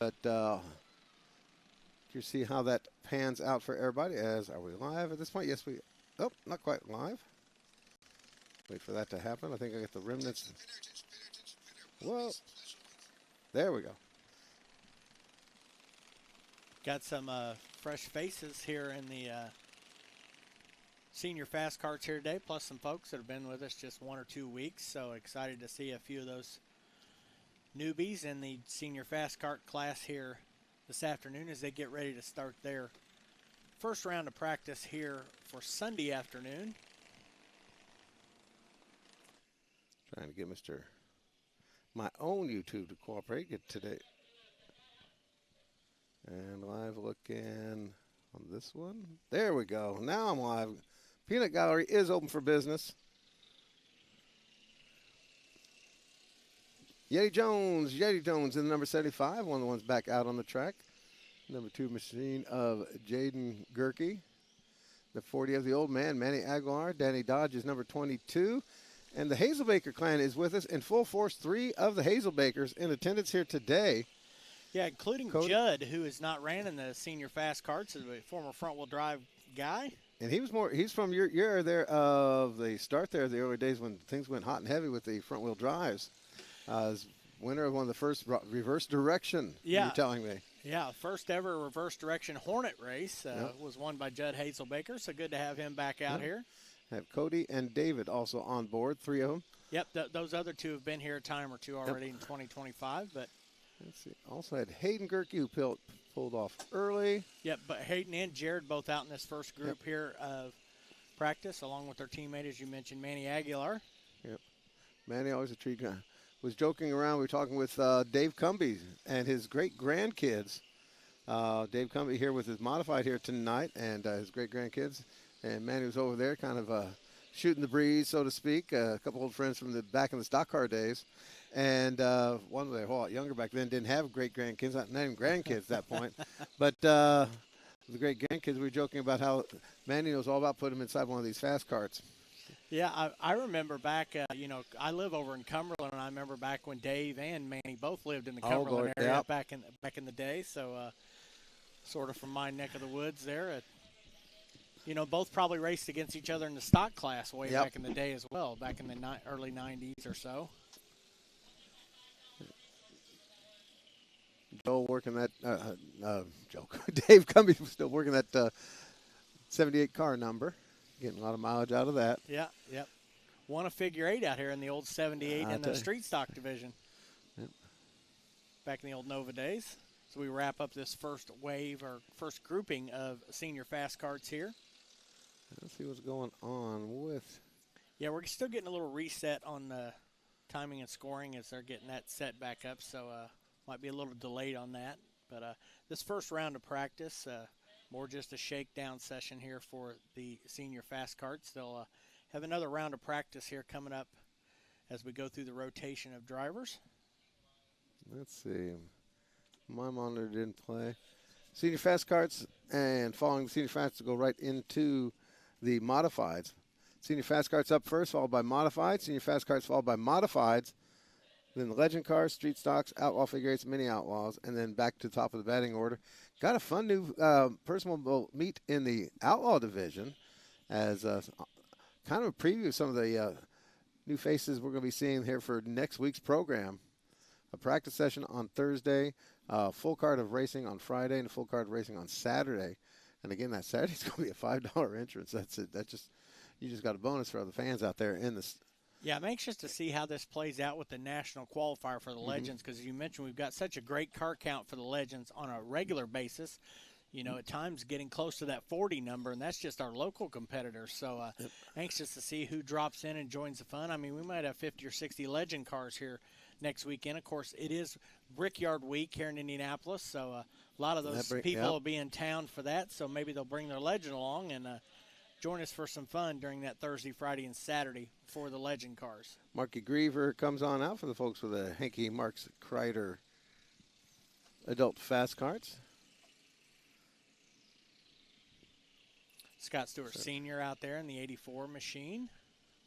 But you see how that pans out for everybody. As are we live at this point? Yes, we. Oh, not quite live. Wait for that to happen. I think I got the remnants. Whoa. There we go. Got some fresh faces here in the senior fast carts here today, plus some folks that have been with us just 1 or 2 weeks. So excited to see a few of those newbies in the senior fast cart class here this afternoon as they get ready to start their first round of practice here for Sunday afternoon. Trying to get my own YouTube to cooperate. Get today. And live looking on this one. There we go. Now I'm live. Peanut Gallery is open for business. Yeti Jones in the number 75, one of the ones back out on the track. Number 2 machine of Jaden Gerke. The 40 of the old man, Manny Aguilar. Danny Dodge is number 22. And the Hazelbaker clan is with us in full force. 3 of the Hazelbakers in attendance here today. Yeah, including Cody. Judd, who has not ran in the senior fast carts, is a former front-wheel drive guy. And he's from your era there of the start there, the early days when things went hot and heavy with the front-wheel drives. As winner of one of the first reverse direction, you're telling me. Yeah, first ever reverse direction Hornet race was won by Judd Hazelbaker, so good to have him back out here. Have Cody and David also on board, 3 of them. Yep, those other 2 have been here a time or 2 already in 2025, but let's see. Also had Hayden Gerke, who pulled off early. Yep, but Hayden and Jared both out in this first group here of practice, along with their teammate, as you mentioned, Manny Aguilar. Yep. Manny always a treat. Was joking around. We were talking with Dave Cumbie and his great-grandkids. Dave Cumbie here with his modified here tonight, and his great-grandkids. And Manny was over there kind of shooting the breeze, so to speak. A couple old friends from back in the stock car days. And one of the whole lot younger back then didn't have great-grandkids, not even grandkids at that point. But the great-grandkids, we were joking about how Manny knows all about putting them inside one of these fast carts. Yeah, I remember back, I live over in Cumberland, and I remember back when Dave and Manny both lived in the Cumberland area back in the day. So sort of from my neck of the woods there. Both probably raced against each other in the stock class way back in the day as well, back in the early 90s or so. Joel working that, Dave Cumbie was still working that 78 car number, getting a lot of mileage out of that. Yeah, yep. Won a figure 8 out here in the old 78 in the street stock division. Yep. Back in the old Nova days. So we wrap up this first wave or first grouping of senior fast carts here. Let's see what's going on with. Yeah, we're still getting a little reset on the timing and scoring as they're getting that set back up. So might be a little delayed on that. But this first round of practice, more just a shakedown session here for the senior fast carts. They'll have another round of practice here coming up as we go through the rotation of drivers. Let's see. My monitor didn't play. Senior fast carts, and following the senior fast to go right into the modifieds. Senior fast carts up first, followed by modified. Senior fast carts followed by modifieds. Then the legend cars, street stocks, outlaw figure 8s, mini outlaws, and then back to the top of the batting order. Got a fun new personal meet in the outlaw division as kind of a preview of some of the new faces we're going to be seeing here for next week's program. A practice session on Thursday, full card of racing on Friday, and a full card of racing on Saturday. And again, that Saturday's going to be a $5 entrance. That's it. You just got a bonus for other fans out there in this. Yeah, I'm anxious to see how this plays out with the national qualifier for the Legends, because as you mentioned, we've got such a great car count for the Legends on a regular basis. At times getting close to that 40 number, and that's just our local competitors. So anxious to see who drops in and joins the fun. I mean, we might have 50 or 60 Legend cars here next weekend. Of course, it is Brickyard Week here in Indianapolis, so a lot of those people will be in town for that, so maybe they'll bring their Legend along and join us for some fun during that Thursday, Friday, and Saturday for the Legend cars. Marky Griever comes on out for the folks with the Hanky Marks Kreider adult fast carts. Scott Stewart Sr. out there in the 84 machine.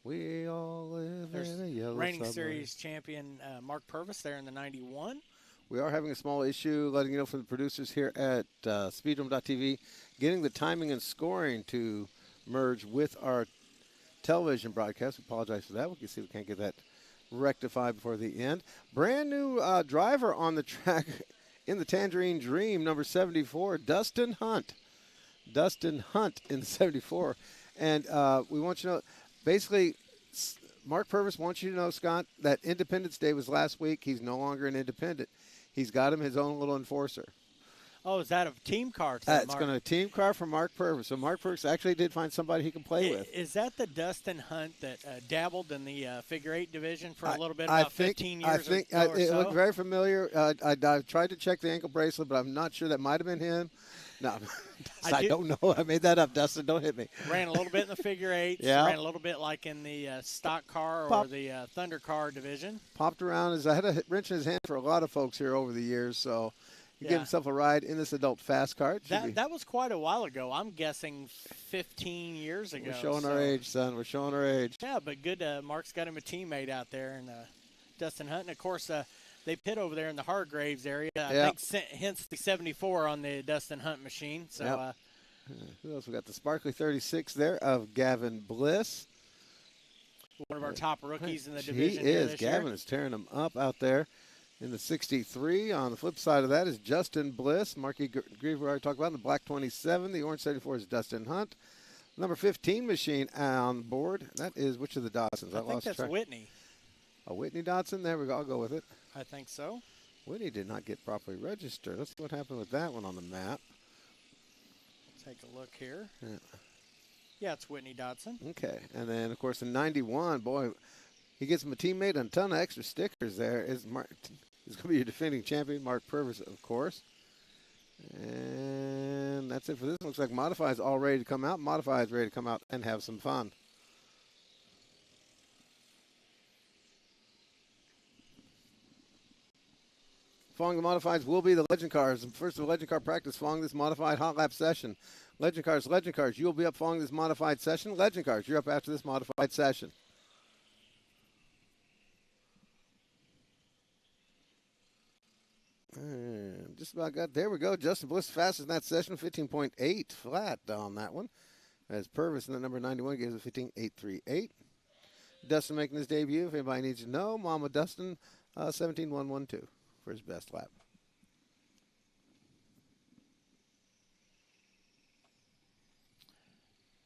We all live in a yellow reigning submarine. series champion Mark Purvis there in the 91. We are having a small issue, letting you know from the producers here at Speedrome.tv, getting the timing and scoring to merge with our television broadcast. We apologize for that. We can see we can't get that rectified before the end. Brand new driver on the track in the Tangerine Dream, number 74, Dustin Hunt. Dustin Hunt in the 74. And we want you to know, basically, Mark Purvis wants you to know, Scott, that Independence Day was last week. He's no longer an independent. He's got him his own little enforcer. Oh, is that a team car? It's going to be a team car for Mark Purvis. So Mark Purvis actually did find somebody he can play with. Is that the Dustin Hunt that dabbled in the figure 8 division for a little bit, about 15 years ago or it so? looked very familiar. I tried to check the ankle bracelet, but I'm not sure. That might have been him. No, I don't know. I made that up, Dustin. Don't hit me. Ran a little bit in the figure 8s. Yeah. Ran a little bit like in the stock car or the Thunder car division. Popped around. I had a wrench in his hand for a lot of folks here over the years, so he gave himself a ride in this adult fast car. That was quite a while ago. I'm guessing 15 years ago. We're showing our age, son. We're showing our age. Yeah, but good. Mark's got him a teammate out there, and Dustin Hunt. And, of course, they pit over there in the Hargraves area. I think hence the 74 on the Dustin Hunt machine. So, who else? We got the sparkly 36 there of Gavin Bliss. One of our top rookies in the division. He is. Gavin is tearing them up out there in the 63. On the flip side of that is Justin Bliss. Marky Griever, we already talked about in the black 27. The orange 74 is Dustin Hunt. Number 15 machine on board. That is which of the Dodsons? I think that's Whitney. A Whitney Dodson? There we go. I'll go with it. I think so. Whitney did not get properly registered. Let's see what happened with that one on the map. Take a look here. Yeah, it's Whitney Dodson. Okay. And then, of course, in 91, boy, he gets him a teammate and a ton of extra stickers there. Is going to be your defending champion, Mark Purvis, of course. And that's it for this. Looks like Modified's all ready to come out. Modified's ready to come out and have some fun. Following the Modifieds will be the Legend Cars. First of the Legend Car practice following this Modified Hot Lap session. Legend Cars, you'll be up following this Modified session. Legend Cars, you're up after this Modified session. And just about got, there we go. Justin Bliss fastest in that session, 15.8 flat on that one. As Purvis in the number 91 gives a 15.838. Dustin making his debut, if anybody needs to know. Mama Dustin, 17.112 for his best lap.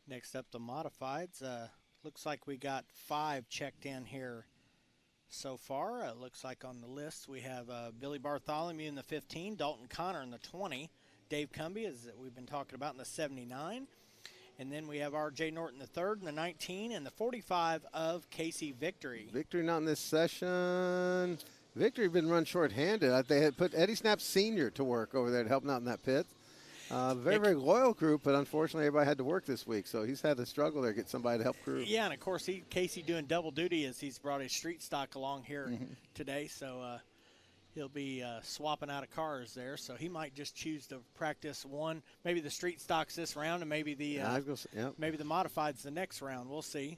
Next up, the Modifieds. Looks like we got 5 checked in here so far. Looks like on the list we have Billy Bartholomew in the 15, Dalton Connor in the 20, Dave Cumbie, as we've been talking about, in the 79. And then we have R.J. Norton the 3rd in the 19, and the 45 of Casey Victory. Victory not in this session. Victory been run short-handed. They had put Eddie Snap Sr. to work over there to help him out in that pit. Very loyal group, but unfortunately everybody had to work this week, so he's had to struggle there to get somebody to help crew. Yeah, and of course Casey doing double duty as he's brought his street stock along here today, so he'll be swapping out of cars there, so he might just choose to practice one, maybe the street stocks this round, and maybe the maybe the Modifieds the next round. We'll see.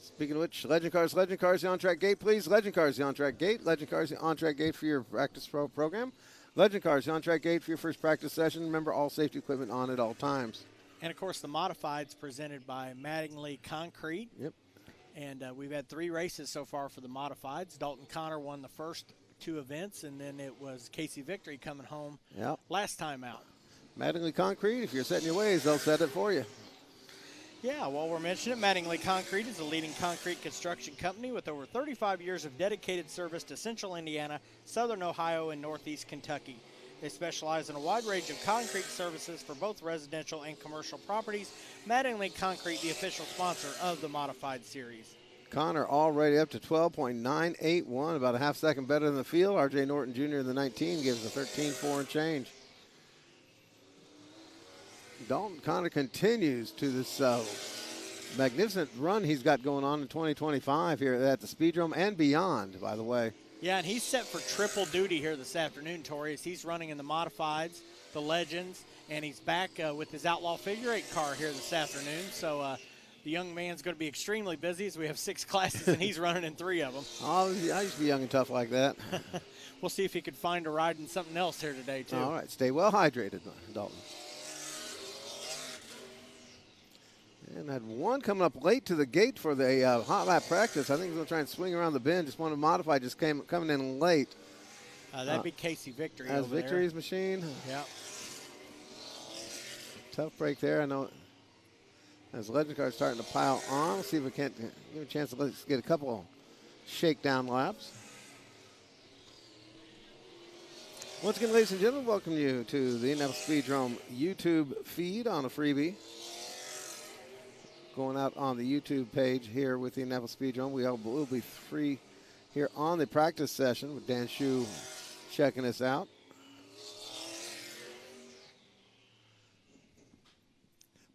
Speaking of which, Legend Cars, the on-track gate, please. Legend Cars, the on-track gate. Legend Cars, the on-track gate for your practice program. Legend Cars, the on-track gate for your first practice session. Remember, all safety equipment on at all times. And, of course, the Modifieds presented by Mattingly Concrete. Yep. And we've had 3 races so far for the Modifieds. Dalton Connor won the first 2 events, and then it was Casey Victory coming home last time out. Mattingly Concrete, if you're setting your ways, they'll set it for you. Yeah, while we're mentioning it, Mattingly Concrete is a leading concrete construction company with over 35 years of dedicated service to central Indiana, southern Ohio, and northeast Kentucky. They specialize in a wide range of concrete services for both residential and commercial properties. Mattingly Concrete, the official sponsor of the Modified Series. Connor already up to 12.981, about a half second better than the field. R.J. Norton Jr. in the 19 gives a 13.4 and change. Dalton Connor continues to this magnificent run he's got going on in 2025 here at the Speedrome and beyond, by the way. Yeah, and he's set for triple duty here this afternoon, Tori, as he's running in the Modifieds, the Legends, and he's back with his Outlaw Figure 8 car here this afternoon. So the young man's going to be extremely busy as we have 6 classes and he's running in 3 of them. Oh, I used to be young and tough like that. we'll see if he could find a ride in something else here today, too. All right, stay well hydrated, Dalton. And had one coming up late to the gate for the hot lap practice. I think he's going to try and swing around the bend. Just wanted to modify, just coming in late. That'd be Casey Victory as over Victory's there. machine. Yeah. Tough break there. I know as Legend Card's starting to pile on. Let's see if we can't give a chance to get a couple shakedown laps. Once again, ladies and gentlemen, welcome you to the Indianapolis Speedrome YouTube feed on a freebie. Going out on the YouTube page here with the Indianapolis Speedrome. We will be free here on the practice session with Dan Shue checking us out.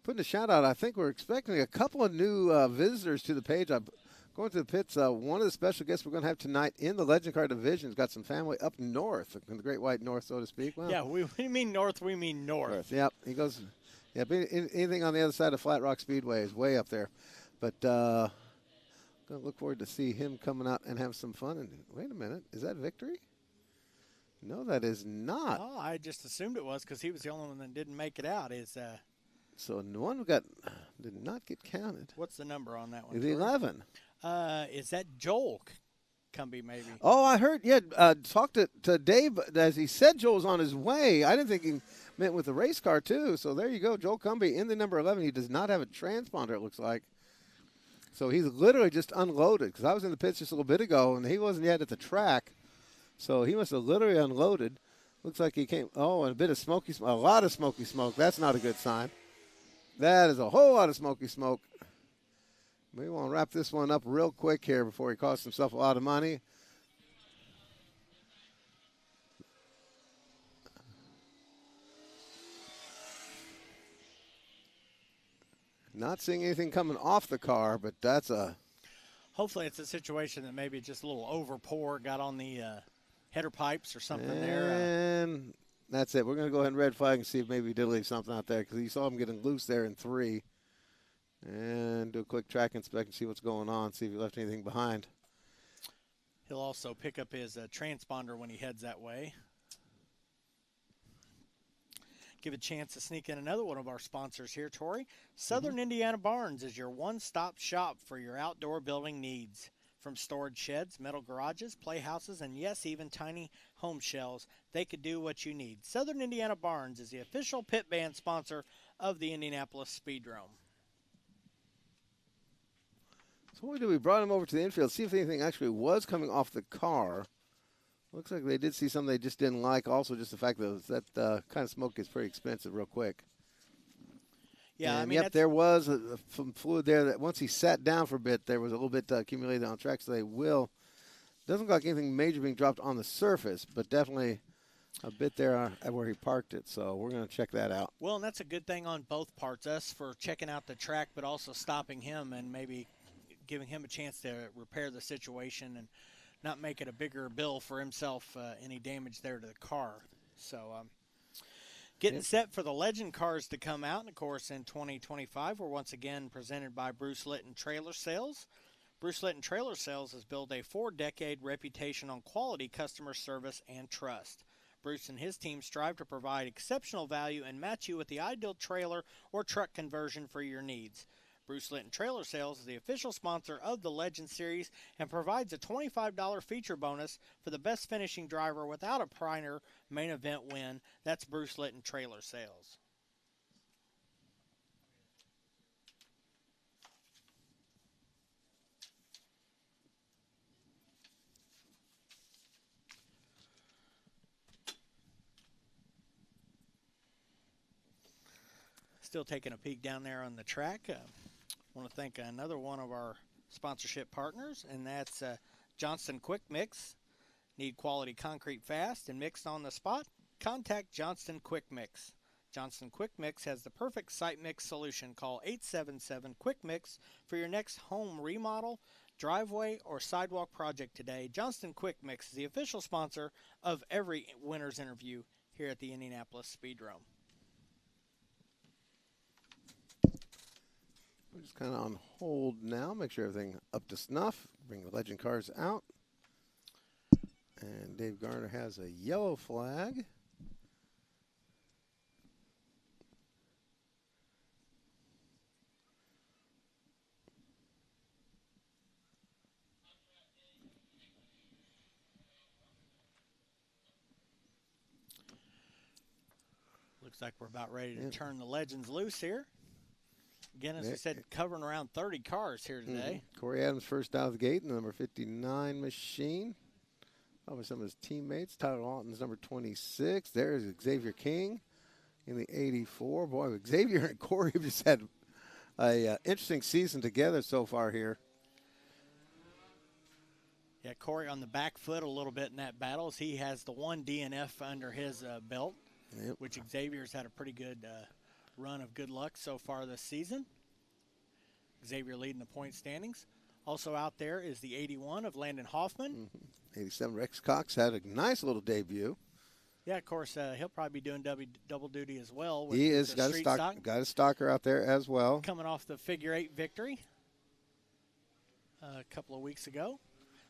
Putting a shout out, I think we're expecting a couple of new visitors to the page. I'm going to the pits. One of the special guests we're going to have tonight in the Legend Car division has got some family up north, in the Great White North, so to speak. Well, yeah, we mean north, we mean north. Yep, he goes. Yeah, anything on the other side of Flat Rock Speedway is way up there. But going to look forward to see him coming out and have some fun. And wait a minute, is that Victory? No, that is not. Oh, I just assumed it was because he was the only one that didn't make it out. So the one did not get counted. What's the number on that one? It's 11. Is that Joel Cumbie, maybe? Oh, I heard. Yeah, talked to Dave as he said Joel's on his way. I didn't think he meant with the race car too. So there you go, Joel Cumbie in the number 11. He does not have a transponder, it looks like. So he's literally just unloaded because I was in the pits just a little bit ago and he wasn't yet at the track. So he must have literally unloaded. Looks like he came. Oh, and a lot of smoky smoke. That's not a good sign. That is a whole lot of smoky smoke. We want to wrap this one up real quick here before he costs himself a lot of money. Not seeing anything coming off the car, but that's a... Hopefully it's a situation that maybe just a little overpour got on the header pipes or something there. And that's it. We're going to go ahead and red flag and see if maybe he did leave something out there because you saw him getting loose there in 3. And do a quick track inspect and see what's going on, see if he left anything behind. He'll also pick up his transponder when he heads that way. Give a chance to sneak in another one of our sponsors here, Tori. Southern Indiana Barns is your one-stop shop for your outdoor building needs. From storage sheds, metal garages, playhouses, and yes, even tiny home shells, they could do what you need. Southern Indiana Barns is the official pit band sponsor of the Indianapolis Speedrome. So what we do, we brought him over to the infield, see if anything actually was coming off the car. Looks like they did see something they just didn't like. Also, just the fact that kind of smoke gets pretty expensive real quick. Yeah, and I mean, yep, there was some fluid there that once he sat down for a bit, there was a little bit accumulated on track. So they will. Doesn't look like anything major being dropped on the surface, but definitely a bit there where he parked it. So we're going to check that out. Well, and that's a good thing on both parts. Us for checking out the track, but also stopping him and maybe giving him a chance to repair the situation and not make it a bigger bill for himself, any damage there to the car. So getting set for the Legend cars to come out. And, of course, in 2025, we're once again presented by Bruce Litton Trailer Sales. Bruce Litton Trailer Sales has built a 4-decade reputation on quality customer service and trust. Bruce and his team strive to provide exceptional value and match you with the ideal trailer or truck conversion for your needs. Bruce Litton Trailer Sales is the official sponsor of the Legend Series and provides a $25 feature bonus for the best finishing driver without a prior main event win. That's Bruce Litton Trailer Sales. Still taking a peek down there on the track. Want to thank another one of our sponsorship partners, and that's Johnston Quick Mix. Need quality concrete fast and mixed on the spot? Contact Johnston Quick Mix. Johnston Quick Mix has the perfect site mix solution. Call 877 Quick Mix for your next home remodel, driveway, or sidewalk project today. Johnston Quick Mix is the official sponsor of every winner's interview here at the Indianapolis Speedrome. We're just kind of on hold now. Make sure everything up to snuff. Bring the Legend cars out. And Dave Garner has a yellow flag. Looks like we're about ready to turn the Legends loose here. Again, as we said, covering around 30 cars here today. Corey Adams first out of the gate in the number 59 machine. Probably some of his teammates. Tyler Lawton's number 26. There's Xavier King in the 84. Boy, Xavier and Corey have just had a interesting season together so far here. Yeah, Corey on the back foot a little bit in that battle as he has the one DNF under his belt, which Xavier's had a pretty good run of good luck so far this season. Xavier leading the point standings. Also out there is the 81 of Landon Hoffman. 87, Rex Cox had a nice little debut. Yeah, of course, he'll probably be doing double duty as well. He is got a stalker out there as well. Coming off the figure 8 victory a couple of weeks ago.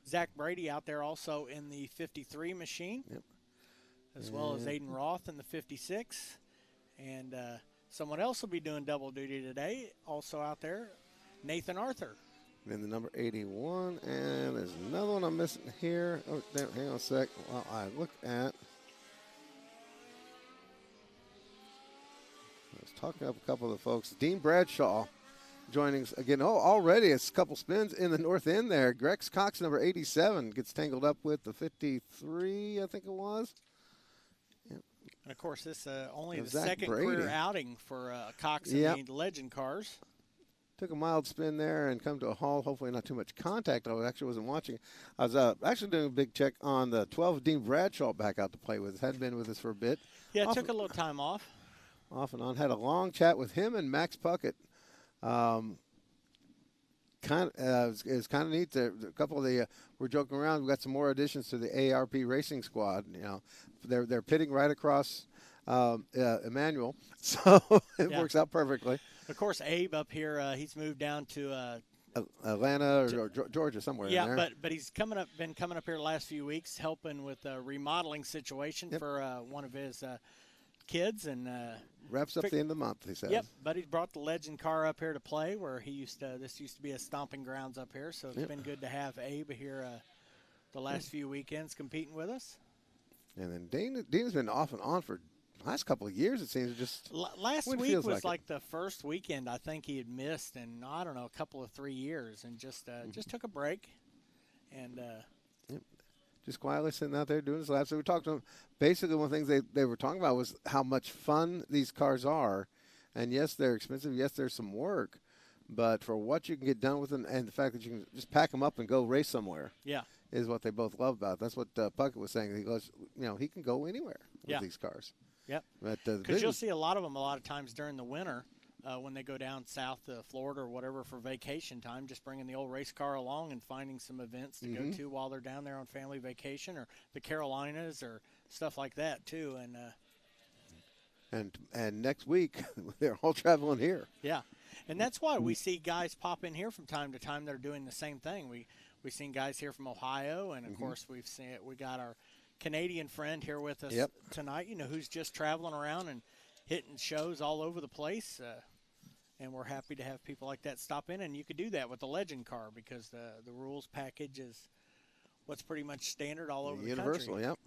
Zach Brady out there also in the 53 machine, as well as Aiden Roth in the 56. And someone else will be doing double duty today, also out there, Nathan Arthur. Then the number 81, and there's another one I'm missing here. Oh, hang on a sec. While I look at, I was talking up a couple of the folks. Dean Bradshaw joining us again. Oh, already it's a couple spins in the north end there. Rex Cox, number 87, gets tangled up with the 53, I think it was. And, of course, this only the Zach second Brady. career outing for Cox in the Legend cars. Took a mild spin there and come to a halt. Hopefully not too much contact. I actually wasn't watching. I was actually doing a big check on the 12 Dean Bradshaw back out to play with us. Hadn't been with us for a bit. Yeah, took a little time off. Off and on. Had a long chat with him and Max Puckett. It was kind of neat. A couple of the we're joking around. We got some more additions to the ARP racing squad. You know, they're pitting right across Emmanuel, so it works out perfectly. Of course, Abe up here, he's moved down to Atlanta or Georgia somewhere. Yeah, in there. but he's been coming up here the last few weeks, helping with a remodeling situation for one of his kids, and wraps up the end of the month. He says. Yep, but he's brought the Legend car up here to play, where this used to be a stomping grounds up here. So it's been good to have Abe here the last few weekends competing with us. And then Dana's been off and on for last couple of years, it seems. Just last week was like the first weekend I think he had missed in, I don't know, a couple of 3 years, and just took a break. And just quietly sitting out there doing his laps. So we talked to him. Basically, one of the things they were talking about was how much fun these cars are. And yes, they're expensive. Yes, there's some work. But for what you can get done with them, and the fact that you can just pack them up and go race somewhere, is what they both love about. That's what Puckett was saying. He goes, he can go anywhere with these cars. Yep. Because you'll see a lot of them a lot of times during the winter when they go down south to Florida or whatever for vacation time, just bringing the old race car along and finding some events to go to while they're down there on family vacation, or the Carolinas or stuff like that too. And next week they're all traveling here. Yeah, and that's why we see guys pop in here from time to time that are doing the same thing. We've seen guys here from Ohio, and of course we got our Canadian friend here with us tonight, who's just traveling around and hitting shows all over the place. And we're happy to have people like that stop in. And you could do that with the Legend car because the rules package is what's pretty much standard all over the country. Universal, yep.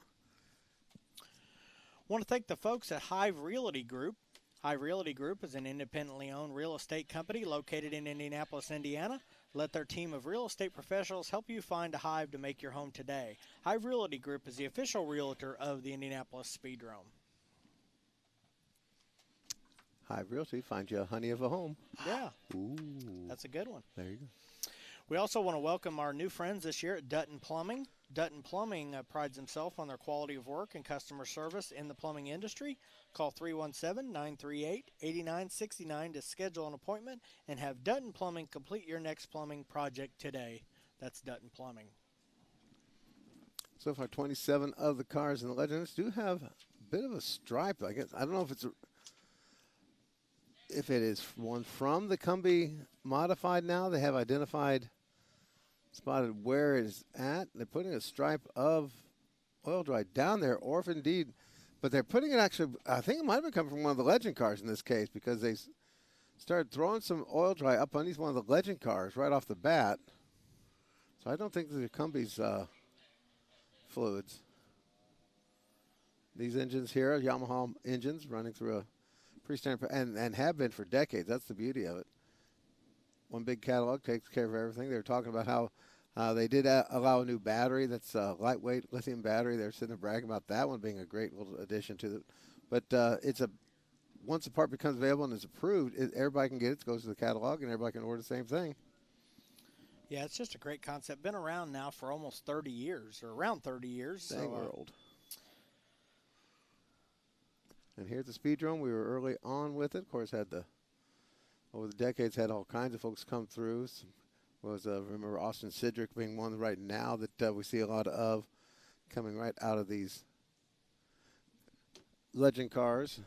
Want to thank the folks at Hive Realty Group. Hive Realty Group is an independently owned real estate company located in Indianapolis, Indiana. Let their team of real estate professionals help you find a Hive to make your home today. Hive Realty Group is the official realtor of the Indianapolis Speedrome. Hive Realty, find you a honey of a home. Yeah. Ooh. That's a good one. There you go. We also want to welcome our new friends this year at Dutton Plumbing. Dutton Plumbing prides himself on their quality of work and customer service in the plumbing industry. Call 317-938-8969 to schedule an appointment and have Dutton Plumbing complete your next plumbing project today. That's Dutton Plumbing. So far, 27 of the cars in the Legends do have a bit of a stripe, I guess. I don't know if it is one from the Cumbie modified now. They have spotted where it is at. They're putting a stripe of oil dry down there, or if indeed, but they're putting it actually, I think it might have been coming from one of the legend cars in this case, because they started throwing some oil dry up underneath one of the legend cars right off the bat. So I don't think these are Cumbie's fluids. These engines here are Yamaha engines running through a pre-standard, and have been for decades. That's the beauty of it. One big catalog takes care of everything. They were talking about how they did allow a new battery that's a lightweight lithium battery. They're sitting there bragging about that one being a great little addition to it. But once the part becomes available and is approved, everybody can get it. It goes to the catalog, and everybody can order the same thing. Yeah, it's just a great concept. Been around now for almost 30 years, or around 30 years. Dang, we're old. And here at the Speedrome, we were early on with it. Of course, over the decades, had all kinds of folks come through. Remember Austin Cedric being one right now that we see a lot of coming right out of these legend cars.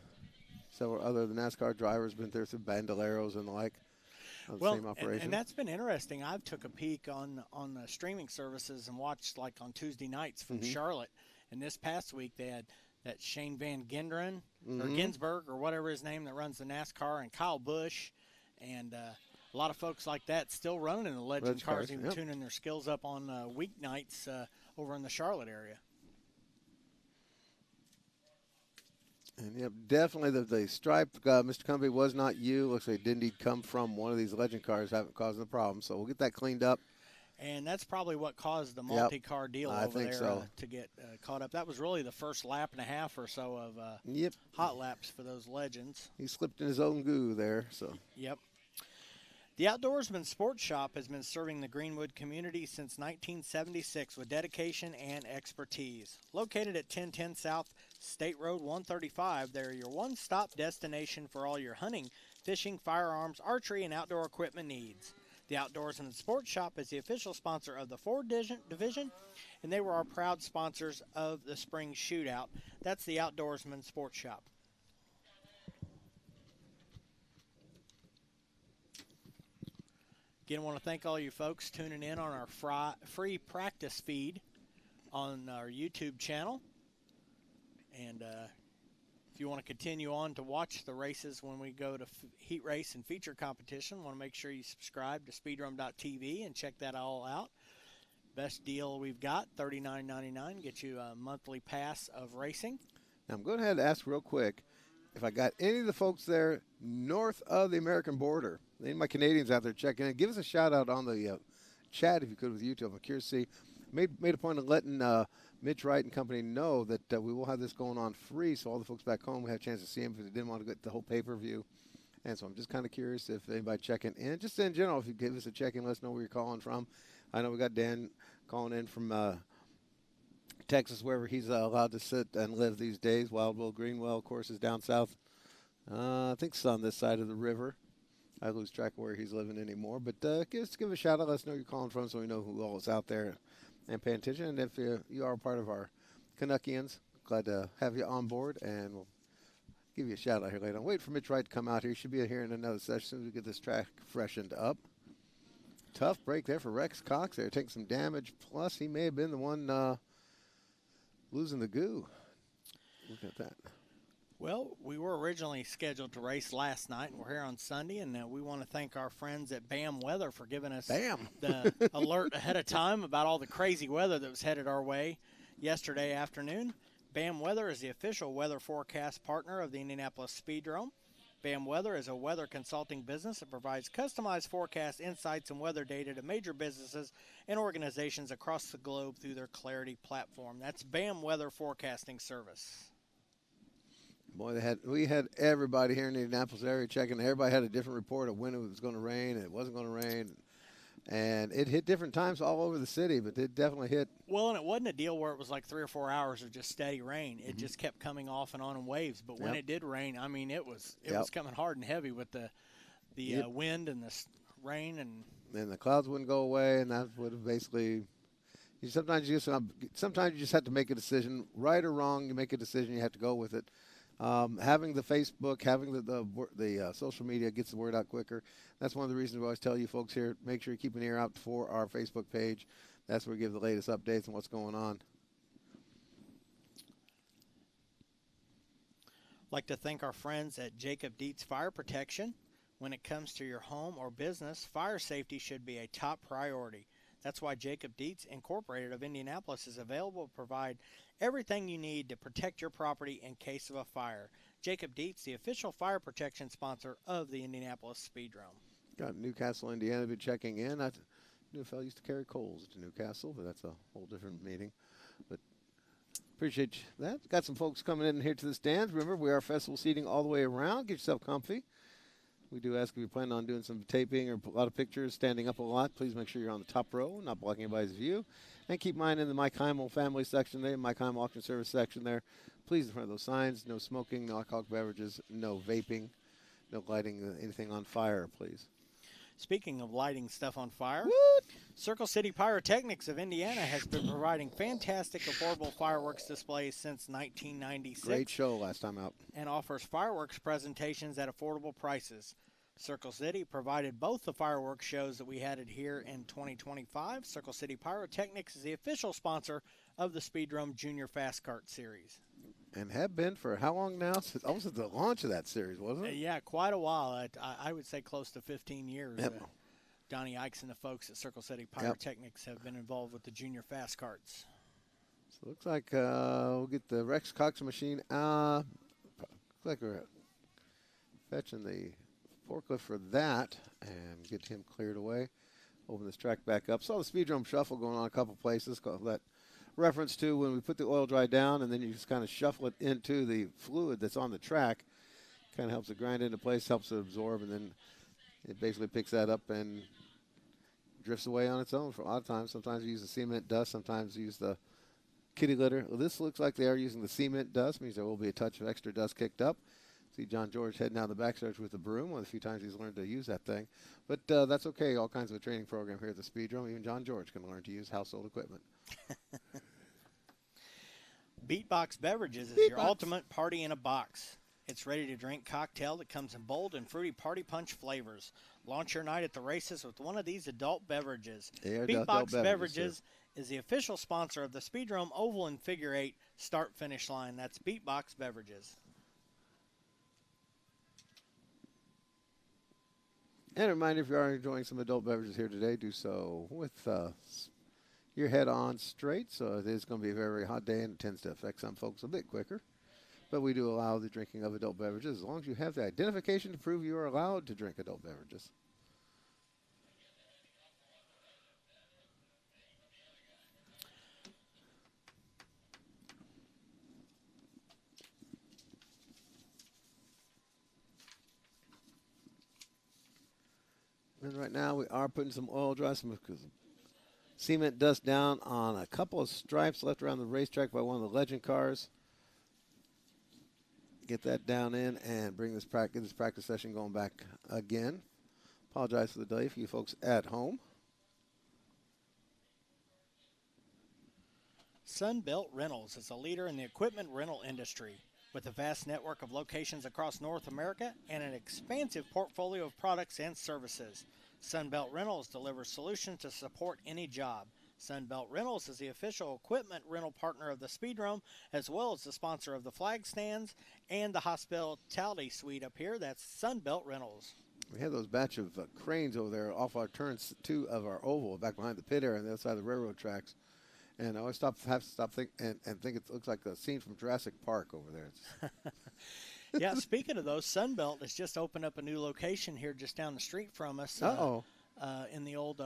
Several other NASCAR drivers been there through Bandoleros and the like. Well, same operation. And that's been interesting. I've took a peek on streaming services and watched like on Tuesday nights from Charlotte. And this past week they had that Shane Van Genderen or Ginsberg or whatever his name that runs the NASCAR, and Kyle Busch, and a lot of folks like that still running in the legend cars, even tuning their skills up on weeknights over in the Charlotte area. And yep, definitely the stripe, Mr. Cumbie, was not you. Looks like it did indeed come from one of these legend cars, haven't caused the problem. So we'll get that cleaned up. And that's probably what caused the multi-car deal over there to get caught up. That was really the first lap and a half or so of hot laps for those legends. He slipped in his own goo there. So. Yep. The Outdoorsman Sports Shop has been serving the Greenwood community since 1976 with dedication and expertise. Located at 1010 South State Road 135, they're your one-stop destination for all your hunting, fishing, firearms, archery, and outdoor equipment needs. The Outdoorsman Sports Shop is the official sponsor of the Ford Division, and they were our proud sponsors of the Spring Shootout. That's the Outdoorsman Sports Shop. Again, I want to thank all you folks tuning in on our free practice feed on our YouTube channel. And if you want to continue on to watch the races when we go to heat race and feature competition, want to make sure you subscribe to speedrome.tv and check that all out. Best deal we've got, $39.99, gets you a monthly pass of racing. Now I'm going ahead and ask real quick if I got any of the folks there north of the American border, any of my Canadians out there checking in, give us a shout out on the chat if you could with YouTube. I'm curious to see. Made a point of letting Mitch Wright and company know that we will have this going on free, so all the folks back home will have a chance to see him if they didn't want to get the whole pay-per-view. And so I'm just kind of curious if anybody checking in. Just in general, if you give us a check-in, let us know where you're calling from. I know we got Dan calling in from Texas, wherever he's allowed to sit and live these days. Wildwell, Greenwell, of course, is down south. I think it's on this side of the river. I lose track of where he's living anymore. But give a shout-out. Let us know where you're calling from so we know who all is out there and paying attention. And if you are part of our Canuckians, glad to have you on board, and we'll give you a shout out here later on. Wait for Mitch Wright to come out here. He should be here in another session as soon as we get this track freshened up. Tough break there for Rex Cox there, taking some damage. Plus, he may have been the one losing the goo. Look at that. Well, we were originally scheduled to race last night, and we're here on Sunday, and we want to thank our friends at BAM Weather for giving us the alert ahead of time about all the crazy weather that was headed our way yesterday afternoon. BAM Weather is the official weather forecast partner of the Indianapolis Speedrome. BAM Weather is a weather consulting business that provides customized forecast insights and weather data to major businesses and organizations across the globe through their Clarity platform. That's BAM Weather Forecasting Service. Boy, we had everybody here in the Indianapolis area checking. Everybody had a different report of when it was going to rain and it wasn't going to rain. And it hit different times all over the city, but it definitely hit. Well, and it wasn't a deal where it was like 3 or 4 hours of just steady rain. It just kept coming off and on in waves. But when it did rain, I mean, it was coming hard and heavy with the wind and the rain. And the clouds wouldn't go away, and that would have basically sometimes you just have to make a decision. Right or wrong, you make a decision, you have to go with it. Having the Facebook, having the social media gets the word out quicker. That's one of the reasons we always tell you folks here, make sure you keep an ear out for our Facebook page. That's where we give the latest updates on what's going on. Like to thank our friends at Jacob Dietz Fire Protection. When it comes to your home or business, fire safety should be a top priority. That's why Jacob Dietz Incorporated of Indianapolis is available to provide everything you need to protect your property in case of a fire. Jacob Dietz, the official fire protection sponsor of the Indianapolis Speedrome. Got Newcastle, Indiana, be checking in. I knew a fellow used to carry coals to Newcastle, but that's a whole different meeting. But appreciate that. Got some folks coming in here to the stands. Remember, we are festival seating all the way around. Get yourself comfy. We do ask if you plan on doing some taping or a lot of pictures, standing up a lot. Please make sure you're on the top row, not blocking anybody's view. And keep mine in the Mike Heimel family section there, Mike Heimel auction service section there. Please, in front of those signs, no smoking, no alcoholic beverages, no vaping, no lighting anything on fire, please. Speaking of lighting stuff on fire, What? Circle City Pyrotechnics of Indiana has been providing fantastic affordable fireworks displays since 1996. Great show last time out. And offers fireworks presentations at affordable prices. Circle City provided both the fireworks shows that we had here in 2025. Circle City Pyrotechnics is the official sponsor of the Speedrome Junior Fast Kart Series. And have been for how long now? Since almost the launch of that series, wasn't it? Yeah, quite a while. I would say close to 15 years. Yep. Donnie Ikes and the folks at Circle City Pyrotechnics have been involved with the Junior Fast Karts. So it looks like we'll get the Rex Cox machine. Looks like we're fetching the forklift for that and get him cleared away. Open this track back up. Saw the Speedrome shuffle going on a couple places. That reference to when we put the oil dry down and then you just kind of shuffle it into the fluid that's on the track. Kind of helps it grind into place, helps it absorb, and then it basically picks that up and drifts away on its own for a lot of times. Sometimes you use the cement dust, sometimes you use the kitty litter. Well, this looks like they are using the cement dust, means there will be a touch of extra dust kicked up. See John George heading down the backstretch with the broom. One of the few times he's learned to use that thing. But that's okay. All kinds of a training program here at the Speedrome. Even John George can learn to use household equipment. Beatbox Beverages is your ultimate party in a box. It's ready-to-drink cocktail that comes in bold and fruity party punch flavors. Launch your night at the races with one of these adult beverages. Beatbox Beverages is the official sponsor of the Speedrome Oval and Figure 8 start-finish line. That's Beatbox Beverages. And a reminder, if you are enjoying some adult beverages here today, do so with your head on straight. So it is going to be a very, very hot day, and it tends to affect some folks a bit quicker. But we do allow the drinking of adult beverages as long as you have the identification to prove you are allowed to drink adult beverages. And right now we are putting some oil dry, some cement dust down on a couple of stripes left around the racetrack by one of the legend cars. Get that down in and bring this practice session going back again. Apologize for the delay for you folks at home. Sunbelt Rentals is a leader in the equipment rental industry. With a vast network of locations across North America and an expansive portfolio of products and services, Sunbelt Rentals delivers solutions to support any job. Sunbelt Rentals is the official equipment rental partner of the Speedrome, as well as the sponsor of the flag stands and the hospitality suite up here. That's Sunbelt Rentals. We had those batch of cranes over there off our turns 2 of our oval back behind the pit area on the other side of the railroad tracks. And I always have to stop think it looks like a scene from Jurassic Park over there. Yeah, speaking of those, Sunbelt has just opened up a new location here just down the street from us. In the old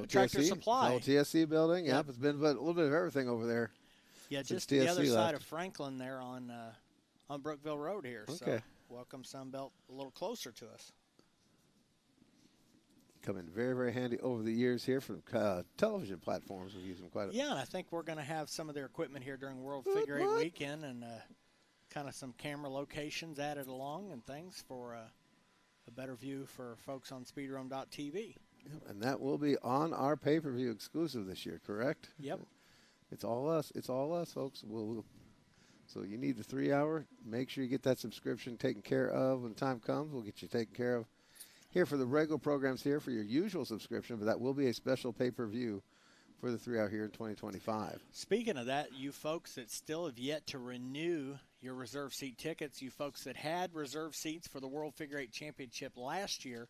Tractor Supply. The old TSC building. Yep, it's been a little bit of everything over there. Yeah, just the other side of Franklin there on Brookville Road here. Okay. So welcome Sunbelt a little closer to us. Come in very, very handy over the years here from television platforms. We've used them quite a bit. Yeah, and I think we're going to have some of their equipment here during World Figure 8 weekend and kind of some camera locations added along and things for a better view for folks on speedrome.tv. Yep, and that will be on our pay-per-view exclusive this year, correct? Yep. It's all us. It's all us, folks. So you need the 3-hour. Make sure you get that subscription taken care of when the time comes. We'll get you taken care of here for the regular programs here for your usual subscription, but that will be a special pay-per-view for the 3-hour here in 2025. Speaking of that, you folks that still have yet to renew your reserve seat tickets. You folks that had reserve seats for the World Figure 8 Championship last year,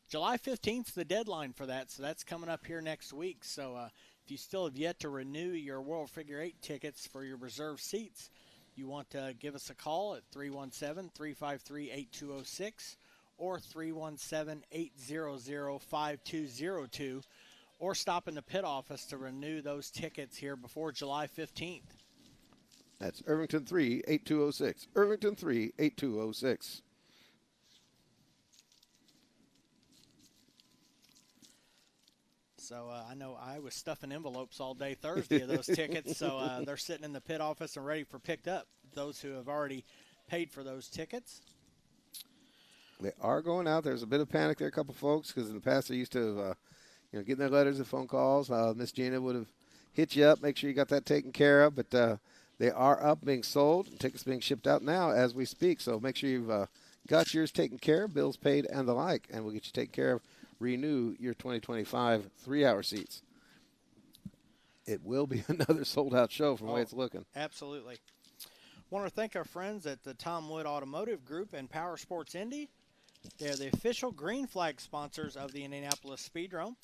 July 15th is the deadline for that, so that's coming up here next week. So if you still have yet to renew your World Figure 8 tickets for your reserve seats, you want to give us a call at 317-353-8206 or 317-800-5202, or stop in the pit office to renew those tickets here before July 15th. That's Irvington 3-8206. Irvington 3-8206. So I know I was stuffing envelopes all day Thursday of those tickets, so they're sitting in the pit office and ready for picked up, those who have already paid for those tickets. They are going out. There's a bit of panic there, a couple folks, because in the past they used to getting their letters and phone calls. Miss Gina would have hit you up, make sure you got that taken care of. But they are up, being sold, and tickets being shipped out now as we speak. So make sure you've got yours taken care of, bills paid, and the like, and we'll get you taken care of. Renew your 2025 3-hour seats. It will be another sold-out show from the way it's looking. Absolutely. Want to thank our friends at the Tom Wood Automotive Group and Power Sports Indy. They're the official green flag sponsors of the Indianapolis Speedrome.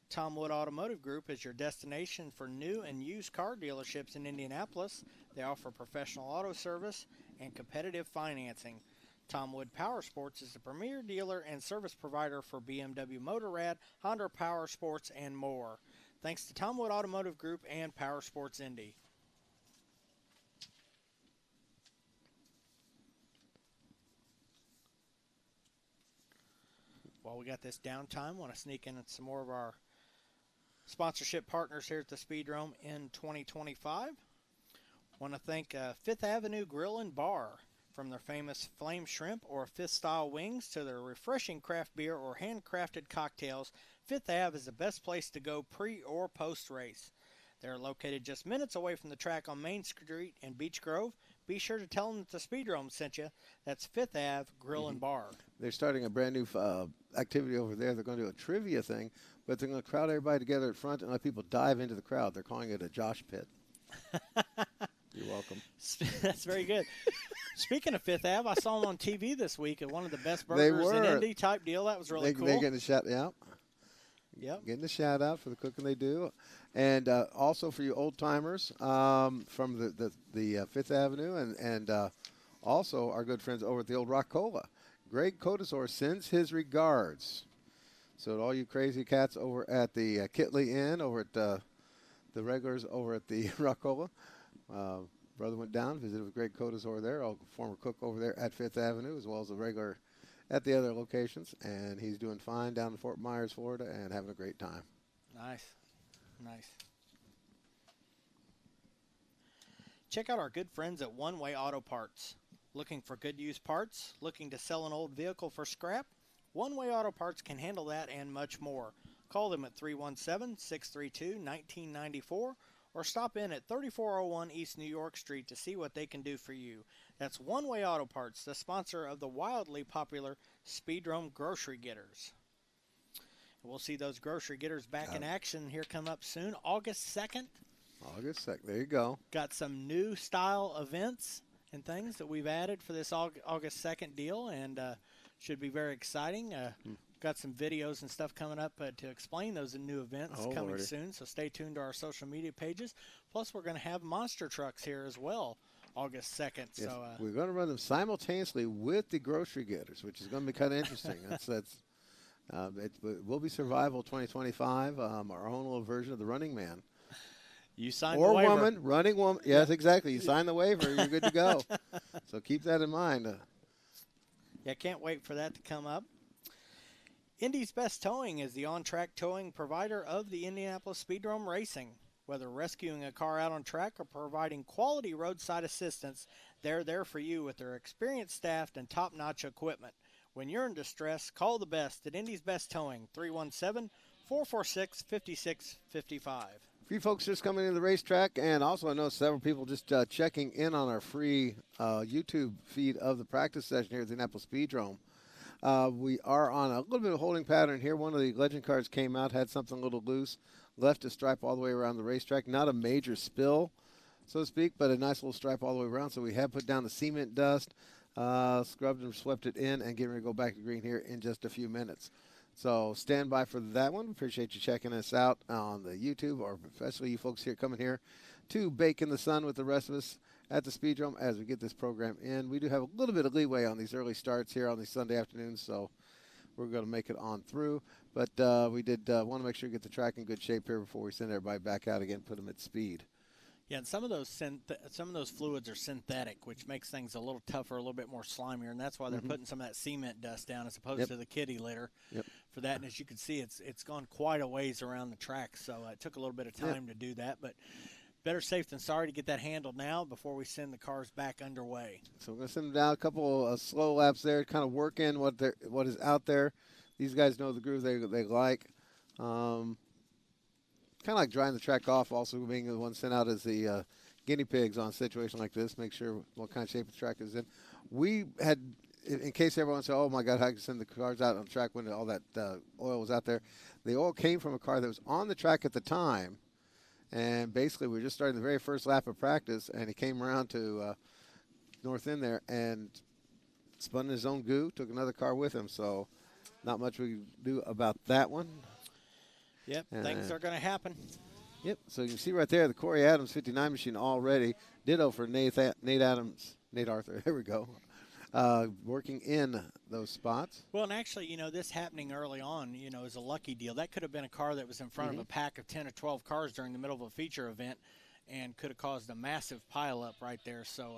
Tom Wood Automotive Group is your destination for new and used car dealerships in Indianapolis. They offer professional auto service and competitive financing. Tom Wood Power Sports is the premier dealer and service provider for BMW Motorrad, Honda Power Sports, and more. Thanks to Tom Wood Automotive Group and Power Sports Indy. While we got this downtime, want to sneak in some more of our sponsorship partners here at the Speedrome in 2025. Want to thank Fifth Avenue Grill and Bar. From their famous flame shrimp or Fifth-style wings to their refreshing craft beer or handcrafted cocktails, Fifth Ave is the best place to go pre- or post-race. They're located just minutes away from the track on Main Street in Beech Grove. Be sure to tell them that the Speedrome sent you. That's Fifth Ave Grill and Bar. They're starting a brand new activity over there. They're going to do a trivia thing, but they're going to crowd everybody together at front and let people dive into the crowd. They're calling it a Josh Pit. You're welcome. That's very good. Speaking of Fifth Ave, I saw them on TV this week at one of the best burgers in Indy type deal. That was really cool. They're getting a shout out. Yep. Getting a shout out for the cooking they do. And also for you old timers from the Fifth Avenue and also our good friends over at the old Rockola. Greg Codesor sends his regards. So to all you crazy cats over at the Kitley Inn, over at the regulars over at the Rockola, brother went down, visited with Greg Codesor there, a former cook over there at Fifth Avenue, as well as a regular at the other locations. And he's doing fine down in Fort Myers, Florida, and having a great time. Nice. Nice. Check out our good friends at One Way Auto Parts. Looking for good used parts? Looking to sell an old vehicle for scrap? One Way Auto Parts can handle that and much more. Call them at 317-632-1994 or stop in at 3401 East New York Street to see what they can do for you. That's One Way Auto Parts, the sponsor of the wildly popular Speedrome Grocery Getters. We'll see those Grocery Getters back in action here come up soon, August 2nd. August 2nd, there you go. Got some new style events and things that we've added for this August 2nd deal, and should be very exciting. Got some videos and stuff coming up to explain those new events coming soon, so stay tuned to our social media pages. Plus, we're going to have monster trucks here as well August 2nd. Yes, so we're going to run them simultaneously with the Grocery Getters, which is going to be kind of interesting. It will be Survival 2025, our own little version of the Running Man. You signed the waiver. Or woman, running woman. Yes, exactly. You sign the waiver, you're good to go. So keep that in mind. Yeah, can't wait for that to come up. Indy's Best Towing is the on-track towing provider of the Indianapolis Speedrome Racing. Whether rescuing a car out on track or providing quality roadside assistance, they're there for you with their experienced staff and top-notch equipment. When you're in distress, call the best at Indy's Best Towing, 317-446-5655. A few folks just coming into the racetrack, and also I know several people just checking in on our free YouTube feed of the practice session here at the Indianapolis Speedrome. We are on a little bit of a holding pattern here. One of the legend cars came out, had something a little loose, left a stripe all the way around the racetrack. Not a major spill, so to speak, but a nice little stripe all the way around. So we have put down the cement dust, scrubbed and swept it in, and getting ready to go back to green here in just a few minutes. So stand by for that one. Appreciate you checking us out on the YouTube, or especially you folks here coming here to bake in the sun with the rest of us at the Speedrome as we get this program in. We do have a little bit of leeway on these early starts here on these Sunday afternoons, so we're going to make it on through. But we did want to make sure we get the track in good shape here before we send everybody back out again, put them at speed. Yeah, and some of those fluids are synthetic, which makes things a little tougher, a little bit more slimier, and that's why they're putting some of that cement dust down as opposed to the kitty litter for that. And as you can see, it's gone quite a ways around the track, so it took a little bit of time to do that. But better safe than sorry to get that handled now before we send the cars back underway. So we're going to send them down a couple of slow laps there, kind of work in what is out there. These guys know the groove they like. Kind of like drying the track off, also being the one sent out as the guinea pigs on a situation like this, make sure what kind of shape the track is in. We had, in case everyone said, oh my God, how can you send the cars out on the track when all that oil was out there? The oil came from a car that was on the track at the time, and basically we were just starting the very first lap of practice, and he came around to north end there and spun in his own goo, took another car with him, so not much we can do about that one. Yep, things are going to happen. Yep, so you can see right there the Corey Adams 59 machine already. Ditto for Nate Arthur. There we go. Working in those spots. Well, and actually, this happening early on, is a lucky deal. That could have been a car that was in front of a pack of 10 or 12 cars during the middle of a feature event and could have caused a massive pileup right there. So,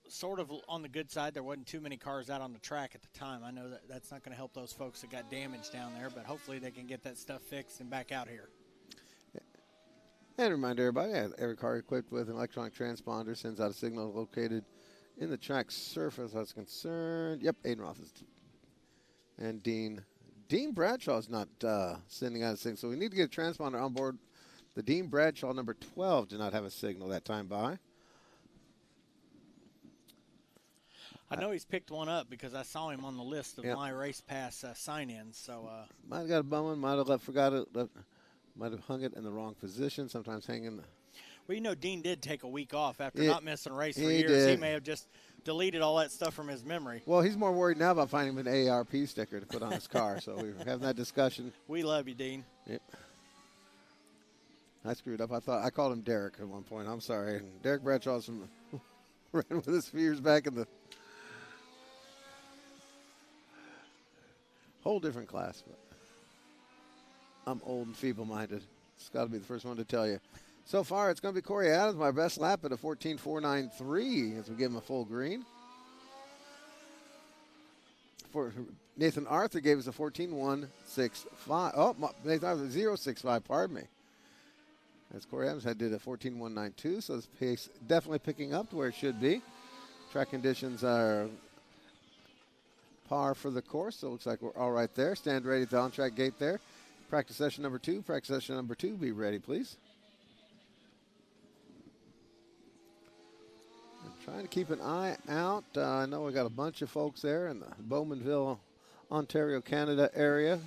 sort of on the good side, there wasn't too many cars out on the track at the time. I know that's not going to help those folks that got damaged down there, but hopefully they can get that stuff fixed and back out here. And remind everybody, every car equipped with an electronic transponder sends out a signal located in the track surface. I was concerned. Yep, Aiden Roth is. And Dean Bradshaw is not sending out a signal, so we need to get a transponder on board. The Dean Bradshaw number 12 did not have a signal that time by. I know he's picked one up because I saw him on the list of my race pass sign-ins. So might have got a bum one, might have forgot it, might have hung it in the wrong position. Sometimes hanging. Well, Dean did take a week off after not missing a race for years. Did. He may have just deleted all that stuff from his memory. Well, he's more worried now about finding an AARP sticker to put on his car. So we're having that discussion. We love you, Dean. Yep. I screwed up. I called him Derek at one point. I'm sorry. And Derek Bradshaw's ran with us a few years back in the whole different class, but I'm old and feeble-minded. It's got to be the first one to tell you. So far, it's going to be Corey Adams, my best lap at a 14.493 as we give him a full green. For Nathan Arthur gave us a 14.165. Oh, Nathan Arthur 0.65. Pardon me. As Corey Adams did a 14.192, so this pace definitely picking up to where it should be. Track conditions are par for the course, so it looks like we're all right there. Stand ready at the on-track gate there. Practice session number 2. Practice session number 2. Be ready, please. I'm trying to keep an eye out. I know we got a bunch of folks there in the Bowmanville, Ontario, Canada area.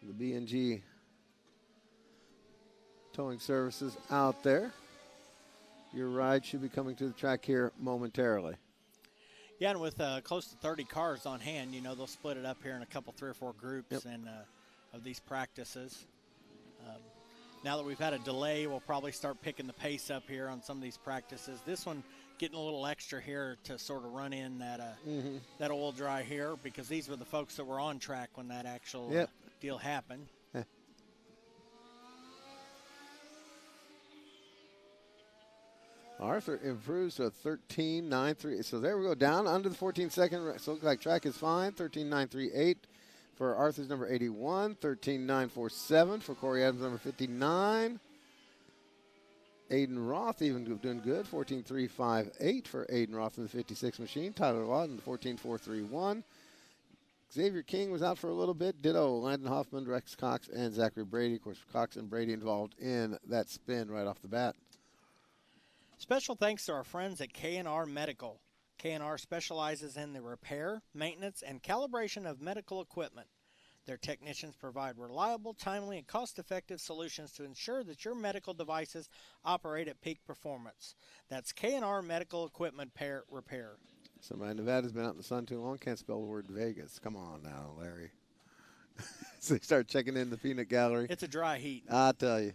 The B&G towing services out there. Your ride should be coming to the track here momentarily. Yeah, and with close to 30 cars on hand, they'll split it up here in a couple, 3 or 4 groups and of these practices. Now that we've had a delay, we'll probably start picking the pace up here on some of these practices. This one getting a little extra here to sort of run in that oil dry here, because these were the folks that were on track when that actual deal happened. Arthur improves to a 13.93. So there we go, down under the 14-second. So it looks like track is fine. 13.938 for Arthur's number 81. 13.947 for Corey Adams' number 59. Aiden Roth even doing good. 14.358 for Aiden Roth in the 56 machine. Tyler Lawton, 14.431. Xavier King was out for a little bit. Ditto Landon Hoffman, Rex Cox, and Zachary Brady. Of course, Cox and Brady involved in that spin right off the bat. Special thanks to our friends at K&R Medical. K&R specializes in the repair, maintenance, and calibration of medical equipment. Their technicians provide reliable, timely, and cost-effective solutions to ensure that your medical devices operate at peak performance. That's K&R Medical Equipment Repair. Somebody in Nevada's been out in the sun too long, can't spell the word Vegas. Come on now, Larry. So they start checking in the peanut gallery. It's a dry heat. I tell you.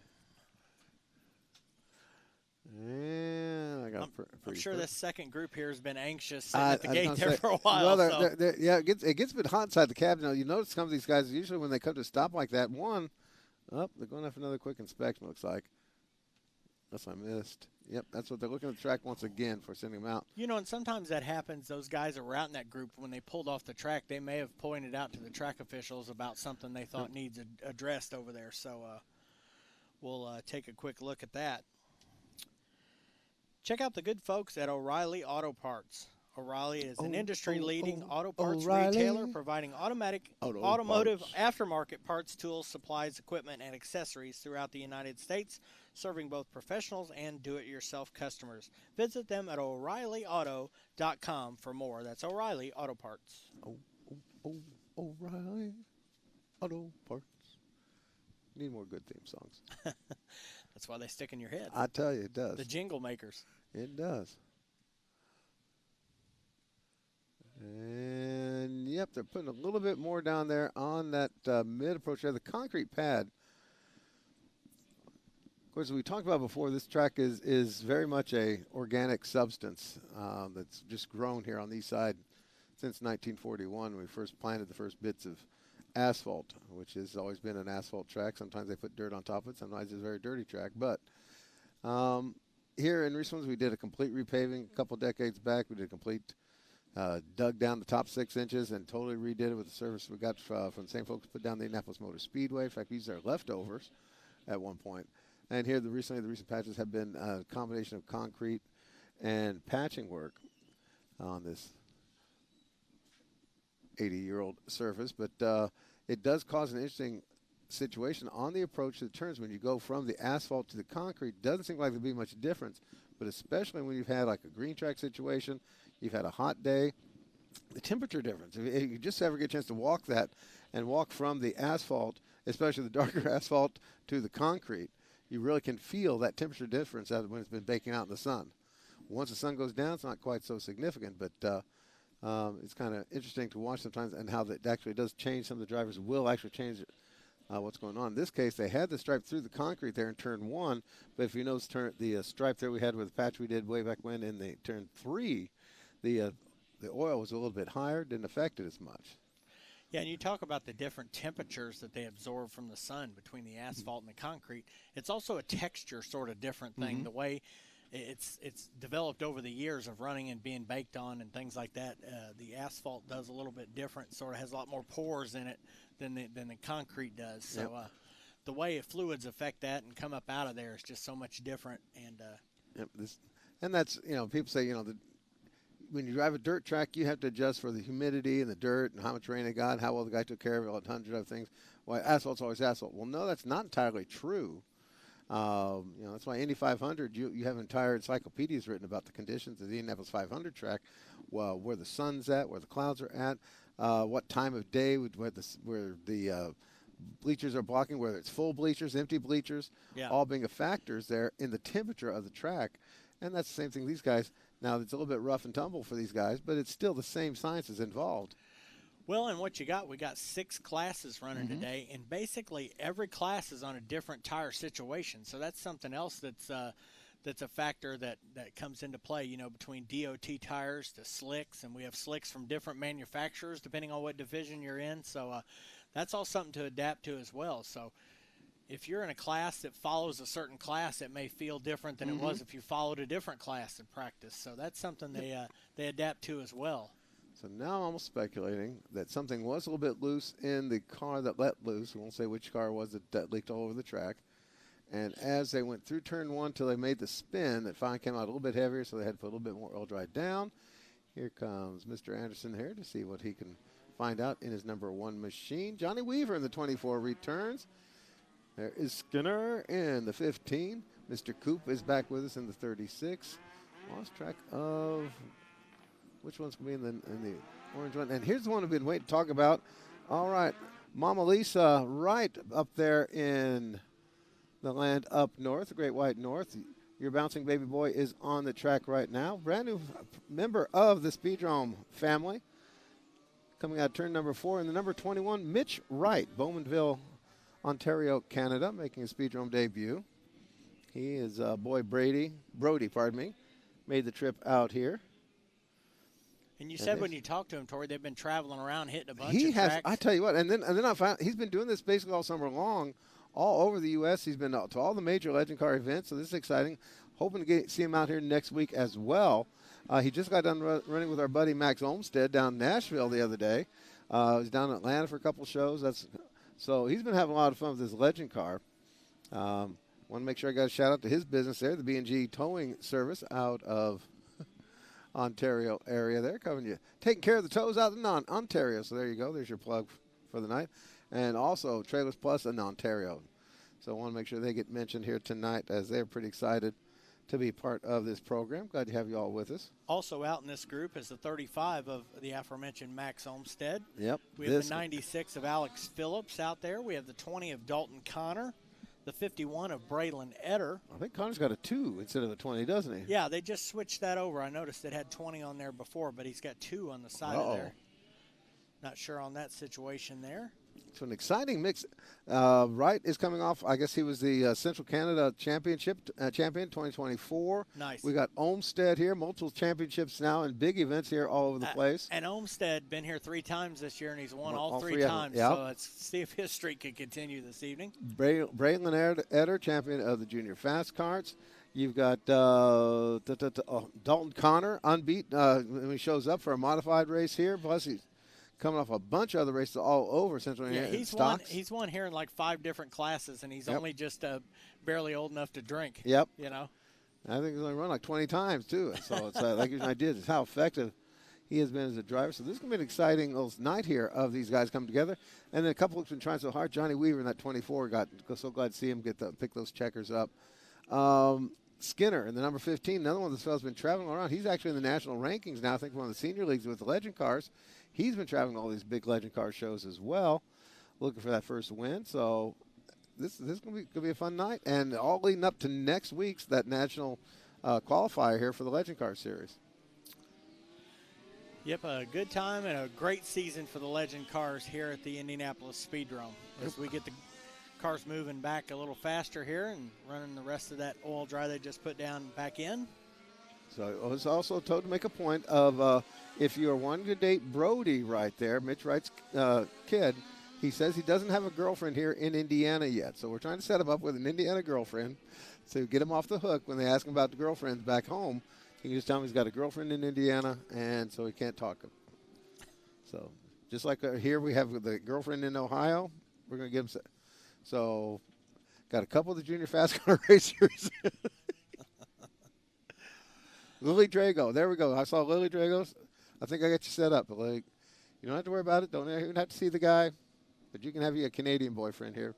And I got I'm sure this second group here has been anxious sitting at the gate there for a Well, while. yeah, it gets a bit hot inside the cab. Now, you notice some of these guys, usually when they come to a stop like that, they're going to have another quick inspection, looks like. Unless I missed. Yep, that's what they're looking at the track once again for sending them out. You know, and sometimes that happens. Those guys that were out in that group, when they pulled off the track, they may have pointed out to the track officials about something they thought needs addressed over there. So we'll take a quick look at that. Check out the good folks at O'Reilly Auto Parts. O'Reilly is an industry-leading auto parts retailer providing automotive aftermarket parts, tools, supplies, equipment, and accessories throughout the United States, serving both professionals and do-it-yourself customers. Visit them at O'ReillyAuto.com for more. That's O'Reilly Auto Parts. O'Reilly Auto Parts. Need more good theme songs. That's why they stick in your head. I tell you, it does. The jingle makers. It does. And, yep, they're putting a little bit more down there on that mid-approach there. The concrete pad, of course, we talked about before, this track is very much a organic substance that's just grown here on the east side since 1941 when we first planted the first bits of asphalt, which has always been an asphalt track. Sometimes they put dirt on top of it. Sometimes it's a very dirty track. But here in recent ones, we did a complete repaving a couple decades back. We did a complete dug down the top 6 inches and totally redid it with the service we got from the same folks put down the Indianapolis Motor Speedway. In fact, we used their leftovers at one point. And here, the recent patches have been a combination of concrete and patching work on this 80-year-old surface. But it does cause an interesting situation on the approach to the turns when you go from the asphalt to the concrete. Doesn't seem like there'd be much difference, but especially when you've had like a green track situation, you've had a hot day, the temperature difference. If you just ever get a chance to walk that and walk from the asphalt, especially the darker asphalt, to the concrete, you really can feel that temperature difference when it's been baking out in the sun. Once the sun goes down, it's not quite so significant, but it's kind of interesting to watch sometimes and how that actually does change. Some of the drivers will actually change what's going on. In this case, they had the stripe through the concrete there in turn 1, but if you notice the stripe there we had with the patch we did way back when in the turn 3, the oil was a little bit higher, didn't affect it as much. Yeah, and you talk about the different temperatures that they absorb from the sun between the asphalt and the concrete. It's also a texture sort of different thing. The way it's developed over the years of running and being baked on and things like that. The asphalt does a little bit different, sort of has a lot more pores in it than the concrete does. So the way fluids affect that and come up out of there is just so much different. And and that's, people say, when you drive a dirt track, you have to adjust for the humidity and the dirt and how much rain they got, how well the guy took care of it, 100 other things. Why asphalt's always asphalt. Well, no, that's not entirely true. That's why Indy 500, you have entire encyclopedias written about the conditions of the Indianapolis 500 track, well, where the sun's at, where the clouds are at, what time of day, where the bleachers are blocking, whether it's full bleachers, empty bleachers, all being a factors there in the temperature of the track. And that's the same thing these guys. Now, it's a little bit rough and tumble for these guys, but it's still the same sciences involved. Well, and what you got, we got 6 classes running today, and basically every class is on a different tire situation. So that's something else that's a factor that comes into play, between DOT tires to slicks, and we have slicks from different manufacturers depending on what division you're in. So that's all something to adapt to as well. So if you're in a class that follows a certain class, it may feel different than it was if you followed a different class in practice. So that's something they adapt to as well. So now I'm almost speculating that something was a little bit loose in the car that let loose. We won't say which car it was that leaked all over the track. And as they went through turn 1 till they made the spin, it finally came out a little bit heavier, so they had to put a little bit more oil dry down. Here comes Mr. Anderson here to see what he can find out in his number 1 machine. Johnny Weaver in the 24 returns. There is Skinner in the 15. Mr. Coop is back with us in the 36. Lost track of which one's going to be in the orange one. And here's the one we've been waiting to talk about. All right, Mama Lisa right up there in the land up north, the Great White North. Your bouncing baby boy is on the track right now. Brand new member of the Speedrome family. Coming out turn number 4 in the number 21, Mitch Wright, Bowmanville, Ontario, Canada, making his Speedrome debut. He is boy Brody, made the trip out here. And you said when you talked to him, Tori, they've been traveling around hitting a bunch he of has, tracks. I tell you what, and then I found he's been doing this basically all summer long, all over the U.S. He's been out to all the major legend car events, so this is exciting. Hoping to see him out here next week as well. He just got done running with our buddy Max Olmstead down in Nashville the other day. He was down in Atlanta for a couple shows. So he's been having a lot of fun with his legend car. Want to make sure I got a shout out to his business there, the B&G Towing Service out of Ontario area there, covering you, taking care of the tows out in Ontario. So there you go. There's your plug for the night. And also Trailers Plus in Ontario. So I want to make sure they get mentioned here tonight as they're pretty excited to be part of this program. Glad to have you all with us. Also out in this group is the 35 of the aforementioned Max Olmstead. Yep. We have the 96 of Alex Phillips out there. We have the 20 of Dalton Connor, the 51 of Braylon Etter. I think Connor's got a 2 instead of a 20, doesn't he? Yeah, they just switched that over. I noticed it had 20 on there before, but he's got 2 on the side of there. Not sure on that situation there. So an exciting mix. Wright is coming off. I guess he was the Central Canada champion 2024. Nice. We got Olmstead here, multiple championships now and big events here all over the place. And Olmstead been here 3 times this year, and he's won all 3 times. Yep. So let's see if his streak can continue this evening. Braylon Etter, champion of the Junior Fast Karts. You've got Dalton Connor, unbeaten when he shows up for a modified race here. Plus he's coming off a bunch of other races all over Central Indiana. He's won here in like 5 different classes, and he's only just barely old enough to drink. Yep. You know. I think he's only run like 20 times too. So it's that gives you an idea of how effective he has been as a driver. So this is going to be an exciting little night here of these guys coming together. And then a couple who've been trying so hard. Johnny Weaver in that 24 got so glad to see him pick those checkers up. Skinner in the number 15, another one of those fellas been traveling around. He's actually in the national rankings now. I think one of the senior leagues with the legend cars. He's been traveling to all these big legend car shows as well, looking for that first win. So this is going to be a fun night, and all leading up to next week's that national qualifier here for the legend car series. Yep, a good time and a great season for the legend cars here at the Indianapolis Speedrome as we get the cars moving back a little faster here and running the rest of that oil dry they just put down back in. So I was also told to make a point of if you're wanting to date Brody right there, Mitch Wright's kid, he says he doesn't have a girlfriend here in Indiana yet. So we're trying to set him up with an Indiana girlfriend to get him off the hook when they ask him about the girlfriends back home. He can just tell him he's got a girlfriend in Indiana, and so he can't talk him. So just like here we have the girlfriend in Ohio, we're going to get him. So got a couple of the junior fast car racers. Lily Drago. There we go. I saw Lily Drago. I think I got you set up. Like, you don't have to worry about it. Don't even have to see the guy. But you can have you a Canadian boyfriend here.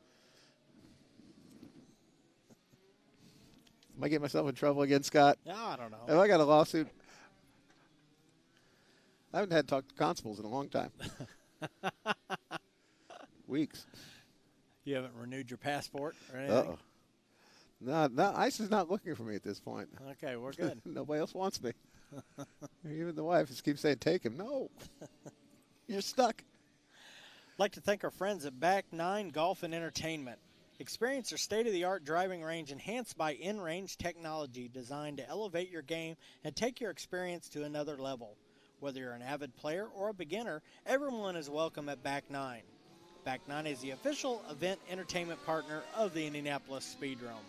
Am I getting myself in trouble again, Scott? No, I don't know. Have I got a lawsuit? I haven't had to talk to constables in a long time. Weeks. You haven't renewed your passport or anything? Uh-oh. No, ICE is not looking for me at this point. Okay, we're good. Nobody else wants me. Even the wife just keeps saying, take him. No. You're stuck. I'd like to thank our friends at Back 9 Golf and Entertainment. Experience their state-of-the-art driving range enhanced by in-range technology designed to elevate your game and take your experience to another level. Whether you're an avid player or a beginner, everyone is welcome at Back 9. Back 9 is the official event entertainment partner of the Indianapolis Speedrome.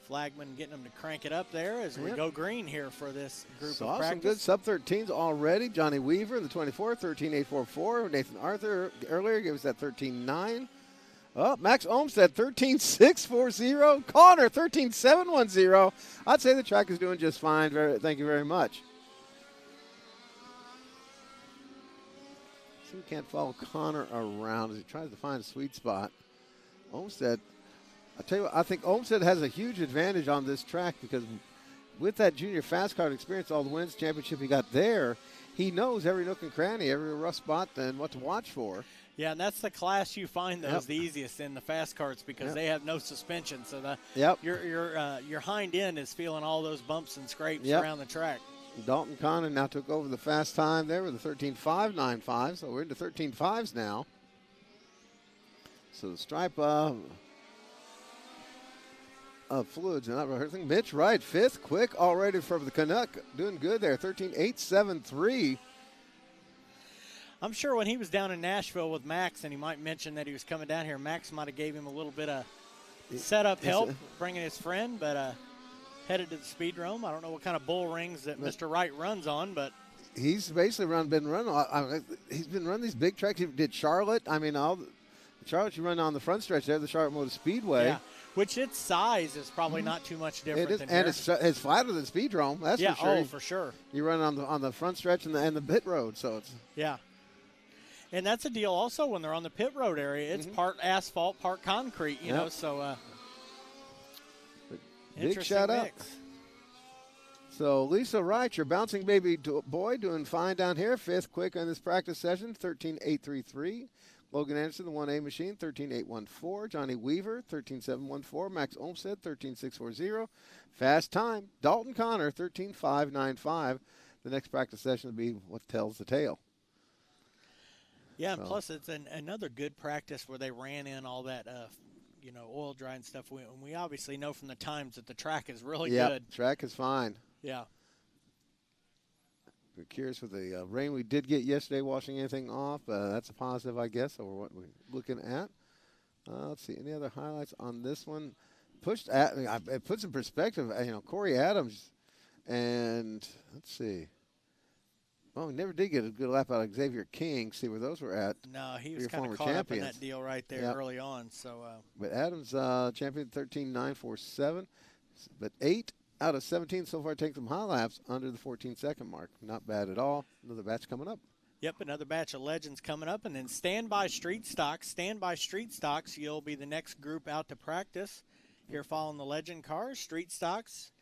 Flagman getting them to crank it up there as we go green here for this group of practice. Some good sub-13s already. Johnny Weaver, the 24, 13.844. Nathan Arthur earlier gave us that 13.9. Oh, Max Olmstead, 13.640. Connor, 13.710. I'd say the track is doing just fine. Thank you very much. See, we can't follow Connor around as he tries to find a sweet spot. Olmstead, I tell you what, I think Olmstead has a huge advantage on this track because with that junior fast car experience, all the wins, championship he got there, he knows every nook and cranny, every rough spot, and what to watch for. Yeah, and that's the class you find those the easiest in, the fast carts, because they have no suspension. So your hind end is feeling all those bumps and scrapes around the track. Dalton Connor now took over the fast time there with a 13.595, so we're into 13.5s now. So the stripe of fluids are not rehearsing. Mitch Wright, fifth, quick already for the Canuck, doing good there, 13.873. I'm sure when he was down in Nashville with Max, and he might mention that he was coming down here, Max might have gave him a little bit of setup help, bringing his friend, but headed to the Speedrome. I don't know what kind of bull rings that Mr. Wright runs on, but he's basically he's been running these big tracks. He did Charlotte. I mean, Charlotte, you run on the front stretch there, the Charlotte Motor Speedway. Yeah, which its size is probably not too much different. It is, than and it's flatter than Speedrome. That's for sure. Oh, for sure. You run on the front stretch and the pit road, so it's and that's a deal also when they're on the pit road area. It's part asphalt, part concrete. You know, so big shout out. So Lisa Wright, your bouncing baby boy, doing fine down here. Fifth quick on this practice session, 13.833. Logan Anderson, the 1A machine, 13.814. Johnny Weaver, 13.714. Max Olmstead, 13.640. Fast time, Dalton Connor, 13.595. The next practice session will be what tells the tale. Yeah, and plus it's another good practice where they ran in all that oil dry and stuff. We obviously know from the times that the track is really good. Track is fine. Yeah. We're curious with the rain we did get yesterday, washing anything off. That's a positive, I guess, over what we're looking at. Let's see, any other highlights on this one? It puts in perspective, Corey Adams, and let's see. Well, we never did get a good lap out of Xavier King. See where those were at. No, he was kind of caught up in that deal right there early on. So, but Adams champion 13.947, but 8 out of 17 so far take some high laps under the 14-second mark. Not bad at all. Another batch coming up. Yep, another batch of legends coming up, and then Standby Street Stocks. Standby Street Stocks, you'll be the next group out to practice. Here following the legend cars, Street Stocks.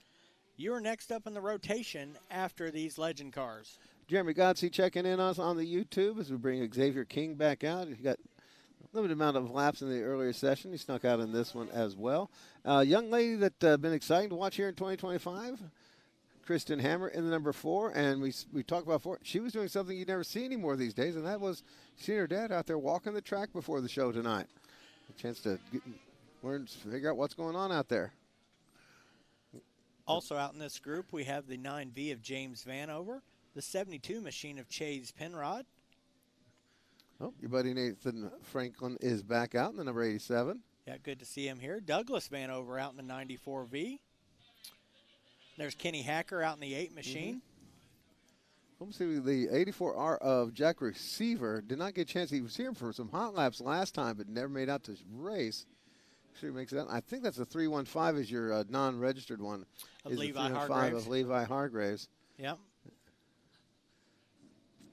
You're next up in the rotation after these legend cars. Jeremy Godsey checking in on the YouTube as we bring Xavier King back out. He got a limited amount of laps in the earlier session. He snuck out in this one as well. Young lady that been exciting to watch here in 2025, Kristen Hammer in the number 4. And we talked about 4. She was doing something you never see anymore these days, and that was seeing her dad out there walking the track before the show tonight. A chance to figure out what's going on out there. Also out in this group, we have the 9V of James Vanover, the 72 machine of Chase Penrod. Oh, your buddy Nathan Franklin is back out in the number 87. Yeah, good to see him here. Douglas Vanover out in the 94V. There's Kenny Hacker out in the 8 machine. Let's see, the 84R of Jack Receiver did not get a chance. He was here for some hot laps last time, but never made out to race. Sure he makes it out. I think that's a 315 is your non-registered one. Of Levi Hargraves. Of Levi Hargraves. Yep.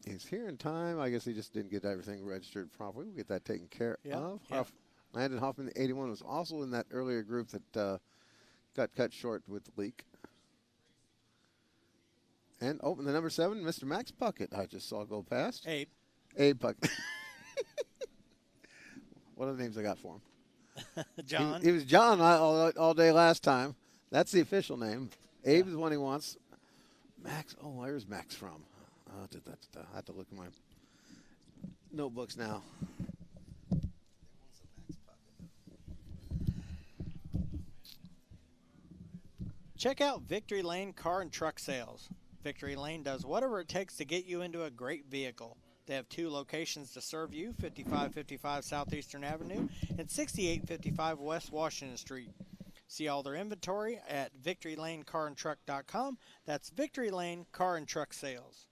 He's here in time. I guess he just didn't get everything registered properly. We'll get that taken care of. Yep. Landon Hoffman, the 81, was also in that earlier group that got cut short with the leak. And in the number 7, Mr. Max Puckett, I just saw go past. Abe Puckett. What are the names I got for him? John. He was John all day last time. That's the official name. Abe is the one he wants. Max. Oh, where's Max from? I have to look at my notebooks now. Check out Victory Lane Car and Truck Sales. Victory Lane does whatever it takes to get you into a great vehicle. They have 2 locations to serve you, 5555 Southeastern Avenue and 6855 West Washington Street. See all their inventory at victorylanecarandtruck.com. That's Victory Lane Car and Truck Sales.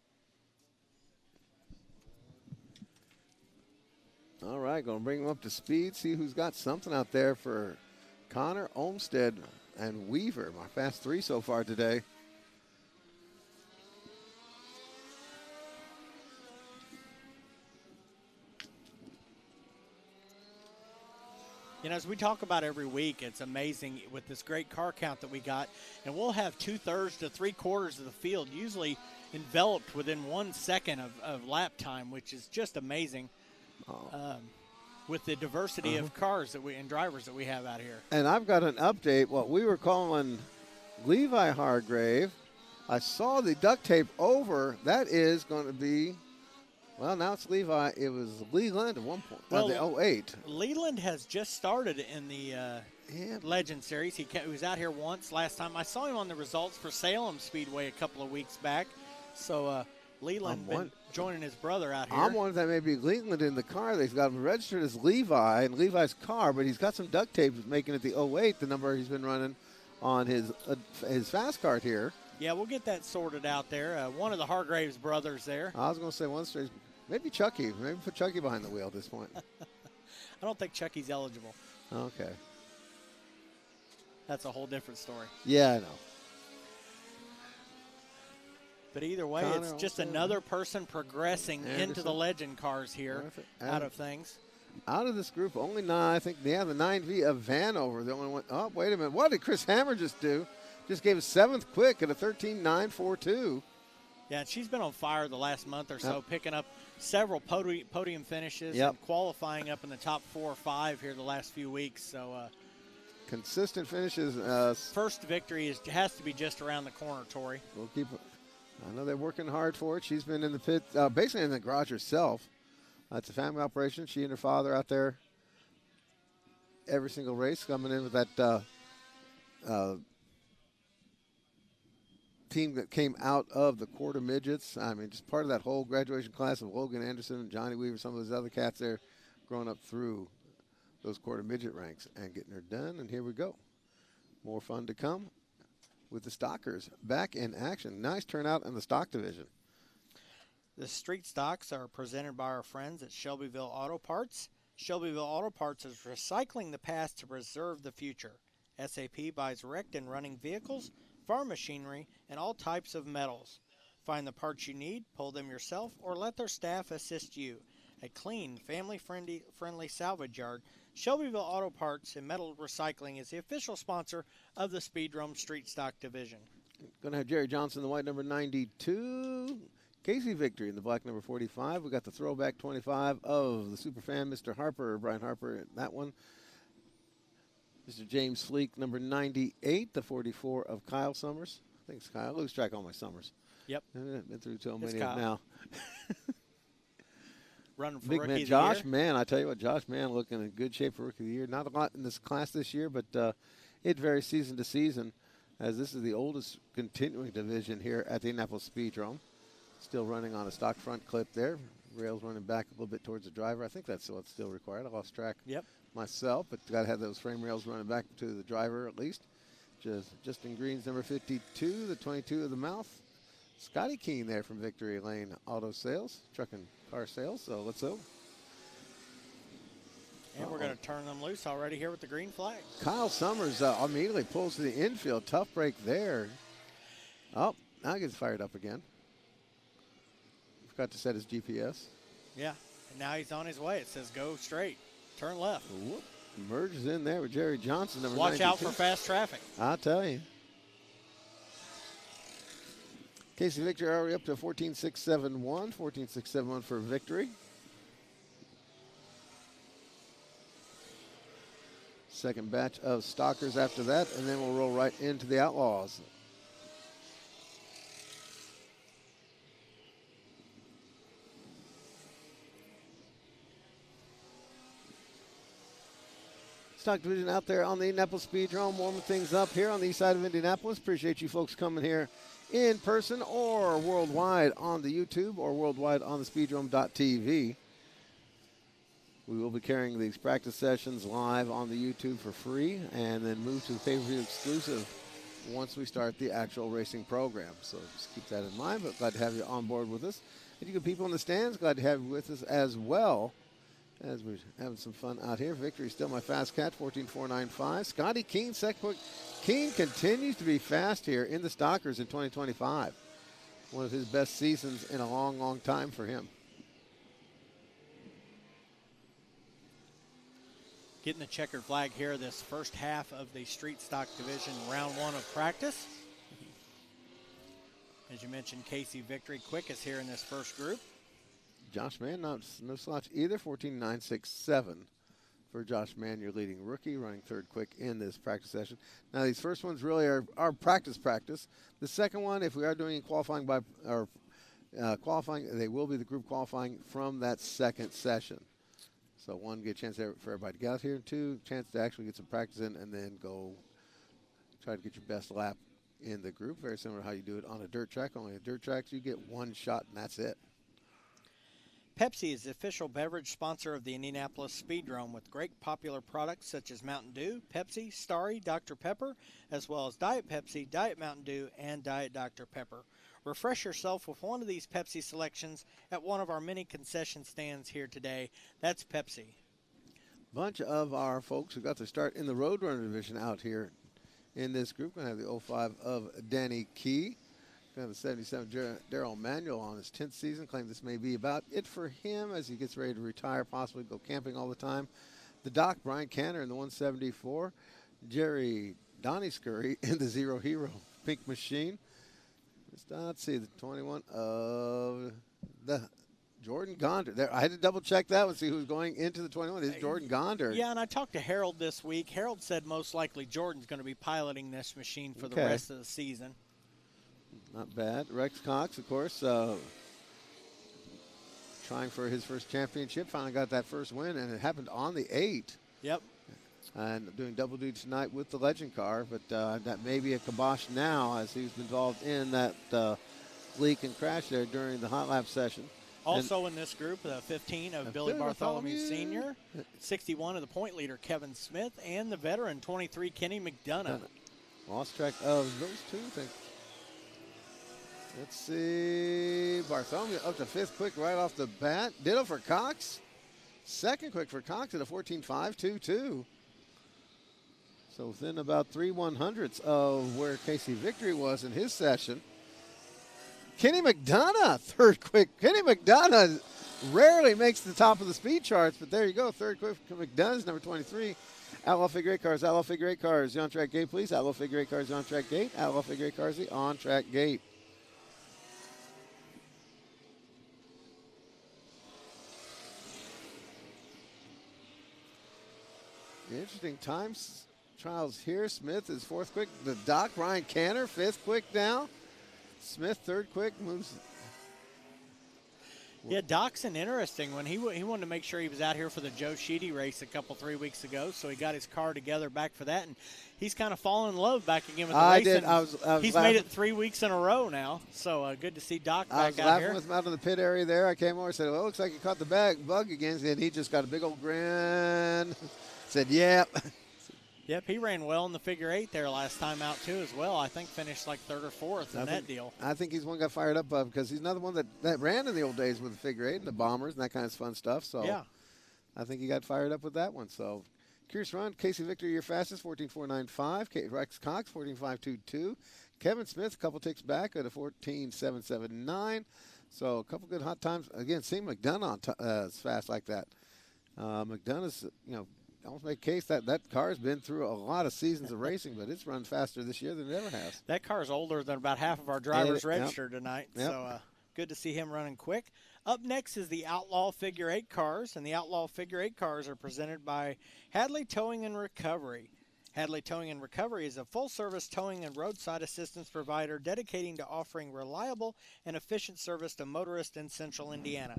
All right, going to bring them up to speed, see who's got something out there for Connor, Olmstead, and Weaver. My fast 3 so far today. You know, as we talk about every week, it's amazing with this great car count that we got. And we'll have 2/3 to 3/4 of the field usually enveloped within 1 second of lap time, which is just amazing. With the diversity of cars and drivers that we have out here. And I've got an update. What we were calling Levi Hargrave, I saw the duct tape over. That is going to be, well, now it's Levi. It was Leland at one point. Well, the 08. Leland has just started in the Legend Series. He was out here once last time. I saw him on the results for Salem Speedway a couple of weeks back. So Leland been joining his brother out here. I'm wondering if that may be Leland in the car. They've got him registered as Levi in Levi's car, but he's got some duct tape making it the 08, the number he's been running on his fast cart here. Yeah, we'll get that sorted out there. One of the Hargraves brothers there. I was going to say one straight, maybe Chucky. Maybe put Chucky behind the wheel at this point. I don't think Chucky's eligible. Okay. That's a whole different story. Yeah, I know. But either way, Connor it's just another person progressing into the Legend cars here out of things. Out of this group, only 9, I think, the 9V of Vanover, the only one. Oh, wait a minute. What did Chris Hammer just do? Just gave a 7th quick at a 13.942. Yeah, and she's been on fire the last month or so, picking up several podium finishes and qualifying up in the top 4 or 5 here the last few weeks. So consistent finishes. First victory has to be just around the corner, Tori. We'll keep it. I know they're working hard for it. She's been in the pit, basically in the garage herself. It's a family operation. She and her father out there every single race, coming in with that team that came out of the quarter midgets. I mean, just part of that whole graduation class of Logan Anderson and Johnny Weaver, some of those other cats there growing up through those quarter midget ranks and getting her done. And here we go. More fun to come with the stockers back in action. Nice turnout in the stock division. The street stocks are presented by our friends at Shelbyville Auto Parts. Shelbyville Auto Parts is recycling the past to preserve the future. SAP buys wrecked and running vehicles, farm machinery, and all types of metals. Find the parts you need, pull them yourself, or let their staff assist you. A clean, family-friendly salvage yard, Shelbyville Auto Parts and Metal Recycling is the official sponsor of the Speedrome Street Stock Division. Going to have Jerry Johnson, the white number 92. Casey Victory in the black number 45. We got the throwback 25 of the superfan, Mr. Harper, Brian Harper, that one. Mr. James Fleek, number 98, the 44 of Kyle Summers. I think it's Kyle. I lose track of all my Summers. Yep. I've been through so many of them now. Running for Big Rookie man, of the Josh Year. Mann, I tell you what, Josh Mann looking in good shape for Rookie of the Year. Not a lot in this class this year, but it varies season to season, as this is the oldest continuing division here at the Indianapolis Speedrome. Still running on a stock front clip there. Rails running back a little bit towards the driver. I think that's what's still required. I lost track myself, but got to have those frame rails running back to the driver at least. Justin Green's number 52, the 22 of the mouth. Scotty Keene there from Victory Lane Auto Sales, truck and car sales. So let's go. And we're going to turn them loose already here with the green flag. Kyle Summers immediately pulls to the infield. Tough break there. Oh, now he gets fired up again. Forgot to set his GPS. Yeah, and now he's on his way. It says go straight, turn left. Whoop. Merges in there with Jerry Johnson, number 92. Watch out for fast traffic. I'll tell you. Casey Victory already up to 14.671. 14.671 for victory. Second batch of stalkers after that, and then we'll roll right into the Outlaws. Stock division out there on the Indianapolis Speedrome, warming things up here on the east side of Indianapolis. Appreciate you folks coming here in person or worldwide on the YouTube or worldwide on the speedrome.tv. We will be carrying these practice sessions live on the YouTube for free and then move to the pay-per-view exclusive once we start the actual racing program. So just keep that in mind, but glad to have you on board with us. And you good people in the stands, glad to have you with us as well as we're having some fun out here. Victory still my fast catch, 14.495. Scotty Keene, second quick. Keene continues to be fast here in the Stalkers in 2025. One of his best seasons in a long, long time for him. Getting the checkered flag here, this first half of the street stock division, round 1 of practice. As you mentioned, Casey Victory quickest here in this first group. Josh Mann, no slouch either, 14.967 for Josh Mann, your leading rookie, running third quick in this practice session. Now, these first ones really are practice. The second one, if we are doing qualifying qualifying, they will be the group qualifying from that second session. So one, get a chance for everybody to get out here, and two, chance to actually get some practice in, and then go try to get your best lap in the group. Very similar to how you do it on a dirt track. Only a dirt track, you get one shot, and that's it. Pepsi is the official beverage sponsor of the Indianapolis Speedrome with great popular products such as Mountain Dew, Pepsi, Starry, Dr. Pepper, as well as Diet Pepsi, Diet Mountain Dew, and Diet Dr. Pepper. Refresh yourself with one of these Pepsi selections at one of our many concession stands here today. That's Pepsi. Bunch of our folks who got their start in the Roadrunner division out here in this group. Going to have the 05 of Danny Key. Going to have the 77 Darrell Manuel on his 10th season. Claimed this may be about it for him as he gets ready to retire, possibly go camping all the time. The Doc, Brian Canner in the 174. Jerry Donnie Scurry in the Zero Hero Pink Machine. Let's see, the 21 of the Jordan Gonder. There, I had to double check that one, see who's going into the 21. It's Jordan Gonder. Yeah, and I talked to Harold this week. Harold said most likely Jordan's going to be piloting this machine for the rest of the season. Not bad. Rex Cox, of course, trying for his first championship. Finally got that first win, and it happened on the 8. Yep. And doing double duty tonight with the Legend car, but that may be a kibosh now as he's involved in that leak and crash there during the hot lap session. Also in this group, the 15 of Billy Bartholomew Sr., 61 of the point leader Kevin Smith, and the veteran 23 Kenny McDonough. Lost track of those two things. Let's see. Bartholomew up to 5th quick right off the bat. Ditto for Cox. Second quick for Cox at a 14.522. So within about 3/100ths of where Casey Victory was in his session. Kenny McDonough, third quick. Kenny McDonough rarely makes the top of the speed charts, but there you go. Third quick for McDonough's number 23. Outlaw Figure 8 cars, Outlaw Figure 8 cars, the on-track gate, please. Outlaw Figure 8 cars, the on-track gate. Outlaw Figure 8 cars, the on-track gate. Interesting times. Trials here. Smith is 4th quick. The Doc, Ryan Canner, 5th quick now. Smith, 3rd quick, moves. Yeah, Doc's an interesting one. He wanted to make sure he was out here for the Joe Sheedy race 3 weeks ago, so he got his car together back for that, and he's kind of fallen in love back again with the race. I was he's made it 3 weeks in a row now, so good to see Doc back out here. I was laughing with him out in the pit area there. I came over and said, well, it looks like he caught the bug again, and he just got a big old grin. Said, yep. Yep, he ran well in the figure 8 there last time out, too, as well. I think finished like 3rd or 4th in that deal. I think he's one got fired up because he's another one that ran in the old days with the figure 8 and the bombers and that kind of fun stuff. So yeah, I think he got fired up with that one. So curious run. Casey Victory, your fastest, 14.495. Rex Cox, 14.522. Kevin Smith, a couple ticks back at a 14.779. So a couple good hot times. Again, seeing McDonough is fast like that. McDonough's, almost make a case that car has been through a lot of seasons of racing, but it's run faster this year than it ever has. That car's older than about half of our drivers registered tonight, so good to see him running quick. Up next is the Outlaw Figure 8 cars, and the Outlaw Figure 8 cars are presented by Hadley Towing and Recovery. Hadley Towing and Recovery is a full-service towing and roadside assistance provider dedicating to offering reliable and efficient service to motorists in central Indiana.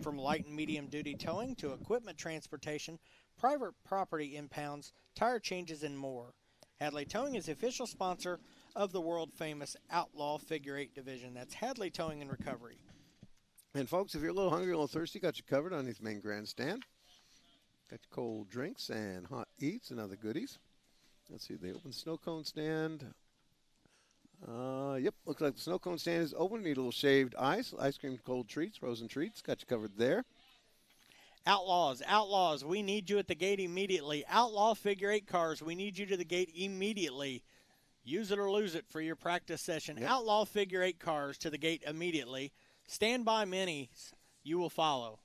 From light and medium-duty towing to equipment transportation, private property impounds, tire changes, and more. Hadley Towing is the official sponsor of the world-famous Outlaw Figure 8 division. That's Hadley Towing and Recovery. And, folks, if you're a little hungry, a little thirsty, got you covered on his main grandstand. Got your cold drinks and hot eats and other goodies. Let's see, the open snow cone stand. Yep, looks like the snow cone stand is open. Need a little shaved ice cream, cold treats, frozen treats. Got you covered there. Outlaws, we need you at the gate immediately. Outlaw Figure 8 cars, we need you to the gate immediately. Use it or lose it for your practice session. Yep. Outlaw Figure 8 cars to the gate immediately. Stand by minis, you will follow.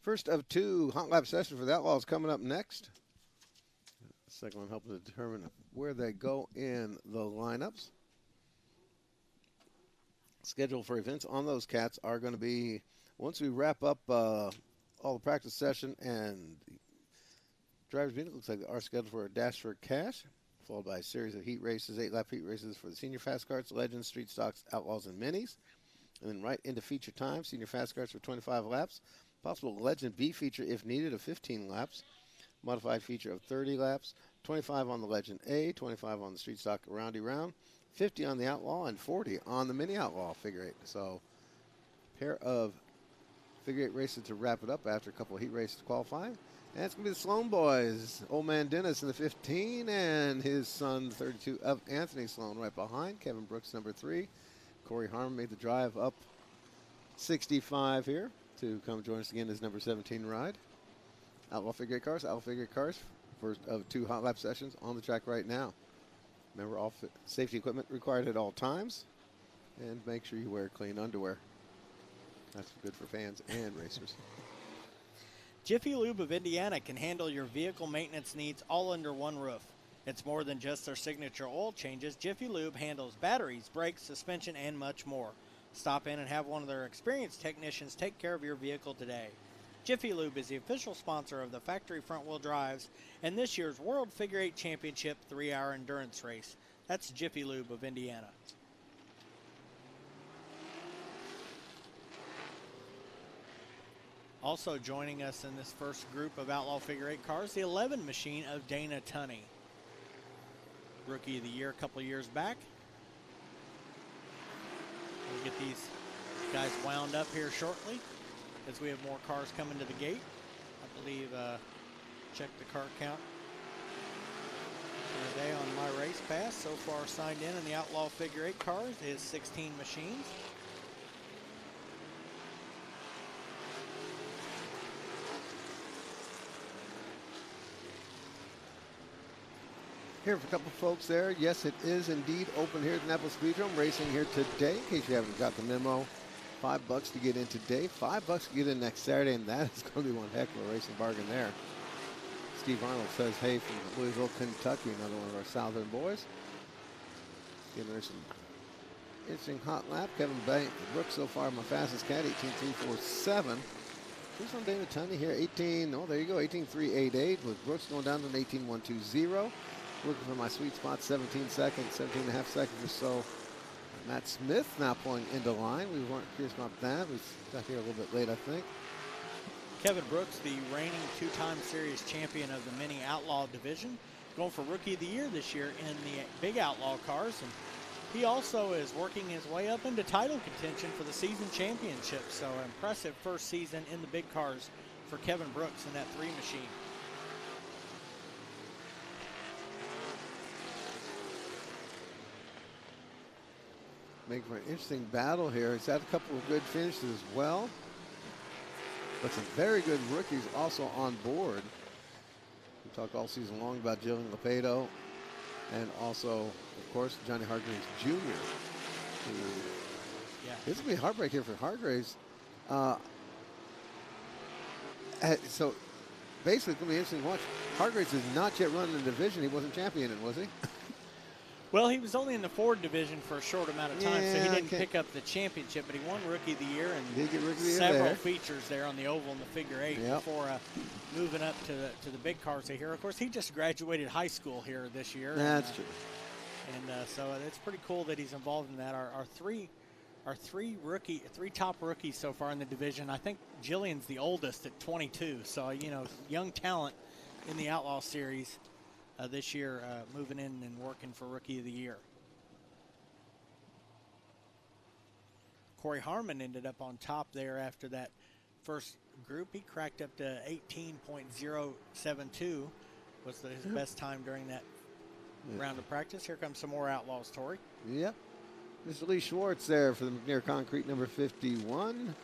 First of 2 hot lap sessions for the Outlaws coming up next. Second one helping to determine where they go in the lineups. Schedule for events on those cats are going to be, once we wrap up all the practice session and driver's meeting, looks like they are scheduled for a Dash for Cash, followed by a series of heat races, 8-lap heat races for the senior fast karts, legends, street stocks, outlaws, and minis. And then right into feature time, senior fast karts for 25 laps. Possible legend B feature if needed of 15 laps. Modified feature of 30 laps. 25 on the legend A, 25 on the street stock roundy round, 50 on the outlaw, and 40 on the mini outlaw figure 8. So pair of figure 8 races to wrap it up after a couple of heat races to qualify. And it's going to be the Sloan boys. Old man Dennis in the 15 and his son 32 of Anthony Sloan right behind. Kevin Brooks number 3. Corey Harmon made the drive up 65 here to come join us again as number 17 ride. Outlaw figure 8 cars, Outlaw figure 8 cars. First of 2 hot lap sessions on the track right now. Remember, all safety equipment required at all times. And make sure you wear clean underwear. That's good for fans and racers. Jiffy Lube of Indiana can handle your vehicle maintenance needs all under one roof. It's more than just their signature oil changes. Jiffy Lube handles batteries, brakes, suspension, and much more. Stop in and have one of their experienced technicians take care of your vehicle today. Jiffy Lube is the official sponsor of the factory front-wheel drives and this year's World Figure 8 Championship 3-hour endurance race. That's Jiffy Lube of Indiana. Also joining us in this first group of Outlaw Figure 8 cars, the 11 machine of Dana Tunney. Rookie of the Year a couple years back. We'll get these guys wound up here shortly as we have more cars coming to the gate. I believe, check the car count for the day on my race pass. So far signed in the Outlaw Figure 8 cars is 16 machines. Here for a couple folks there. Yes, it is indeed open here at the Indianapolis Speedrome. Racing here today, in case you haven't got the memo. $5 to get in today, $5 to get in next Saturday, and that is going to be one heck of a racing bargain there. Steve Arnold says, hey, from Louisville, Kentucky, another one of our southern boys. Giving her some interesting hot lap. Kevin Brooks so far, my fastest cat, 18.347. Who's on Dana Tunney here? 18, oh, there you go, 18.388 with Brooks going down to an 18.120. Looking for my sweet spot, 17 seconds, 17 and a half seconds or so. Matt Smith now pulling into line. We weren't curious about that. We got here a little bit late, I think. Kevin Brooks, the reigning 2-time series champion of the mini outlaw division, going for Rookie of the Year this year in the big outlaw cars. And he also is working his way up into title contention for the season championship. So an impressive first season in the big cars for Kevin Brooks in that 3 machine. Making for an interesting battle here. He's had a couple of good finishes as well. But some very good rookies also on board. We talked all season long about Jillian Lepedo and also, of course, Johnny Hargraves Jr. Yeah. This will be a heartbreak here for Hargraves. So basically, it's going to be interesting to watch. Hargraves is not yet running the division he wasn't champion in, was he? Well, he was only in the Ford division for a short amount of time, so he didn't pick up the championship, but he won Rookie of the Year and several features there on the oval and the figure 8 before moving up to the big cars here. Of course, he just graduated high school here this year. That's true. And so it's pretty cool that he's involved in that. Our three top rookies so far in the division. I think Jillian's the oldest at 22, so young talent in the Outlaw Series. This year, moving in and working for Rookie of the Year. Corey Harmon ended up on top there after that first group. He cracked up to 18.072 was his best time during that round of practice. Here comes some more Outlaws, Tori. Yep. Mr. Lee Schwartz there for the McNair Concrete number 51.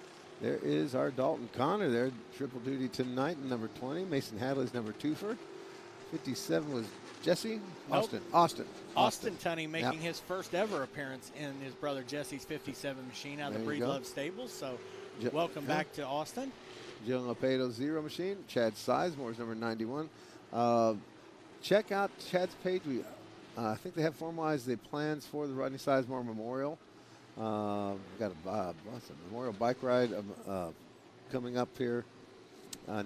There is our Dalton Connor there, triple duty tonight, number 20. Mason Hadley's number 2 57 was Jesse? Nope. Austin Tunney making his first ever appearance in his brother Jesse's 57 machine out of the Breedlove Stables. So welcome back to Austin. Joe Lepedo's 0 machine. Chad Sizemore's number 91. Check out Chad's page. I think they have formalized the plans for the Rodney Sizemore Memorial. We've got a memorial bike ride coming up here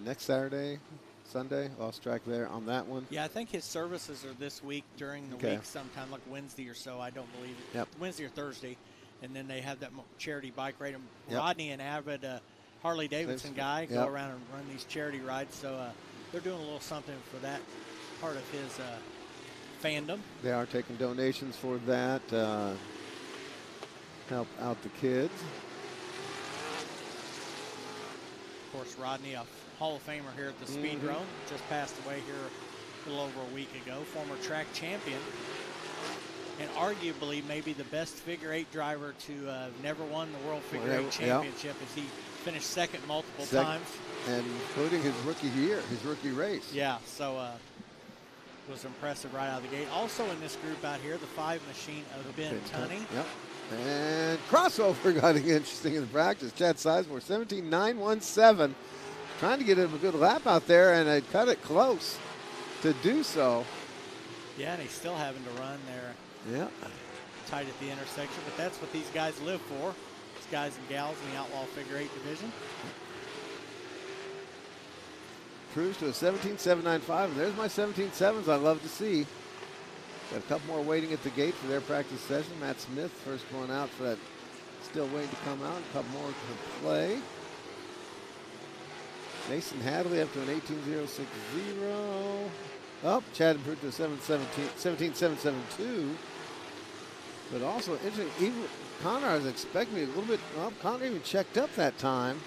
next Saturday, Sunday. Lost track there on that one. Yeah, I think his services are this week during the week sometime, like Wednesday or so. I don't believe it. Yep. Wednesday or Thursday. And then they have that charity bike ride. And Rodney, an avid Harley-Davidson guy, go around and run these charity rides. So they're doing a little something for that part of his fandom. They are taking donations for that. Help out the kids. Of course, Rodney, a Hall of Famer here at the Speedrome, just passed away here a little over a week ago. Former track champion, and arguably maybe the best figure-8 driver to never won the World Figure-8 Championship, as he finished second multiple times. And including his rookie year, his rookie race. Yeah, so was impressive right out of the gate. Also in this group out here, the 5 machine of Ben Tunney. Yep. And crossover got interesting in the practice. Chad Sizemore, 17.917. Trying to get him a good lap out there, and they cut it close to do so. Yeah, and he's still having to run there. Yeah. Tight at the intersection, but that's what these guys live for. These guys and gals in the Outlaw Figure-8 division. Cruise to a 17.795, and there's my 17.7s I love to see. Got a couple more waiting at the gate for their practice session. Matt Smith first one out for that, still waiting to come out. A couple more to play. Mason Hadley up to an 18.060. Oh, Chad improved to a 17.772. But also interesting, even Connor, I was expecting a little bit, well, Connor even checked up that time.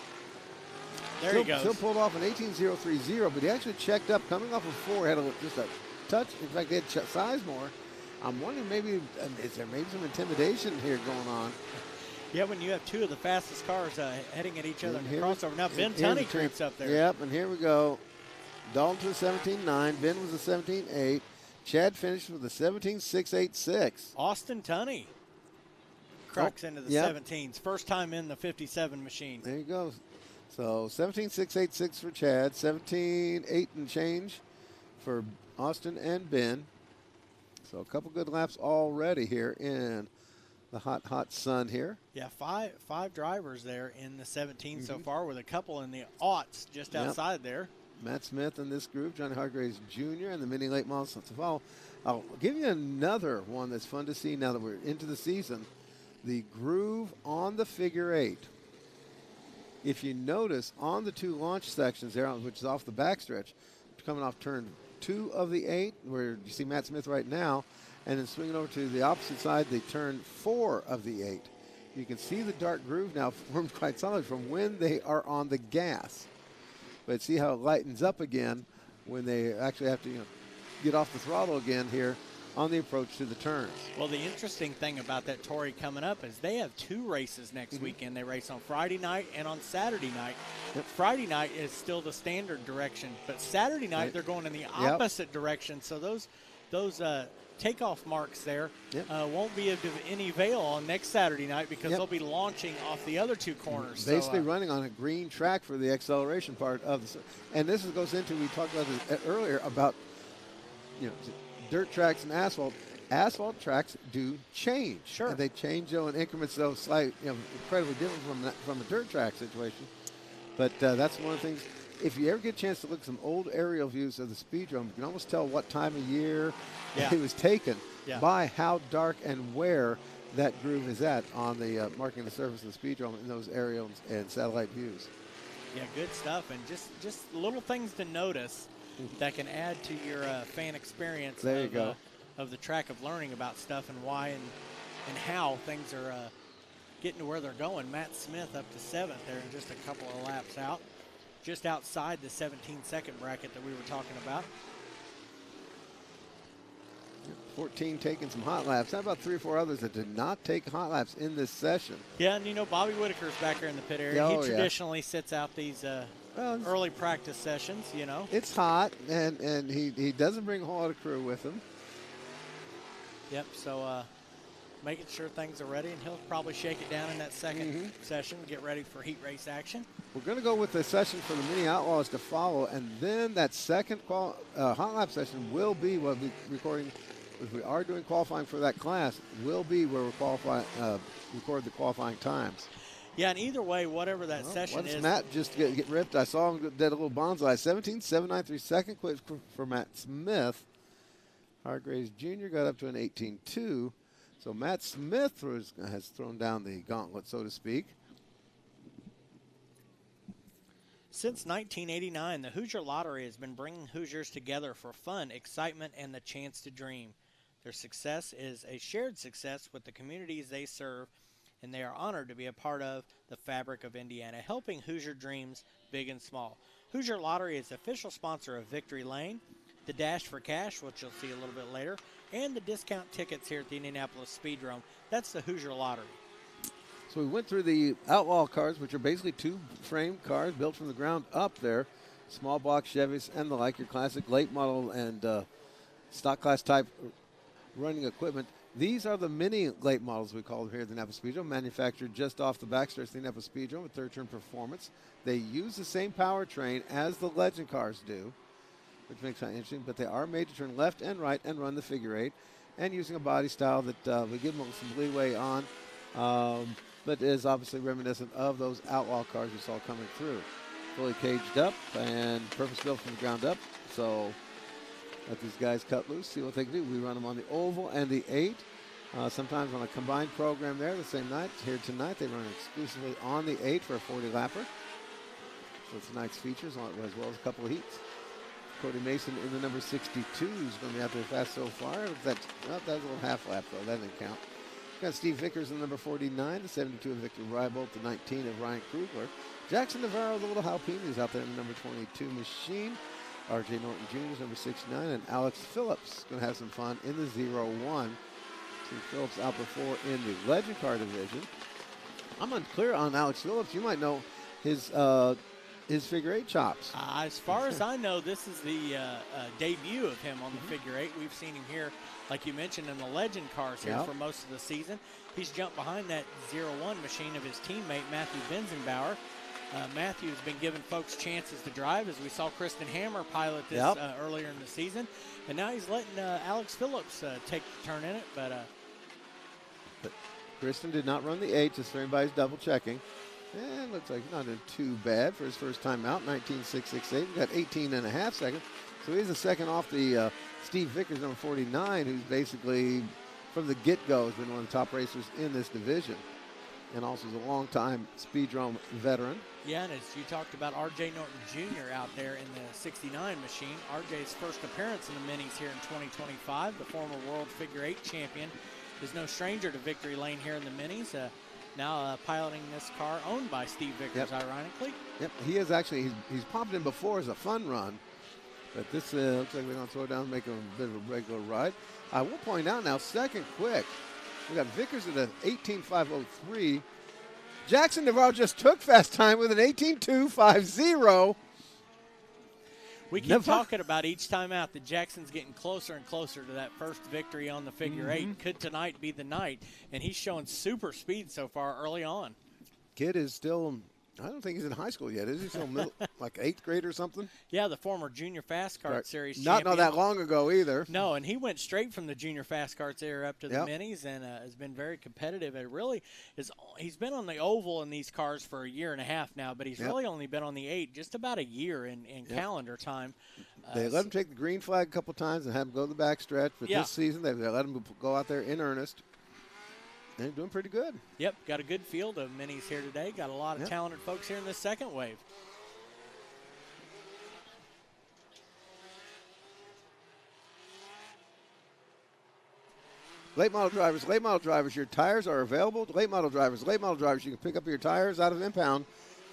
There he goes. Still pulled off an 18.030, but he actually checked up, coming off of 4, had just a touch. In fact, they had Sizemore. I'm wondering maybe, is there maybe some intimidation here going on? Yeah, when you have 2 of the fastest cars heading at each other in the crossover. Now Ben Tunney creeps up there. Yep, and here we go. Dalton to a 17.9. Ben was a 17.8. Chad finished with a 17.686. Austin Tunney cracks into the 17s. First time in the 57 machine. There you go. So 17.686 for Chad, 17.8 and change for Austin and Ben. So a couple good laps already here in the hot sun here. Yeah, five drivers there in the 17 so far, with a couple in the aughts just outside there. Matt Smith in this group, Johnny Hargraves Jr. and the mini late models to follow. I'll give you another one that's fun to see now that we're into the season. The groove on the figure-8. If you notice on the 2 launch sections there, which is off the backstretch, coming off turn 2 of the 8, where you see Matt Smith right now, and then swinging over to the opposite side, the turn 4 of the 8. You can see the dark groove now formed quite solid from when they are on the gas. But see how it lightens up again when they actually have to get off the throttle again here on the approach to the turns. Well, the interesting thing about that, Tori, coming up is they have 2 races next weekend. They race on Friday night and on Saturday night. Friday night is still the standard direction, but Saturday night they're going in the opposite direction. So those takeoff marks there won't be of any avail on next Saturday night, because they'll be launching off the other 2 corners. Basically running on a green track for the acceleration part of the. And this goes into, we talked about this earlier about dirt tracks and asphalt. Asphalt tracks do change. Sure. And they change in increments, though slight, incredibly different from a dirt track situation. But that's one of the things. If you ever get a chance to look at some old aerial views of the Speedrome, you can almost tell what time of year it was taken by how dark and where that groove is at on the marking the surface of the Speedrome in those aerial and satellite views. Yeah, good stuff, and just little things to notice that can add to your fan experience. There you go. Of the track, of learning about stuff and why and how things are getting to where they're going. Matt Smith up to 7th there, and just a couple of laps out, just outside the 17-second bracket that we were talking about. 14 taking some hot laps. How about 3 or 4 others that did not take hot laps in this session? Yeah, and Bobby Whitaker's back here in the pit area. He traditionally sits out these early practice sessions, It's hot, and he doesn't bring a whole lot of crew with him. Yep, so making sure things are ready, and he'll probably shake it down in that second session, get ready for heat race action. We're going to go with the session for the Mini Outlaws to follow, and then that second hot lap session will be what we'll be recording. If we are doing qualifying for that class, will be where we'll record the qualifying times. Yeah, and either way, whatever that session is. Matt just get ripped? I saw him did a little bonsai. 17.793 second quick for Matt Smith. Hargraves Jr. got up to an 18.2. So Matt Smith has thrown down the gauntlet, so to speak. Since 1989, the Hoosier Lottery has been bringing Hoosiers together for fun, excitement, and the chance to dream. Their success is a shared success with the communities they serve, and they are honored to be a part of the fabric of Indiana, helping Hoosier dreams big and small. Hoosier Lottery is the official sponsor of Victory Lane, the Dash for Cash, which you'll see a little bit later, and the discount tickets here at the Indianapolis Speedrome. That's the Hoosier Lottery. So we went through the Outlaw cars, which are basically two-frame cars built from the ground up there. Small block Chevys and the like, your classic late model and stock class type running equipment. These are the mini late models, we call them here at the Indianapolis Speedrome, manufactured just off the backstretch of the Indianapolis Speedrome with third-turn performance. They use the same powertrain as the Legend cars do, which makes it interesting, but they are made to turn left and right and run the figure eight, and using a body style that we give them some leeway on. But is obviously reminiscent of those Outlaw cars we saw coming through. Fully caged up and purpose-built from the ground up. So let these guys cut loose, see what they can do. We run them on the oval and the 8. Sometimes on a combined program there the same night. Here tonight they run exclusively on the 8 for a 40-lapper. So tonight's features as well as a couple of heats. Cody Mason in the number 62 is going to be out there fast so far. That's a little half lap though, that didn't count. Got Steve Vickers in the number 49, the 72 of Victor Rybolt, the 19 of Ryan Krugler. Jackson Navarro, the little Jalapeno, is out there in the number 22 machine. R.J. Norton Jr. is number 69, and Alex Phillips going to have some fun in the 0-1. See Phillips out before in the Legend car division. I'm unclear on Alex Phillips. You might know his figure eight chops. As far as I know, this is the debut of him on the figure eight. We've seen him here, like you mentioned, in the Legend cars here for most of the season. He's jumped behind that 0-1 machine of his teammate, Matthew Benzenbauer. Matthew has been giving folks chances to drive, as we saw Kristen Hammer pilot this earlier in the season. And now he's letting Alex Phillips take the turn in it. But Kristen did not run the 8, just for anybody's double checking. And looks like he's not doing too bad for his first time out, 19.668. He got 18.5 seconds. So he's a second off the Steve Vickers, number 49, who's basically, from the get-go, has been one of the top racers in this division. And also is a long-time Speedrome veteran. Yeah, and as you talked about R.J. Norton Jr. out there in the 69 machine, R.J.'s first appearance in the minis here in 2025. The former World Figure 8 champion is no stranger to victory lane here in the minis. Now piloting this car owned by Steve Vickers, ironically. Yep, he is actually, he's popped in before as a fun run. But this looks like we're going to throw it down and make him a bit of a regular ride. I will point out now, second quick. We got Vickers at an 18.503. Jackson Navarro just took fast time with an 18.250. We keep talking about each time out that Jackson's getting closer and closer to that first victory on the figure eight. Could tonight be the night? And he's showing super speed so far early on. Kid is still, I don't think he's in high school yet. Is he still like 8th grade or something? Yeah, the former Junior Fast Kart Series Not champion. that long ago either. No, and he went straight from the Junior Fast Karts era up to the minis and has been very competitive. It really is. He's been on the oval in these cars for a year and a half now, but he's really only been on the 8 just about a year in calendar time. They let him take the green flag a couple times and have him go to the backstretch. But this season, they let him go out there in earnest. And he's doing pretty good. Yep, got a good field of minis here today. Got a lot of talented folks here in this second wave. Late model drivers, your tires are available. Late model drivers, you can pick up your tires out of impound.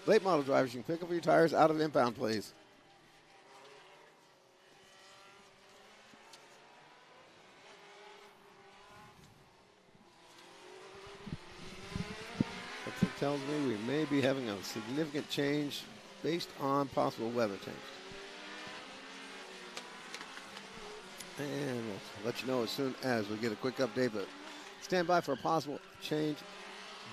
Late model drivers, you can pick up your tires out of impound, please. Something tells me we may be having a significant change based on possible weather change. And we'll let you know as soon as we get a quick update, but stand by for a possible change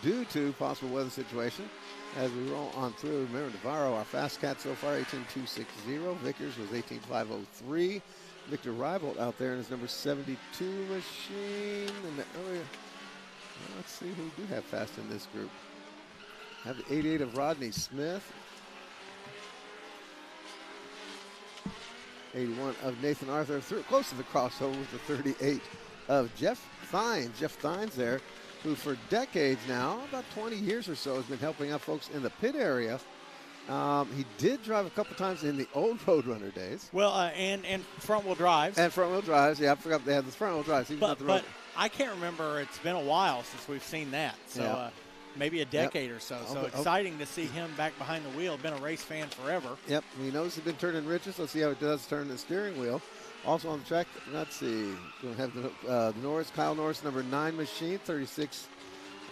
due to possible weather situation. as we roll on through. Remember, Navarro, our fast cat so far, 18.260. Vickers was 18.503. Victor Ribolt out there in his number 72 machine. And let's see who we do have fast in this group. I have the 88 of Rodney Smith. 81 of Nathan Arthur. Close to the crossover with the 38 of Jeff Thines. Jeff Thines there, who for decades now, about 20 years or so, has been helping out folks in the pit area. He did drive a couple times in the old Roadrunner days. Well, and front-wheel drives. And front-wheel drives. Yeah, I forgot they had the front-wheel drives. But I can't remember. It's been a while since we've seen that. So maybe a decade or so. So exciting to see him back behind the wheel. Been a race fan forever. Yep. We knows he's been turning riches. Let's see how it does turn the steering wheel. Also on the track, let's see. We're going to have the Norris, Kyle Norris, number 9 machine, 36.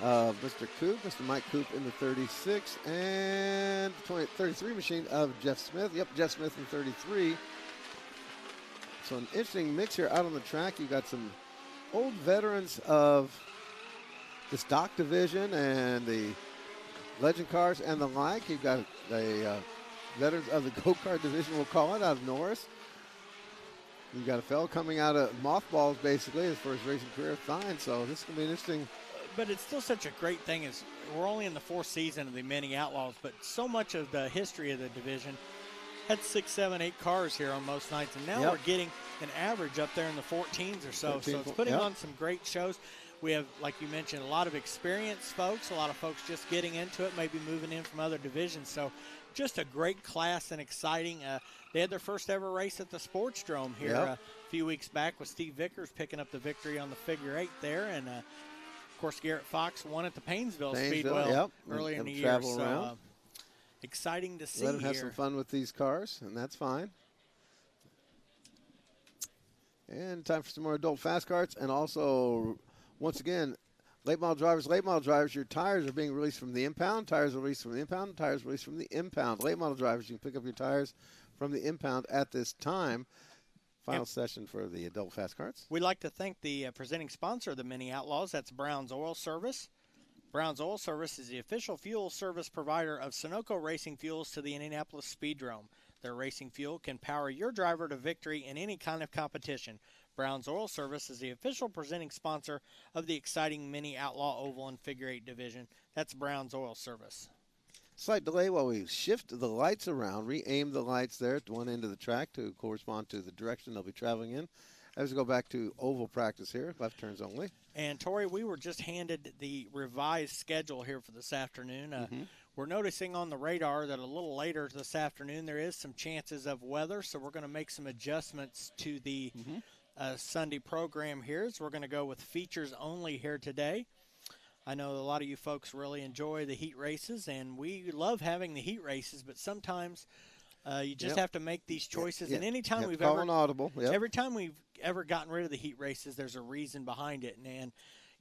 Mr. Coop, Mr. Mike Coop in the 36, and 33 machine of Jeff Smith. Yep, Jeff Smith in 33. So an interesting mix here out on the track. You've got some old veterans of the stock division and the legend cars and the like. You've got the veterans of the go-kart division, we'll call it, out of Norris. You've got a fellow coming out of mothballs, basically, his first racing career, Fine. So this is going to be an interesting. But it's still such a great thing. Is we're only in the 4th season of the Mini Outlaws, but so much of the history of the division had 6, 7, 8 cars here on most nights, and now we're getting an average up there in the 14s or so. So it's putting on some great shows. We have, like you mentioned, a lot of experienced folks, a lot of folks just getting into it, maybe moving in from other divisions. So just a great class and exciting. They had their first ever race at the Sportsdrome here a few weeks back with Steve Vickers picking up the victory on the figure 8 there, and of course, Garrett Fox won at the Paynesville Speedway earlier in the year. So exciting to see. Let him have some fun with these cars, and that's fine. And time for some more adult fast carts. And also, once again, late model drivers, your tires are being released from the impound. Tires are released from the impound. Tires released from the impound. Late model drivers, you can pick up your tires from the impound at this time. Final session for the adult fast carts. We'd like to thank the presenting sponsor of the Mini Outlaws. That's Brown's Oil Service. Brown's Oil Service is the official fuel service provider of Sunoco Racing Fuels to the Indianapolis Speedrome. Their racing fuel can power your driver to victory in any kind of competition. Brown's Oil Service is the official presenting sponsor of the exciting Mini Outlaw Oval and Figure 8 division. That's Brown's Oil Service. Slight delay while we shift the lights around, re-aim the lights there at one end of the track to correspond to the direction they'll be traveling in. As we go back to oval practice here, left turns only. And, Tori, we were just handed the revised schedule here for this afternoon. We're noticing on the radar that a little later this afternoon there is some chances of weather, so we're going to make some adjustments to the Sunday program here. So we're going to go with features only here today. I know a lot of you folks really enjoy the heat races, and we love having the heat races, but sometimes you just have to make these choices. And anytime we've every time we've ever gotten rid of the heat races, there's a reason behind it. And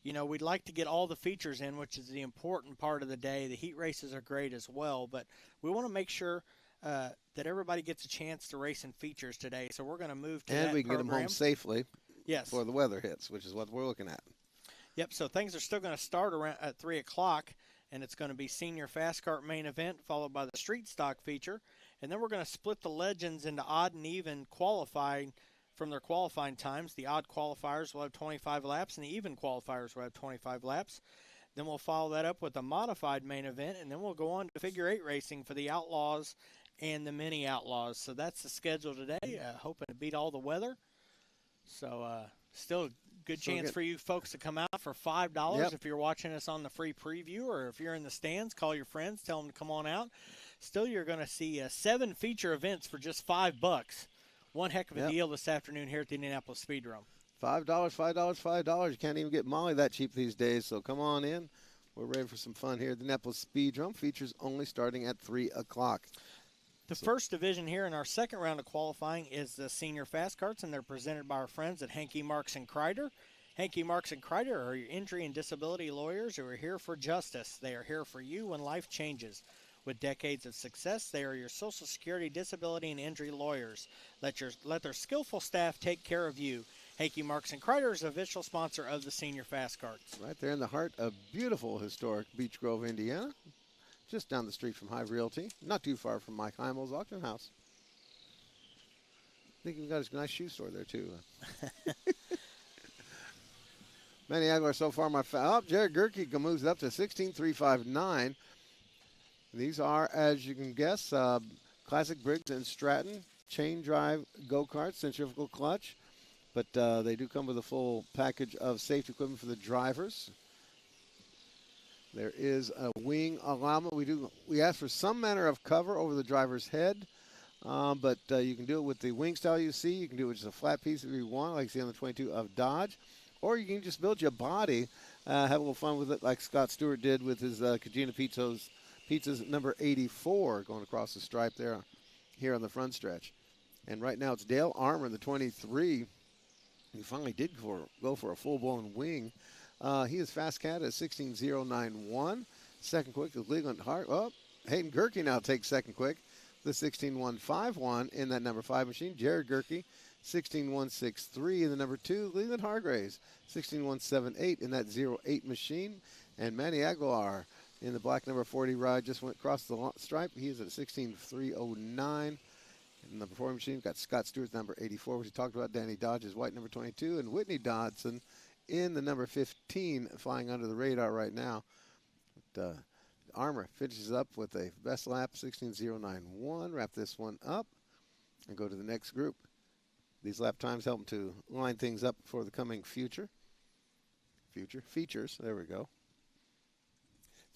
you know, we'd like to get all the features in, which is the important part of the day. The heat races are great as well, but we want to make sure that everybody gets a chance to race in features today. So we're going to move to that and we can program. get them home safely before the weather hits, which is what we're looking at. Yep, so things are still going to start around at 3 o'clock, and it's going to be Senior Fast Kart main event, followed by the Street Stock feature. And then we're going to split the legends into odd and even qualifying from their qualifying times. The odd qualifiers will have 25 laps, and the even qualifiers will have 25 laps. Then we'll follow that up with a modified main event, and then we'll go on to figure 8 racing for the Outlaws and the Mini Outlaws. So that's the schedule today, hoping to beat all the weather. So still good chance for you folks to come out for $5 if you're watching us on the free preview, or if you're in the stands, call your friends, tell them to come on out. Still, you're going to see 7 feature events for just $5. One heck of a deal this afternoon here at the Indianapolis Speedrome. $5, $5, $5. You can't even get Molly that cheap these days, so come on in. We're ready for some fun here at the Indianapolis Speedrome. Features only starting at 3 o'clock. The first division here in our second round of qualifying is the Senior Fast Karts, and they're presented by our friends at Hankey, Marks & Kreider. Hankey, Marks & Kreider are your injury and disability lawyers who are here for justice. They are here for you when life changes. With decades of success, they are your Social Security, disability, and injury lawyers. Let their skillful staff take care of you. Hankey, Marks & Kreider is the official sponsor of the Senior Fast Karts. Right there in the heart of beautiful, historic Beech Grove, Indiana. just down the street from Hive Realty, not too far from Mike Heimel's auction house. I think we've got a nice shoe store there, too. Manny Aguilar so far, Jared Gerke moves up to 16,359. These are, as you can guess, classic Briggs and Stratton chain drive go-karts, centrifugal clutch. But they do come with a full package of safety equipment for the drivers. There is a wing alignment. We ask for some manner of cover over the driver's head, but you can do it with the wing style you see. You can do it with just a flat piece if you want, like you see on the 22 of Dodge. Or you can just build your body, have a little fun with it like Scott Stewart did with his Cagina Pizzas number 84 going across the stripe there here on the front stretch. And right now it's Dale Armour in the 23. He finally did go for a full-blown wing. He is fast cat at 16.091. Second quick is Leland Hart. Oh, Hayden Gerke now takes second quick. The 16.151 in that number 5 machine. Jared Gerke, 16.163 in the number 2. Leland Hargraves, 16.178 in that 08 machine. And Manny Aguilar in the black number 40 ride just went across the stripe. He is at 16.309. In the number 4 machine, we've got Scott Stewart's number 84, which we talked about. Danny Dodge's white number 22. And Whitney Dodson in the number 15, flying under the radar right now. But, Armour finishes up with a best lap, 16.091. Wrap this one up and go to the next group. These lap times help them to line things up for the coming features. There we go.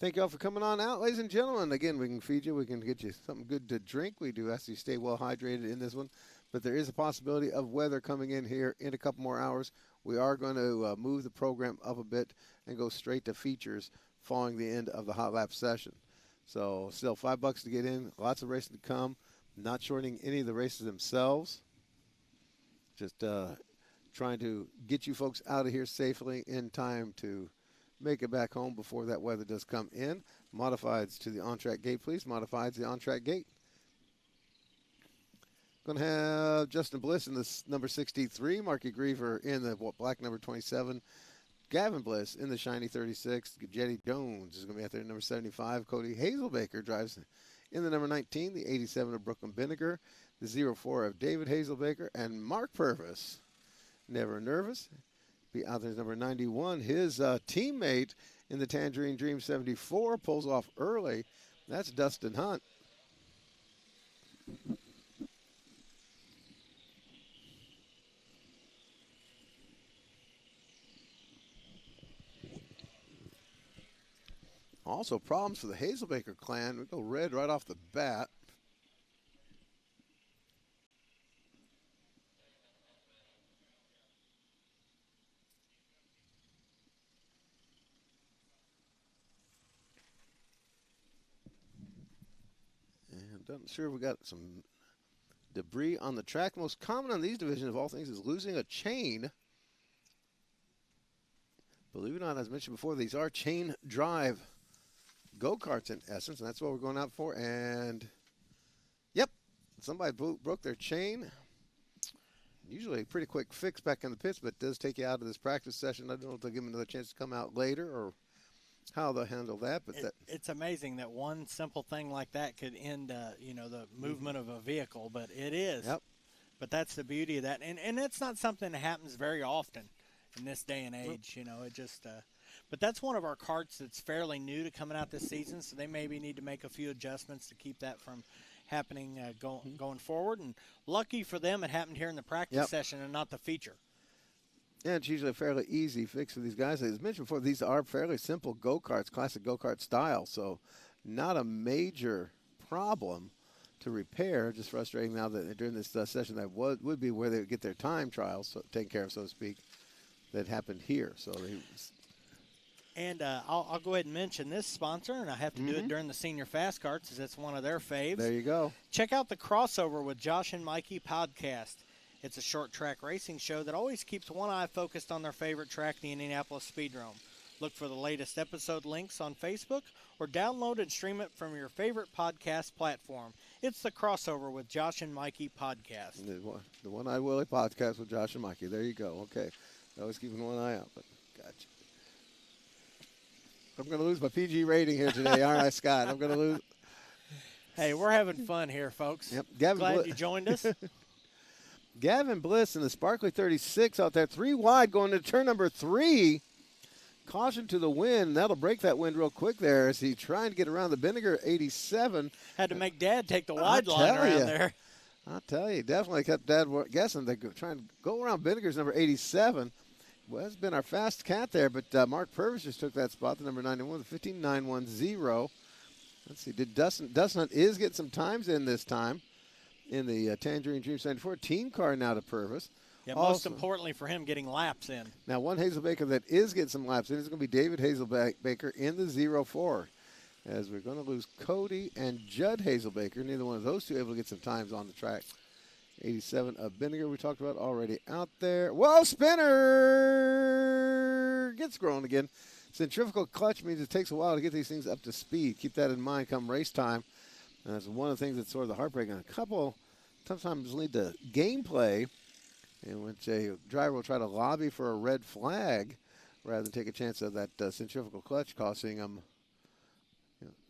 Thank you all for coming on out, ladies and gentlemen. Again, we can feed you. We can get you something good to drink. We do ask you to stay well hydrated in this one. But there is a possibility of weather coming in here in a couple more hours. We are going to move the program up a bit and go straight to features following the end of the hot lap session. So still $5 to get in. Lots of racing to come. Not shorting any of the races themselves. Just trying to get you folks out of here safely in time to make it back home before that weather does come in. Modifieds to the on-track gate, please. Modifieds to the on-track gate. Going to have Justin Bliss in this number 63. Marky Griever in the black number 27. Gavin Bliss in the shiny 36. Jetty Jones is going to be out there in number 75. Cody Hazelbaker drives in the number 19. The 87 of Brooklyn Vinegar. The 04 of David Hazelbaker. And Mark Purvis, never nervous, be out there number 91. His teammate in the Tangerine Dream 74 pulls off early. That's Dustin Hunt. Also problems for the Hazelbaker clan. We go red right off the bat. I'm sure we got some debris on the track. Most common on these divisions of all things is losing a chain. Believe it or not, as mentioned before, these are chain drive go-karts in essence, and that's what we're going out for. And, yep, somebody broke their chain. Usually a pretty quick fix back in the pits, but it does take you out of this practice session. I don't know if they'll give them another chance to come out later or how they'll handle that, but it's amazing that one simple thing like that could end, the movement of a vehicle. But it is. Yep. But that's the beauty of that, and it's not something that happens very often in this day and age. It just. But that's one of our karts that's fairly new to coming out this season, so they maybe need to make a few adjustments to keep that from happening going forward. And lucky for them, it happened here in the practice session and not the feature. Yeah, it's usually a fairly easy fix for these guys. As mentioned before, these are fairly simple go-karts, classic go-kart style, so not a major problem to repair. Just frustrating now that during this session that would be where they would get their time trials taken care of, so to speak, that happened here. So And I'll go ahead and mention this sponsor, and I have to do it during the Senior Fast Karts, as it's one of their faves. There you go. Check out the Crossover with Josh and Mikey podcast. It's a short track racing show that always keeps one eye focused on their favorite track, the Indianapolis Speedrome. Look for the latest episode links on Facebook or download and stream it from your favorite podcast platform. It's the Crossover with Josh and Mikey podcast. The One-Eyed Willie podcast with Josh and Mikey. There you go. Okay. Always keeping one eye out, but gotcha. I'm going to lose my PG rating here today, aren't I, Scott? I'm going to lose. Hey, we're having fun here, folks. Yep. Glad you joined us. Gavin Bliss in the Sparkly 36 out there, 3 wide going to turn number 3. Caution to the wind. That'll break that wind real quick there as he trying to get around the Vinegar 87. Had to make Dad take the wide line around there. I'll tell you, definitely kept Dad guessing. They're trying to go around Vinegar's number 87. Well, that's been our fast cat there, but Mark Purvis just took that spot, the number 91, the 15.910. Let's see, did Dustin Hunt is getting some times in this time in the Tangerine Dream 74 team car now to Purvis. Yeah, most importantly for him, getting laps in. Now, one Hazelbaker that is getting some laps in is going to be David Hazelbaker in the 04. As we're going to lose Cody and Judd Hazelbaker. Neither one of those two able to get some times on the track. 87 of Vinegar we talked about already out there. Whoa, spinner! Gets going again. Centrifugal clutch means it takes a while to get these things up to speed. Keep that in mind come race time. And that's one of the things that's sort of the heartbreak. And a couple sometimes lead to gameplay in which a driver will try to lobby for a red flag rather than take a chance of that centrifugal clutch costing them,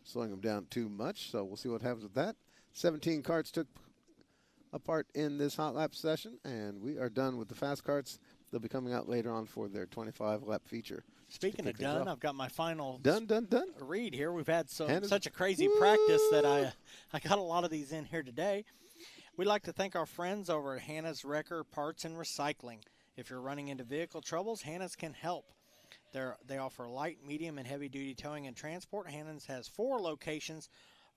slowing them down too much. So we'll see what happens with that. 17 karts took a part in this hot lap session, and we are done with the fast karts. They'll be coming out later on for their 25-lap feature. Speaking of done, I've got my final done read here. We've had such a crazy practice that I got a lot of these in here today. We'd like to thank our friends over at Hannah's Wrecker Parts and Recycling. If you're running into vehicle troubles, Hannah's can help. They offer light, medium, and heavy-duty towing and transport. Hannah's has 4 locations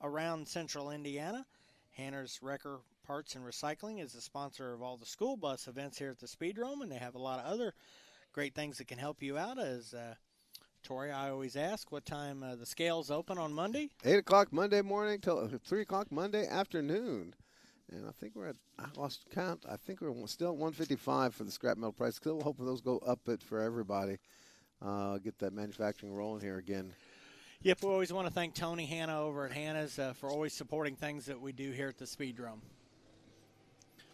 around central Indiana. Hannah's Wrecker Parts and Recycling is the sponsor of all the school bus events here at the Speedrome, and they have a lot of other great things that can help you out. As Tori, I always ask what time the scales open on Monday. 8 o'clock Monday morning till 3 o'clock Monday afternoon. And I think I lost count. I think we're still at 155 for the scrap metal price. Still hoping those go up it for everybody. Get that manufacturing rolling here again. Yep, we always want to thank Tony Hanna over at Hanna's for always supporting things that we do here at the Speedrome.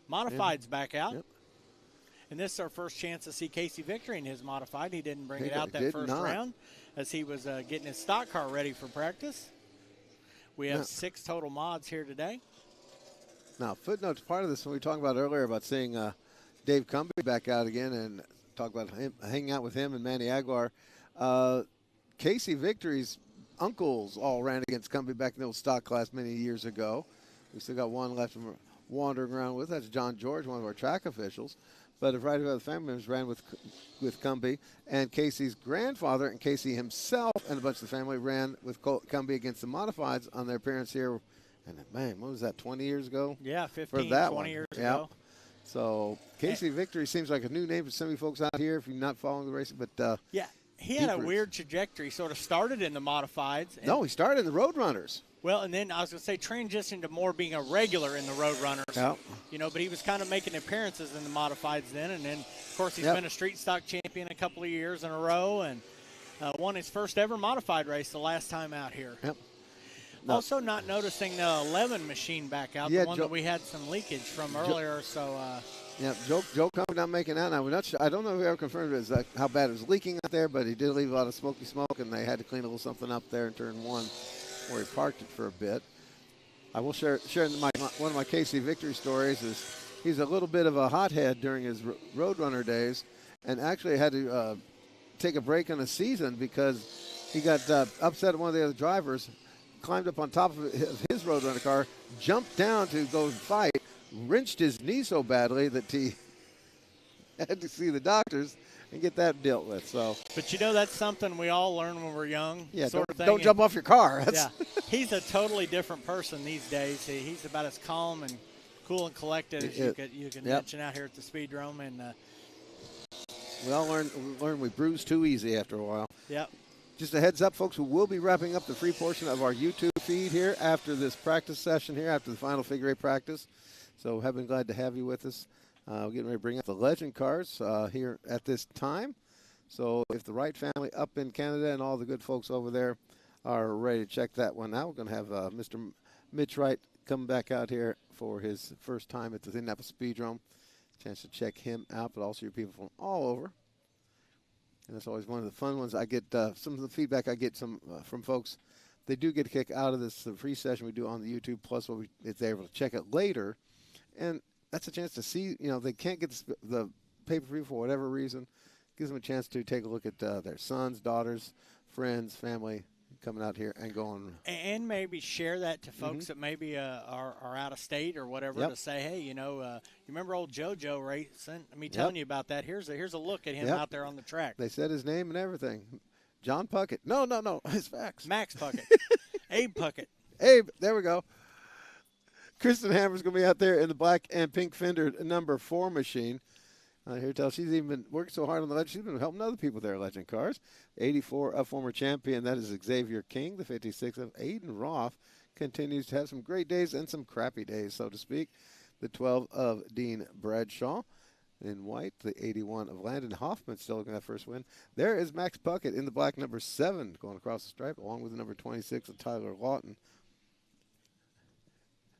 Modified's back out. Yep. And this is our first chance to see Casey Victory in his Modified. He didn't bring it out that first round as he was getting his stock car ready for practice. We have 6 total mods here today. Now, footnotes part of this when we talked about earlier about seeing Dave Cumbie back out again and talk about him, hanging out with him and Manny Aguilar. Casey Victory's uncles all ran against Cumbie back in the old stock class many years ago. We still got one left wandering around with. That's John George, one of our track officials. But a variety of other family members ran with Cumbie. And Casey's grandfather and Casey himself and a bunch of the family ran with Cumbie against the Modifieds on their appearance here. And, man, what was that, 20 years ago? Yeah, 15, 20 years ago. So Casey Victory seems like a new name for some of you folks out here if you're not following the racing. But yeah, he had a weird trajectory. He sort of started in the Modifieds. No, he started in the Roadrunners. Well, and then I was going to say transitioned to more being a regular in the Roadrunners. Yeah. But he was kind of making appearances in the Modifieds then. And then, of course, he's been a street stock champion a couple of years in a row and won his first ever Modified race the last time out here. Yep. No. Also not noticing the 11 machine back out, the one that we had some leakage from earlier. Joe Cumbie not making out. Now, we're not sure. I don't know if we ever confirmed how bad it was leaking out there, but he did leave a lot of smoky smoke, and they had to clean a little something up there in turn 1 where he parked it for a bit. I will share one of my Casey Victory stories is he's a little bit of a hothead during his Roadrunner days and actually had to take a break in the season because he got upset at one of the other drivers, climbed up on top of his Roadrunner car, jumped down to go fight, wrenched his knee so badly that he had to see the doctors and get that dealt with. So, but that's something we all learn when we're young. Yeah, don't jump off your car. Yeah, he's a totally different person these days. He's about as calm and cool and collected as you can mention out here at the Speedrome. And we all learn we bruise too easy after a while. Yep. Just a heads up, folks, we will be wrapping up the free portion of our YouTube feed here after this practice session here, after the final figure 8 practice. So have been glad to have you with us. We're getting ready to bring up the legend cars here at this time. So if the Wright family up in Canada and all the good folks over there are ready to check that one out, we're going to have Mr. Mitch Wright come back out here for his first time at the Indianapolis Speedrome. Chance to check him out, but also your people from all over. And that's always one of the fun ones. I get some of the feedback I get from folks. They do get a kick out of this free session we do on the YouTube, plus if they're able to check it later. And that's a chance to see, they can't get the pay-per-view for whatever reason. Gives them a chance to take a look at their sons, daughters, friends, family coming out here and going. And maybe share that to folks that maybe are out of state or whatever, to say, hey, you remember old JoJo racing? Me telling you about that. Here's a look at him out there on the track. They said his name and everything. John Puckett. No. It's Max. Max Puckett. Abe Puckett. Abe. There we go. Kristen Hammer's going to be out there in the black and pink fender number 4 machine. Here tells she's even been working so hard on the legend. She's been helping other people with their legend cars. 84, a former champion. That is Xavier King. The 56 of Aiden Roth continues to have some great days and some crappy days, so to speak. The 12 of Dean Bradshaw. In white, the 81 of Landon Hoffman still looking at that first win. There is Max Puckett in the black number 7 going across the stripe, along with the number 26 of Tyler Lawton.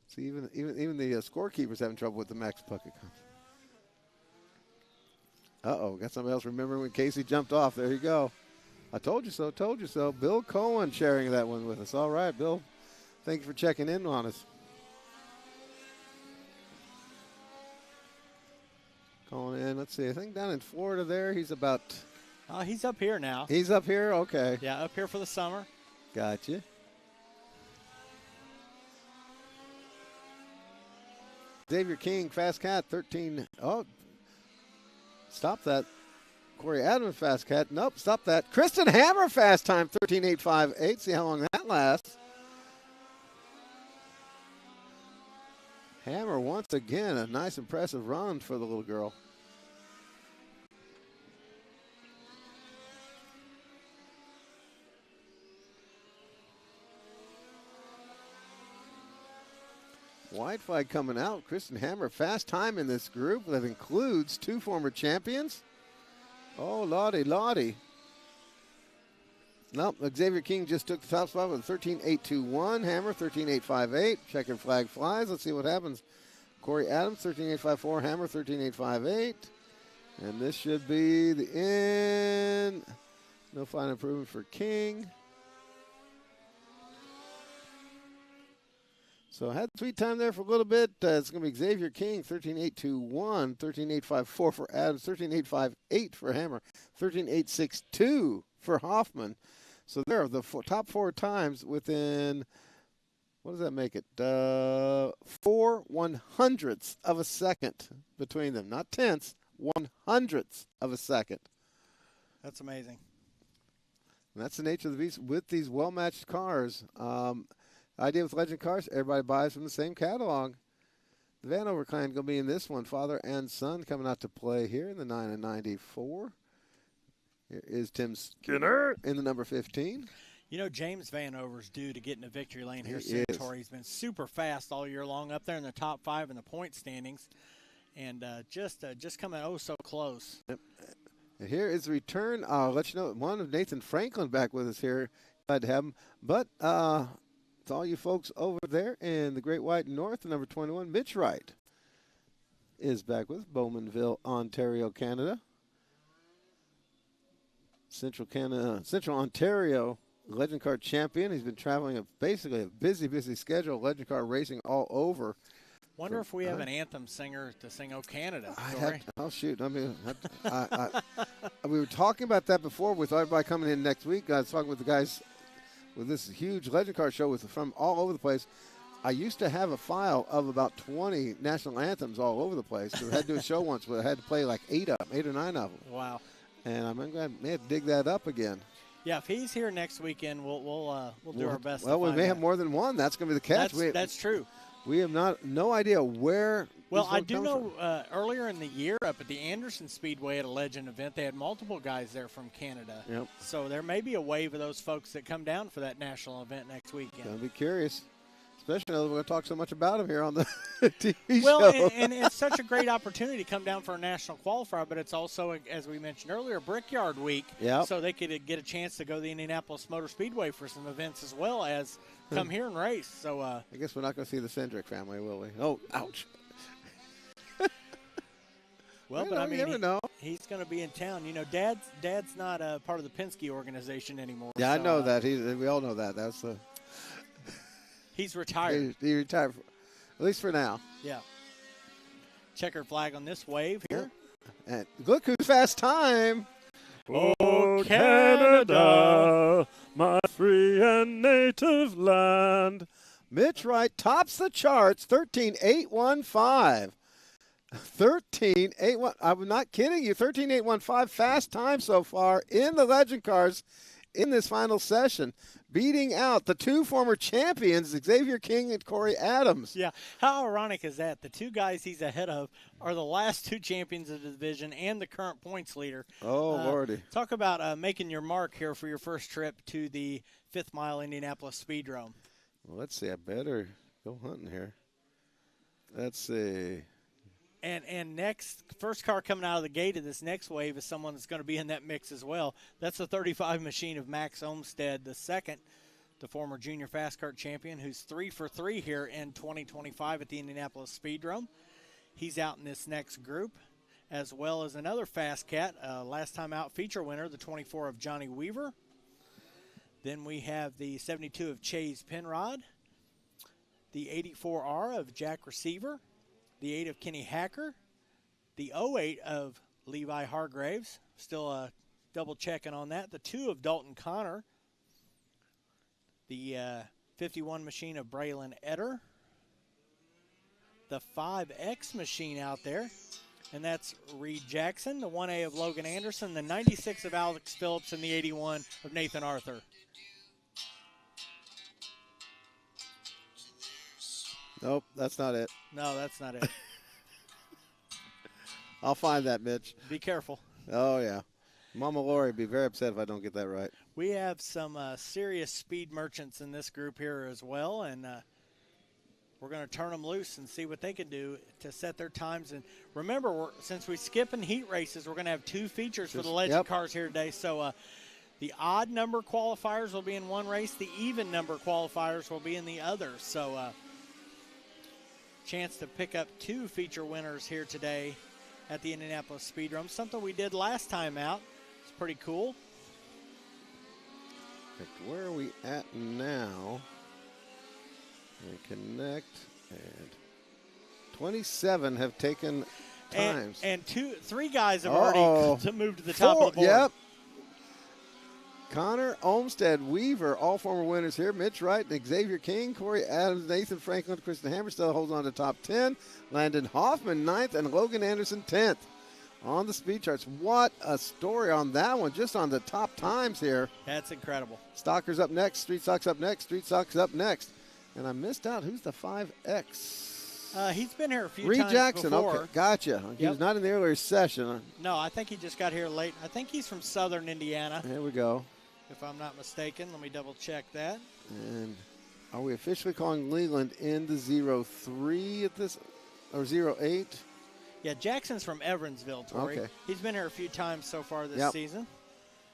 See, even the scorekeeper's having trouble with the Max Puckett. Uh-oh, got somebody else remembering when Casey jumped off. There you go. I told you so, told you so. Bill Cohen sharing that one with us. All right, Bill. Thank you for checking in on us. Calling in. Let's see. I think down in Florida there, he's about. He's up here now. He's up here? Okay. Yeah, up here for the summer. Gotcha. Xavier King, Fast Cat, 13. Oh, stop that. Corey Adams, Fast Cat. Nope, stop that. Kristen Hammer, fast time, 13.858. See how long that lasts. Hammer, once again, a nice, impressive run for the little girl. White flag coming out. Kristen Hammer, fast time in this group that includes 2 former champions. Oh, Lottie. Nope, Xavier King just took the top spot with 13.821. Hammer, 13.858. Checkered flag flies. Let's see what happens. Corey Adams, 13.854. Hammer, 13.858. And this should be the end. No final improvement for King. So I had sweet time there for a little bit. It's going to be Xavier King, 13.821, 13.854 for Adams, 13.858 for Hammer, 13.862 for Hoffman. So there are the top 4 times within, what does that make it? 4 100ths of a second between them. Not tenths, 100ths of a second. That's amazing. And that's the nature of the beast with these well-matched cars. Idea with Legend Cars, everybody buys from the same catalog. The Vanover clan going to be in this one. Father and son coming out to play here in the 9 and 94. Here is Tim Skinner in the number 15. James Vanover's due to get in the victory lane here soon. He's been super fast all year long, up there in the top 5 in the point standings, and just coming so close. Yep. And here is the return. I'll let you know, one of Nathan Franklin back with us here. Glad to have him. But to all you folks over there in the Great White North, number 21, Mitch Wright is back with Bowmanville, Ontario, Canada. Central Ontario Legend Car champion. He's been traveling basically a busy schedule. Legend Car racing all over. Wonder if we have an anthem singer to sing "Oh Canada." Oh shoot! I mean, we were talking about that before with everybody coming in next week. I was talking with the guys with this huge Legend Car show from all over the place. I used to have a file of about 20 national anthems all over the place. So I had to do a show once where I had to play like 8 or 9 of them. Wow! And I'm going to have to dig that up again. Yeah, if he's here next weekend, we'll do our best. Well, we may have more than one. That's going to be the catch. That's true. We have no idea where. Well, I do know earlier in the year up at the Anderson Speedway at a Legend event, they had multiple guys there from Canada. Yep. So there may be a wave of those folks that come down for that national event next weekend. Going to be curious. Especially now that we're going to talk so much about him here on the TV show. Well, and it's such a great opportunity to come down for a national qualifier, but it's also, as we mentioned earlier, Brickyard Week. Yep. So they could get a chance to go to the Indianapolis Motor Speedway for some events as well as come here and race. So I guess we're not going to see the Cendric family, will we? Oh, ouch. Well, but I mean, you never know. He's going to be in town. You know, Dad's not a part of the Penske organization anymore. Yeah, so, I know that. We all know that. That's he's retired. He retired, at least for now. Yeah. Checkered flag on this wave here. Yeah. And look who's fast time. Oh, Canada, my free and native land. Mitch Wright tops the charts, 13.815. 13.81. I'm not kidding you. 13.815 fast time so far in the Legend Cars in this final session, beating out the two former champions, Xavier King and Corey Adams. Yeah. How ironic is that? The two guys he's ahead of are the last two champions of the division and the current points leader. Oh, Lordy. Talk about making your mark here for your first trip to the 5th Mile Indianapolis Speedrome. Well, let's see. I better go hunting here. Let's see. And next, first car coming out of the gate of this next wave is someone that's going to be in that mix as well. That's the 35 machine of Max Olmstead II, the former junior fast kart champion, who's 3 for 3 here in 2025 at the Indianapolis Speedrome. He's out in this next group, as well as another fast cat, last time out feature winner, the 24 of Johnny Weaver. Then we have the 72 of Chase Penrod, the 84R of Jack Receiver, the 8 of Kenny Hacker, the 08 of Levi Hargraves, still double checking on that, the 2 of Dalton Connor, the 51 machine of Braylon Etter, the 5X machine out there, and that's Reed Jackson, the 1A of Logan Anderson, the 96 of Alex Phillips, and the 81 of Nathan Arthur. Nope, that's not it. No, that's not it. I'll find that, Mitch. Be careful. Oh, yeah. Mama Lori would be very upset if I don't get that right. We have some serious speed merchants in this group here as well, and we're going to turn them loose and see what they can do to set their times. And remember, since we're skipping heat races, we're going to have 2 features for the Legend Cars here today. So the odd number qualifiers will be in one race. The even number qualifiers will be in the other. So chance to pick up 2 feature winners here today at the Indianapolis Speedrome. Something we did last time out. It's pretty cool. Where are we at now? We connect, and 27 have taken times. And 3 guys have already moved to the top of the board. Yep. Connor, Olmstead, Weaver, all former winners here. Mitch Wright, Xavier King, Corey Adams, Nathan Franklin, Kristen Hammer still holds on to top 10. Landon Hoffman, 9th, and Logan Anderson, 10th. On the speed charts. What a story on that one, just on the top times here. That's incredible. Stalker's up next, Street Stock's up next, Street Stock's up next. And I missed out. Who's the 5X? He's been here a few Reed times Jackson, before. okay, gotcha. He was not in the earlier session. No, I think he just got here late. I think he's from southern Indiana. There we go. If I'm not mistaken. Let me double check that. And are we officially calling Leland in the 03 at this, or 08? Yeah, Jackson's from Evansville, Tori. Okay. He's been here a few times so far this season.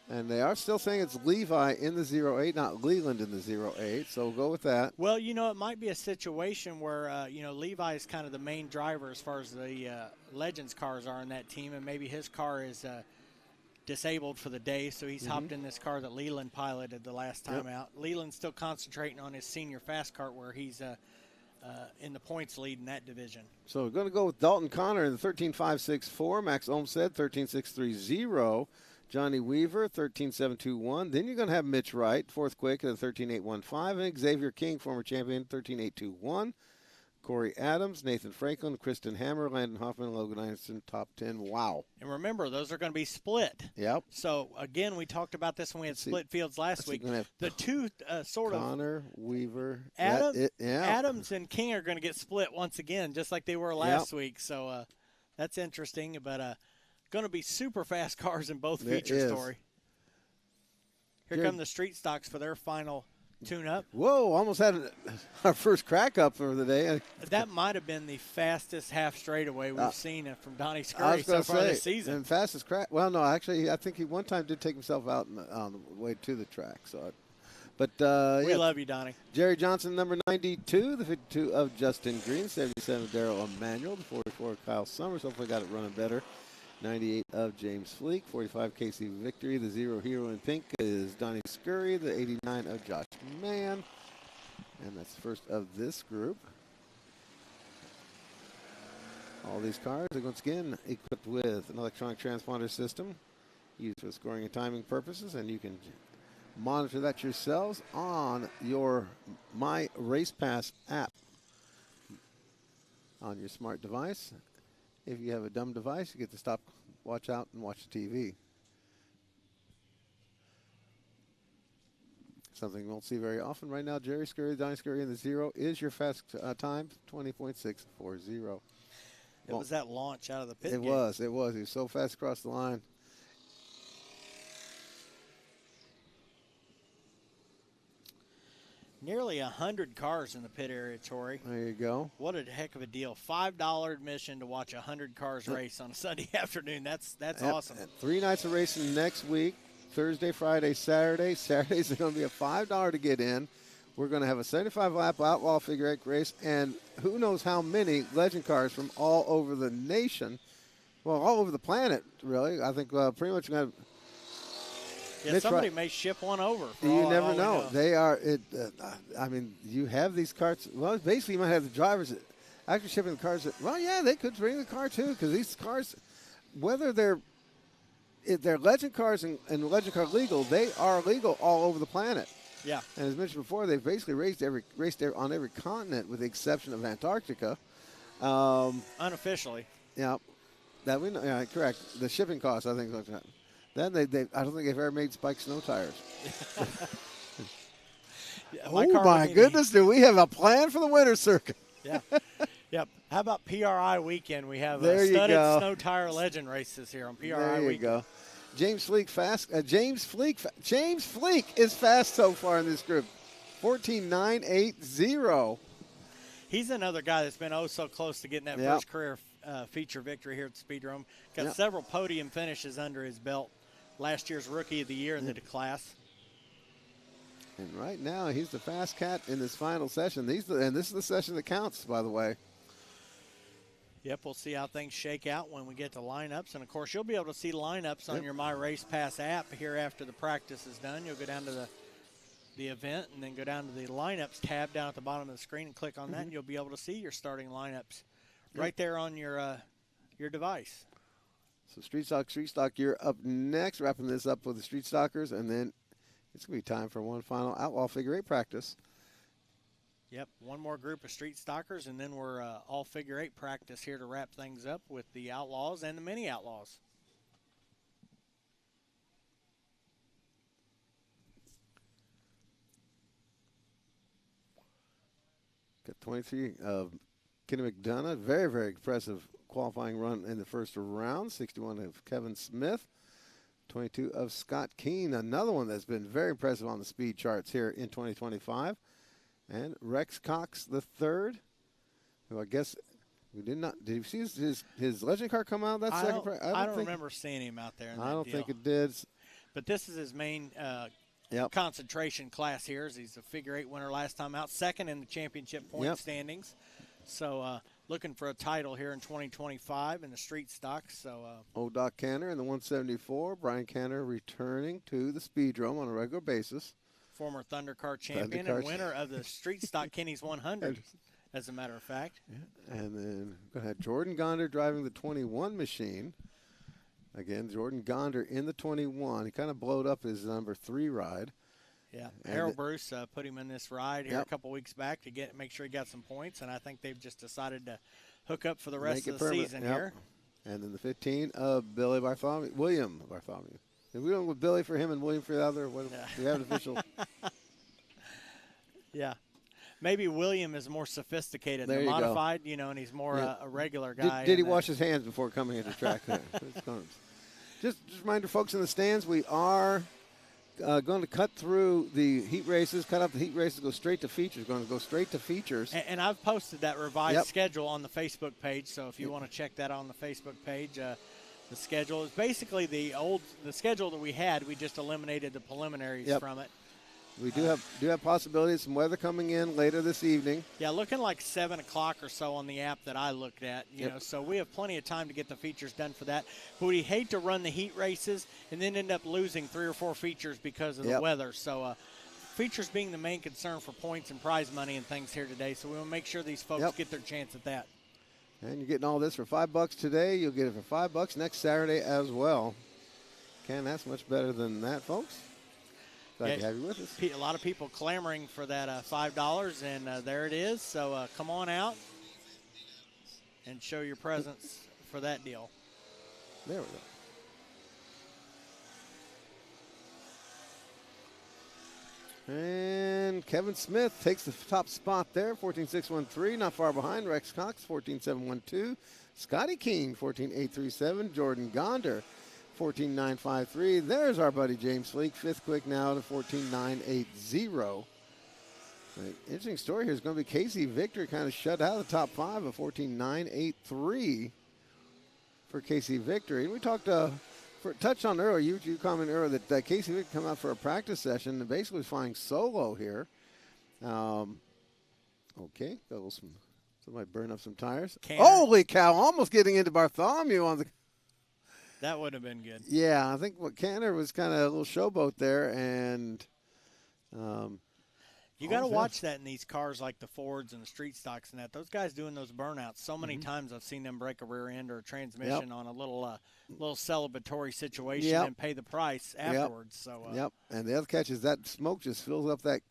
And they are still saying it's Levi in the 08, not Leland in the 08, so we'll go with that. Well, you know, it might be a situation where, Levi is kind of the main driver as far as the Legends cars are in that team, and maybe his car is disabled for the day, so he's hopped in this car that Leland piloted the last time out. Leland's still concentrating on his senior fast kart where he's in the points lead in that division. So we're going to go with Dalton Connor in the 13.564, Max Olmstead 13.630, Johnny Weaver 13.721. Then you're going to have Mitch Wright, 4th quick at a 13.815, and Xavier King, former champion, 13.821. Corey Adams, Nathan Franklin, Kristen Hammer, Landon Hoffman, Logan Anderson, top 10. Wow. And remember, those are going to be split. Yep. So, again, we talked about this when we had split fields last week. The two Connor, Weaver. Adams and King are going to get split once again, just like they were last week. So, that's interesting. But going to be super fast cars in both feature story. Here come the Street Stocks for their final tune-up. Whoa, almost had our first crack up for the day. That might have been the fastest half straightaway we've seen from Donnie Scurry so far this season. And fastest crack. Well, no, actually, I think he one time did take himself out on the way to the track. So, we love you, Donnie. Jerry Johnson, number 92, the 52 of Justin Green, 77 of Darrell Emanuel, the 44 of Kyle Summers. Hopefully got it running better. 98 of James Fleek. 45 Casey Victory. The 0 Hero in pink is Donnie Scurry. The 89 of Josh Mann. And that's the first of this group. All these cars are once again equipped with an electronic transponder system used for scoring and timing purposes, and you can monitor that yourselves on your My Race Pass app on your smart device. If you have a dumb device, you get to stop, watch out, and watch the TV. Something you won't see very often right now. Jerry Scurry, Donnie Scurry in the 0 is your fast time, 20.640. It was that launch out of the pit gate. It was. He was so fast across the line. Nearly 100 cars in the pit area, Tori. There you go. What a heck of a deal. $5 admission to watch 100 cars race on a Sunday afternoon. That's awesome. 3 nights of racing next week, Thursday, Friday, Saturday. Saturdays are going to be a $5 to get in. We're going to have a 75-lap Outlaw figure 8 race, and who knows how many legend cars from all over the nation. Well, all over the planet, really. I think pretty much going to. Yeah, somebody may ship one over. You never know. They are. I mean, you have these cars. Well, basically, you might have the drivers that actually shipping the cars. Well, yeah, they could bring the car too, because these cars, whether they're legend cars and legend car legal, they are legal all over the planet. Yeah. And as mentioned before, they've basically raced on every continent with the exception of Antarctica. Unofficially. Yeah. That we know. Yeah, correct. The shipping costs, I think, like that. Then I don't think they've ever made spiked snow tires. Oh my goodness, do we have a plan for the winter circuit? Yeah. Yep. How about PRI weekend? We have studded snow tire legend races here on PRI weekend. There you go. James Fleek fast. James Fleek is fast so far in this group. 14.980. He's another guy that's been so close to getting that first career feature victory here at the Speedrome. Got several podium finishes under his belt. Last year's Rookie of the Year in the class. And right now, he's the fast cat in this final session. And this is the session that counts, by the way. Yep, we'll see how things shake out when we get to lineups. And, of course, you'll be able to see lineups on your My Race Pass app here after the practice is done. You'll go down to the event and then go down to the lineups tab down at the bottom of the screen and click on that, and you'll be able to see your starting lineups right there on your device. So Street Stock, you're up next. Wrapping this up with the Street Stockers, and then it's going to be time for one final Outlaw figure 8 practice. Yep, one more group of Street Stockers, and then we're all figure 8 practice here to wrap things up with the Outlaws and the Mini Outlaws. Got 23 of Kenny McDonough. Very, very impressive qualifying run in the first round. 61 of Kevin Smith. 22 of Scott Keene. Another one that's been very impressive on the speed charts here in 2025. And Rex Cox III, who I guess we did not. Did you see his legend car come out that second? I don't remember seeing him out there. I don't think it did. But this is his main concentration class here. He's a figure 8 winner last time out, second in the championship point standings. So looking for a title here in 2025 in the street stock. So old Doc Canner in the 174. Brian Canner returning to the Speedrome on a regular basis. Former Thundercar champion and winner of the Street Stock Kenny's 100, as a matter of fact. Yeah. And then we're going to have Jordan Gonder driving the 21 machine. Again, Jordan Gonder in the 21. He kind of blowed up his number 3 ride. Yeah, Harold Bruce put him in this ride here a couple weeks back to make sure he got some points, and I think they've just decided to hook up for the rest of the season here. And then the 15 of William Bartholomew. If we went with Billy for him and William for the other, we have an official. Yeah. Maybe William is more sophisticated than modified, and he's more a regular guy. Did he wash his hands before coming into track? Just a reminder, folks in the stands, we are going to cut through the heat races, cut up the heat races, go straight to features. Going to go straight to features. And I've posted that revised schedule on the Facebook page, so if you want to check that on the Facebook page, the schedule is basically the schedule that we had. We just eliminated the preliminaries from it. We do have possibilities. Some weather coming in later this evening. Yeah, looking like 7 o'clock or so on the app that I looked at. You know, so we have plenty of time to get the features done for that. But we hate to run the heat races and then end up losing 3 or 4 features because of the weather. So features being the main concern for points and prize money and things here today. So we want to make sure these folks get their chance at that. And you're getting all this for $5 today. You'll get it for $5 next Saturday as well. Can't ask much better than that, folks. Glad to have you with us. A lot of people clamoring for that $5, and there it is. So come on out and show your presence for that deal. There we go. And Kevin Smith takes the top spot there, 14.613, not far behind. Rex Cox, 14.712. Scotty King, 14.837. Jordan Gonder, 14.953. There's our buddy James Fleek, fifth quick now to 14.980. Interesting story here is going to be Casey Victor, kind of shut out of the top 5 of 14.983 for Casey Victor. And we talked, touched on earlier, you commented earlier that Casey Victor come out for a practice session and basically was flying solo here. Okay, somebody burn up some tires. Holy cow, almost getting into Bartholomew on the. That would have been good. Yeah, I think Canner was kind of a little showboat there, and you got to watch that in these cars like the Fords and the street stocks and that. Those guys doing those burnouts. So many times I've seen them break a rear end or a transmission on a little celebratory situation and pay the price afterwards. So and the other catch is that smoke just fills up the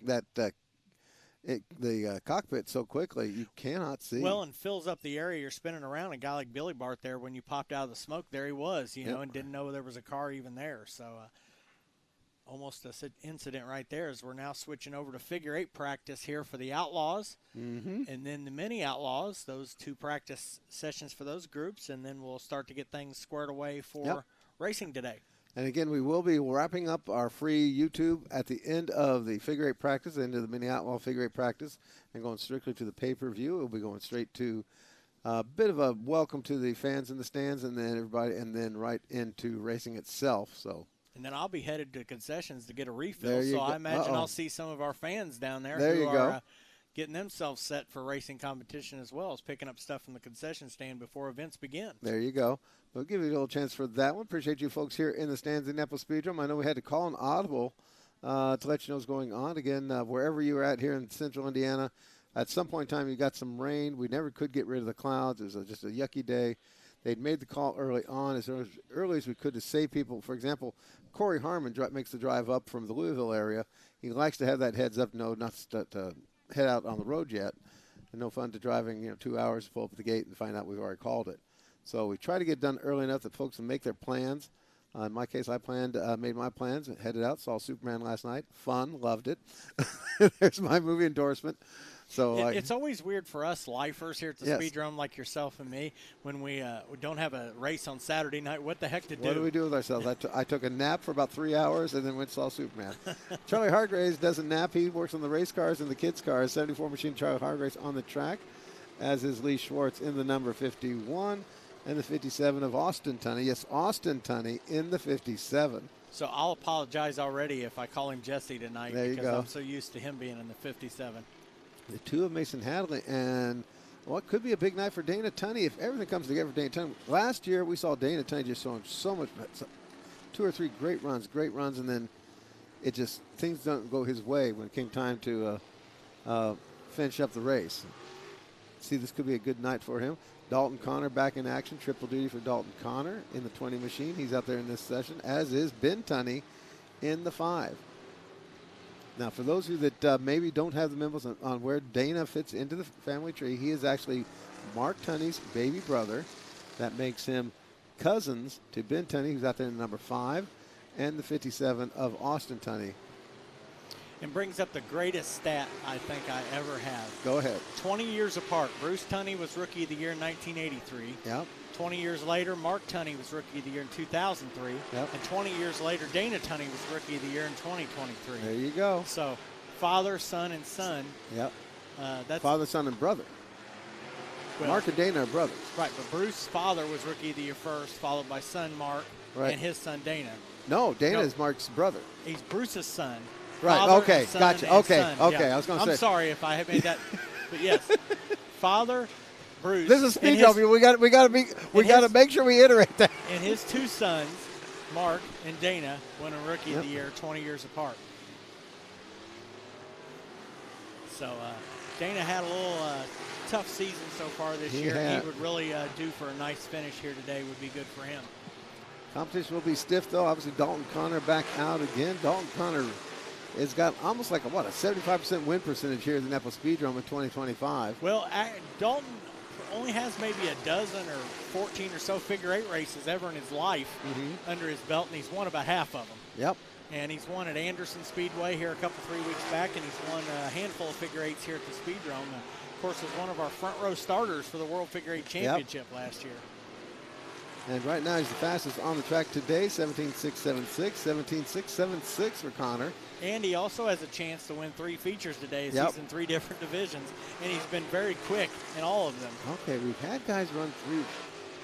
cockpit so quickly you cannot see. Well, and fills up the area you're spinning around. A guy like Billy Bart there, when you popped out of the smoke, there he was, you know, and didn't know there was a car even there. So almost an incident right there as we're now switching over to figure 8 practice here for the Outlaws. And then the mini Outlaws, those 2 practice sessions for those groups, and then we'll start to get things squared away for racing today. And again, we will be wrapping up our free YouTube at the end of the figure 8 practice, the end of the mini Outlaw figure 8 practice, and going strictly to the pay-per-view. We'll be going straight to a bit of a welcome to the fans in the stands, and then everybody, and then right into racing itself. So. And then I'll be headed to concessions to get a refill. So I imagine I'll see some of our fans down there who are getting themselves set for racing competition as well as picking up stuff from the concession stand before events begin. There you go. We'll give you a little chance for that one. Appreciate you folks here in the stands in Indianapolis Speedrome. I know we had to call an audible to let you know what's going on. Again, wherever you were at here in central Indiana, at some point in time you got some rain. We never could get rid of the clouds. It was just a yucky day. They'd made the call early on, as early as we could, to save people. For example, Corey Harmon makes the drive up from the Louisville area. He likes to have that heads up, not to head out on the road yet. And no fun to driving 2 hours to pull up at the gate and find out we've already called it. So we try to get it done early enough that folks can make their plans. In my case, I made my plans, headed out, saw Superman last night. Fun, loved it. There's my movie endorsement. So it's always weird for us lifers here at the Speedrome, like yourself and me, when we don't have a race on Saturday night. What the heck to do? What do we do with ourselves? I took a nap for about 3 hours and then went and saw Superman. Charlie Hargraves doesn't nap. He works on the race cars and the kids' cars. 74 machine Charlie Hargraves on the track, as is Lee Schwartz in the number 51 and the 57 of Austin Tunney. Yes, Austin Tunney in the 57. So I'll apologize already if I call him Jesse tonight because I'm so used to him being in the 57. The 2 of Mason Hadley, and what could be a big night for Dana Tunney if everything comes together for Dana Tunney. Last year we saw Dana Tunney just showing so much, 2 or 3 great runs, and then it just, things don't go his way when it came time to finish up the race. See, this could be a good night for him. Dalton Connor back in action, triple duty for Dalton Connor in the 20 machine. He's out there in this session, as is Ben Tunney in the 5. Now, for those of you that maybe don't have the memos on where Dana fits into the family tree, he is actually Mark Tunney's baby brother. That makes him cousins to Ben Tunney, who's out there in the number 5, and the 57 of Austin Tunney. And brings up the greatest stat I think I ever have. Go ahead. 20 years apart. Bruce Tunney was Rookie of the Year in 1983. Yep. 20 years later, Mark Tunney was Rookie of the Year in 2003. Yep. And 20 years later, Dana Tunney was Rookie of the Year in 2023. There you go. So, father, son, and son. Yep. That's father, son, and brother. Well, Mark and Dana are brothers. Right, but Bruce's father was Rookie of the Year first, followed by son Mark and his son Dana. No, Dana is Mark's brother. He's Bruce's son. Right. father Okay. and son Gotcha. and Okay. son. Okay. Yeah. I was going to say. I'm sorry if I had made that, but yes, father, Bruce. This is and Speedrome. We got to make sure we iterate that. And his two sons, Mark and Dana, won a Rookie of the Year 20 years apart. So Dana had a little tough season so far this year. He would really do for a nice finish here today. Would be good for him. Competition will be stiff, though. Obviously, Dalton Connor back out again. Dalton Connor has got almost like a 75% win percentage here at the Indianapolis Speedrome in 2025. Well, Dalton only has maybe a dozen or 14 or so figure-8 races ever in his life under his belt, and he's won about half of them. Yep. And he's won at Anderson Speedway here a couple, 3 weeks back, and he's won a handful of figure-8s here at the Speedrome. And of course, was one of our front-row starters for the World Figure-8 Championship last year. And right now, he's the fastest on the track today, 17.676, 17.676 for Connor. And he also has a chance to win 3 features today as he's in 3 different divisions, and he's been very quick in all of them. Okay, we've had guys run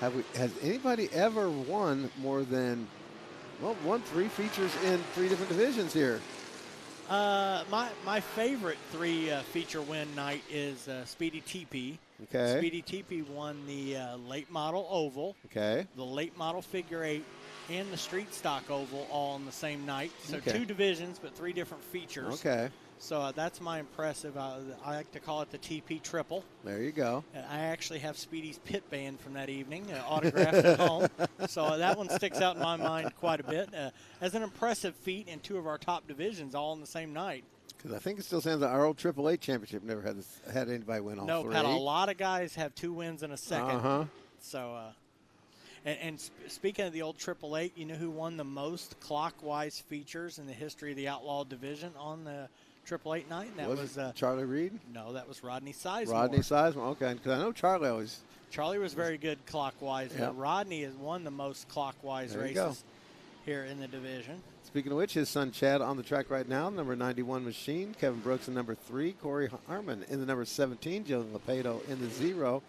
3. Has anybody ever won more than, won 3 features in 3 different divisions here? My favorite 3 feature win night is Speedy TP. Okay. Speedy TP won the late model oval. Okay. The late model figure 8 and the street stock oval all on the same night. So 2 divisions, but 3 different features. Okay. So that's my impressive. I like to call it the TP triple. There you go. I actually have Speedy's pit band from that evening, autographed at home. So that one sticks out in my mind quite a bit. As an impressive feat in 2 of our top divisions all on the same night. Because I think it still stands that our old AAA championship never had anybody win all 3. Nope, had a lot of guys have 2 wins in a second. So, and speaking of the old AAA, you know who won the most clockwise features in the history of the Outlaw division on the 888 night? And that was Charlie Reed? No, that was Rodney Sizemore. Rodney Sizemore, okay. Because I know Charlie was very good clockwise. But Rodney has won the most clockwise races here in the division. Speaking of which, his son Chad on the track right now, number 91 Machine. Kevin Brooks in number 3. Corey Harmon in the number 17. Joe Lepedo in the 0.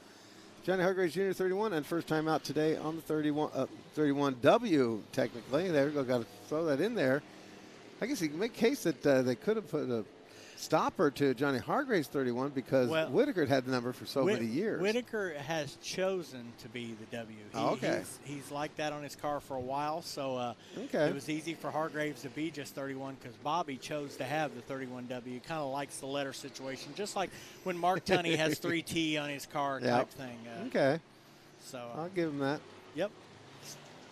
Johnny Hargraves Jr. 31, and first time out today on the 31W, technically. There we go, got to throw that in there. I guess you can make a case that they could have put a stopper to Johnny Hargraves 31 because Whitaker had the number for so many years. Whitaker has chosen to be the W. He's like that on his car for a while, so it was easy for Hargraves to be just 31 because Bobby chose to have the 31W. Kind of likes the letter situation, just like when Mark Tunney has 3T on his car type thing. So I'll give him that. Yep.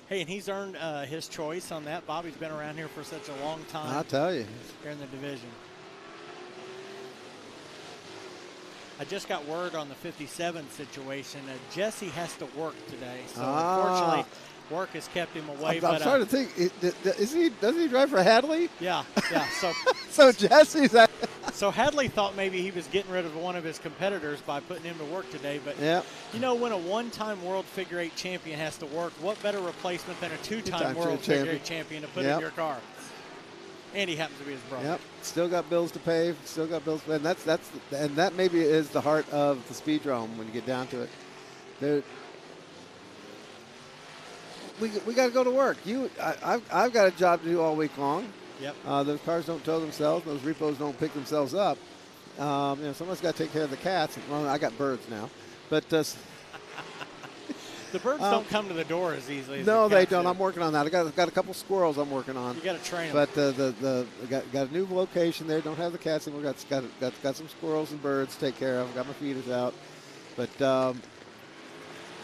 Hey, and he's earned his choice on that. Bobby's been around here for such a long time. I'll tell you. Here in the division. I just got word on the 57 situation. Jesse has to work today, so unfortunately, work has kept him away. I'm starting to think, doesn't he drive for Hadley? Yeah. So Jesse's. So Hadley thought maybe he was getting rid of one of his competitors by putting him to work today. But you know, when a one-time World Figure 8 champion has to work, what better replacement than a two-time World Figure 8 champion to put in your car? And he happens to be his brother. Yep. Still got bills to pay. Still got bills to pay. And that maybe is the heart of the Speedrome when you get down to it. We got to go to work. I've got a job to do all week long. Yep. Those cars don't tow themselves. Those repos don't pick themselves up. Someone's got to take care of the cats. Well, I got birds now, but. The birds don't come to the door as easily as no, the they cats don't. do. I'm working on that. I got a couple squirrels I'm working on. You got to train them. But got a new location there. Don't have the cats anymore. Got some squirrels and birds to take care of. Got my feeders out. But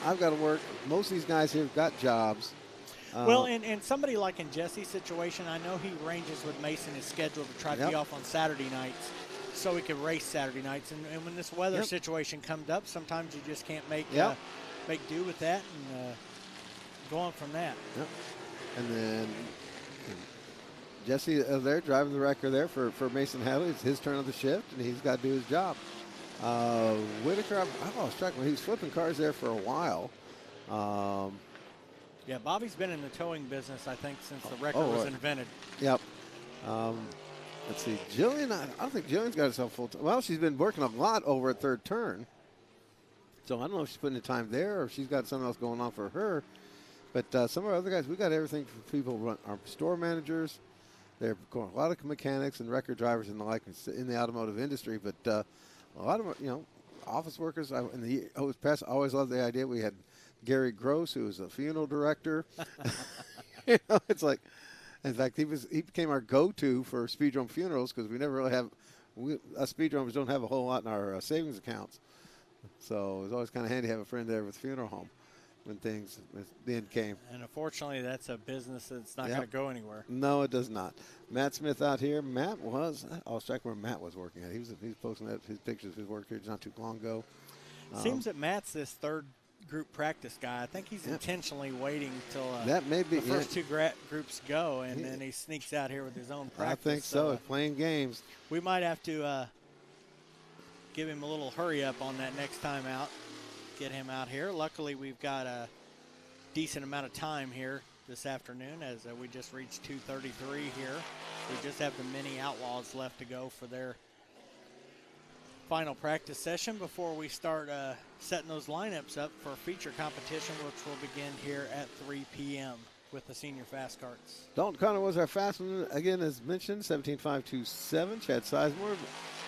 I've got to work. Most of these guys here have got jobs. Well, and somebody like in Jesse's situation, I know he arranges with Mason his schedule to try to be off on Saturday nights so he can race Saturday nights. And when this weather situation comes up, sometimes you just can't make do with that and go on from that. Yep. And then Jesse there driving the wrecker there for Mason Hadley. It's his turn of the shift, and he's got to do his job. Whitaker, I lost track when he was flipping cars there for a while. Bobby's been in the towing business, I think, since the wrecker was invented. Yep. Let's see. Jillian, I don't think Jillian's got herself full time. Well, she's been working a lot over at Third Turn. So I don't know if she's putting the time there or if she's got something else going on for her. But some of our other guys, we got everything from people who run our store managers. There are a lot of mechanics and record drivers and the like in the automotive industry, but a lot of office workers. In the past, I always loved the idea. We had Gary Gross, who was a funeral director. It's like, in fact, he became our go-to for Speedrome funerals because we never really have. Us Speedromers don't have a whole lot in our savings accounts, so it was always kind of handy to have a friend there with the funeral home when the end came. And unfortunately, that's a business that's not going to go anywhere. No, it does not. Matt Smith out here. I was checking where Matt was working at. He was posting his pictures of his work here not too long ago. Seems that Matt's this third group practice guy. I think he's intentionally waiting till that may be the first two groups go, and then he sneaks out here with his own practice. I think so. Playing games. We might have to give him a little hurry up on that next time out. Get him out here. Luckily, we've got a decent amount of time here this afternoon as we just reached 2:33 here. We just have the mini Outlaws left to go for their final practice session before we start setting those lineups up for feature competition, which will begin here at 3 p.m. with the senior fast carts. Dalton Connor was our fast one, again, as mentioned, 17.527. Chad Sizemore,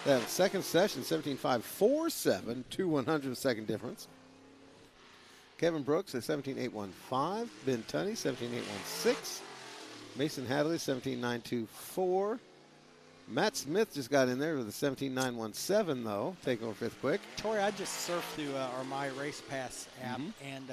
that second session, 17.547, 2/100 second difference. Kevin Brooks at 17.815. Ben Tunney, 17.816. Mason Hadley, 17.924. Matt Smith just got in there with a 17.917, though, taking over fifth quick. Tori, I just surfed through our My Race Pass app, and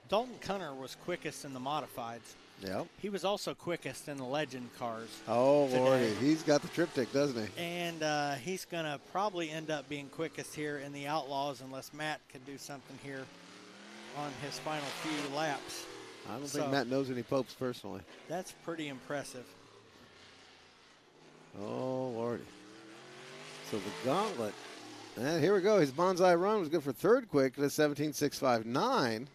Dalton Connor was quickest in the modifieds. Yep. He was also quickest in the Legend cars. Oh, Lordy. He's got the triptych, doesn't he? And he's going to probably end up being quickest here in the Outlaws unless Matt could do something here on his final few laps. I don't think Matt knows any popes personally. That's pretty impressive. Oh, Lordy. So the gauntlet. And here we go. His bonsai run was good for third quick at 17.659.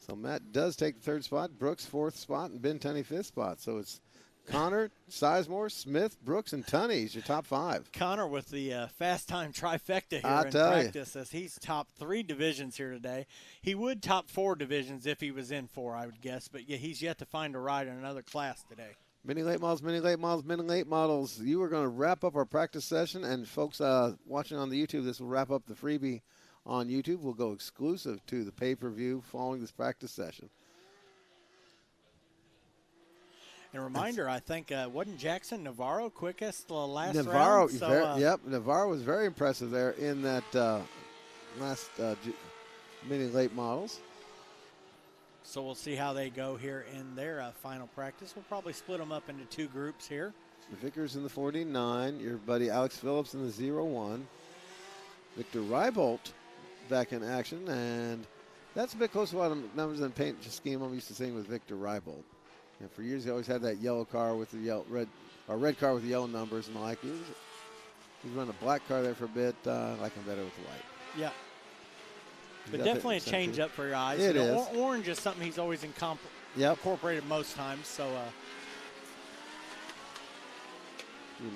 So Matt does take the third spot. Brooks fourth spot and Ben Tunney fifth spot. So it's Connor, Sizemore, Smith, Brooks, and Tunney is your top five. Connor with the fast time trifecta here in practice as he's top 3 divisions here today. He would top 4 divisions if he was in 4, I would guess. But yeah, he's yet to find a ride in another class today. Mini late models, mini late models, mini late models. You are going to wrap up our practice session. And folks watching on the YouTube, this will wrap up the freebie on YouTube. We'll go exclusive to the pay-per-view following this practice session. And a reminder, I think, wasn't Jackson Navarro quickest the last Navarro, round? So, yep, Navarro was very impressive there in that last mini late models. So we'll see how they go here in their final practice. We'll probably split them up into 2 groups here. Vickers in the 49, your buddy Alex Phillips in the 01. Victor Reibolt back in action, and that's a bit close to what numbers and paint scheme I'm used to seeing with Victor Reibolt. And for years, he always had that yellow car with the red car with the yellow numbers and the like. He was running a black car there for a bit. I like him better with the white. Yeah. But definitely a change up for your eyes. It is. Orange is something he's always incorporated most times. So,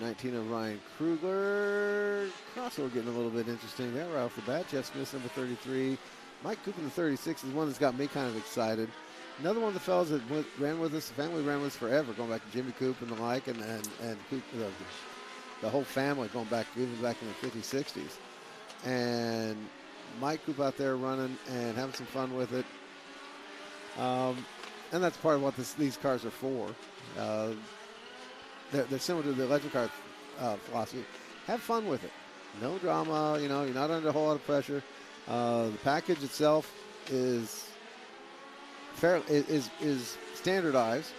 19 of Ryan Krugler. Crossover getting a little bit interesting there right off the bat. Jeff Smith, number 33. Mike Coop in the 36 is one that's got me kind of excited. Another one of the fellas that ran with us, the family ran with us forever, going back to Jimmy Coop and the like, and Coop, the whole family going back, even back in the 50s, 60s. And Mike Coop out there running and having some fun with it. And that's part of what these cars are for. They're similar to the Legend car philosophy. Have fun with it. No drama, you're not under a whole lot of pressure. The package itself is standardized.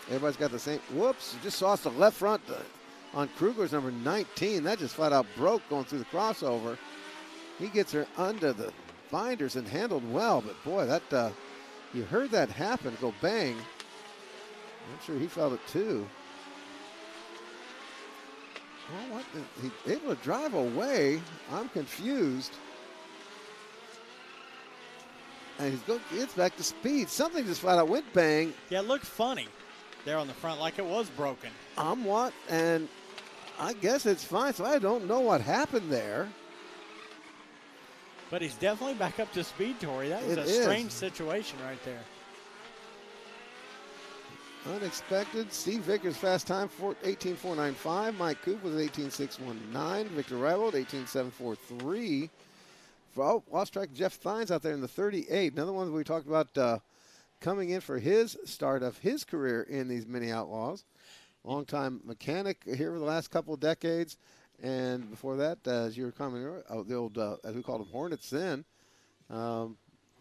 Everybody's got the same. Whoops! You just saw the left front on Kruger's number 19. That just flat out broke going through the crossover. He gets her under the binders and handled well, but boy, that you heard that happen, go bang. I'm sure he felt it too. Well, what? He's able to drive away. I'm confused. And it's back to speed. Something just flat out went bang. Yeah, it looked funny there on the front, like it was broken. And I guess it's fine. So I don't know what happened there. But he's definitely back up to speed, Tori. That was a strange situation right there. Unexpected. Steve Vickers fast time 18.495. Mike Coop was 18.619. Victor Rival 18.743. Lost track of Jeff Thines out there in the 38. Another one that we talked about coming in for his start of his career in these mini Outlaws. Longtime mechanic here for the last couple of decades. And before that, as you were commenting, the old, as we called them, Hornets then. Now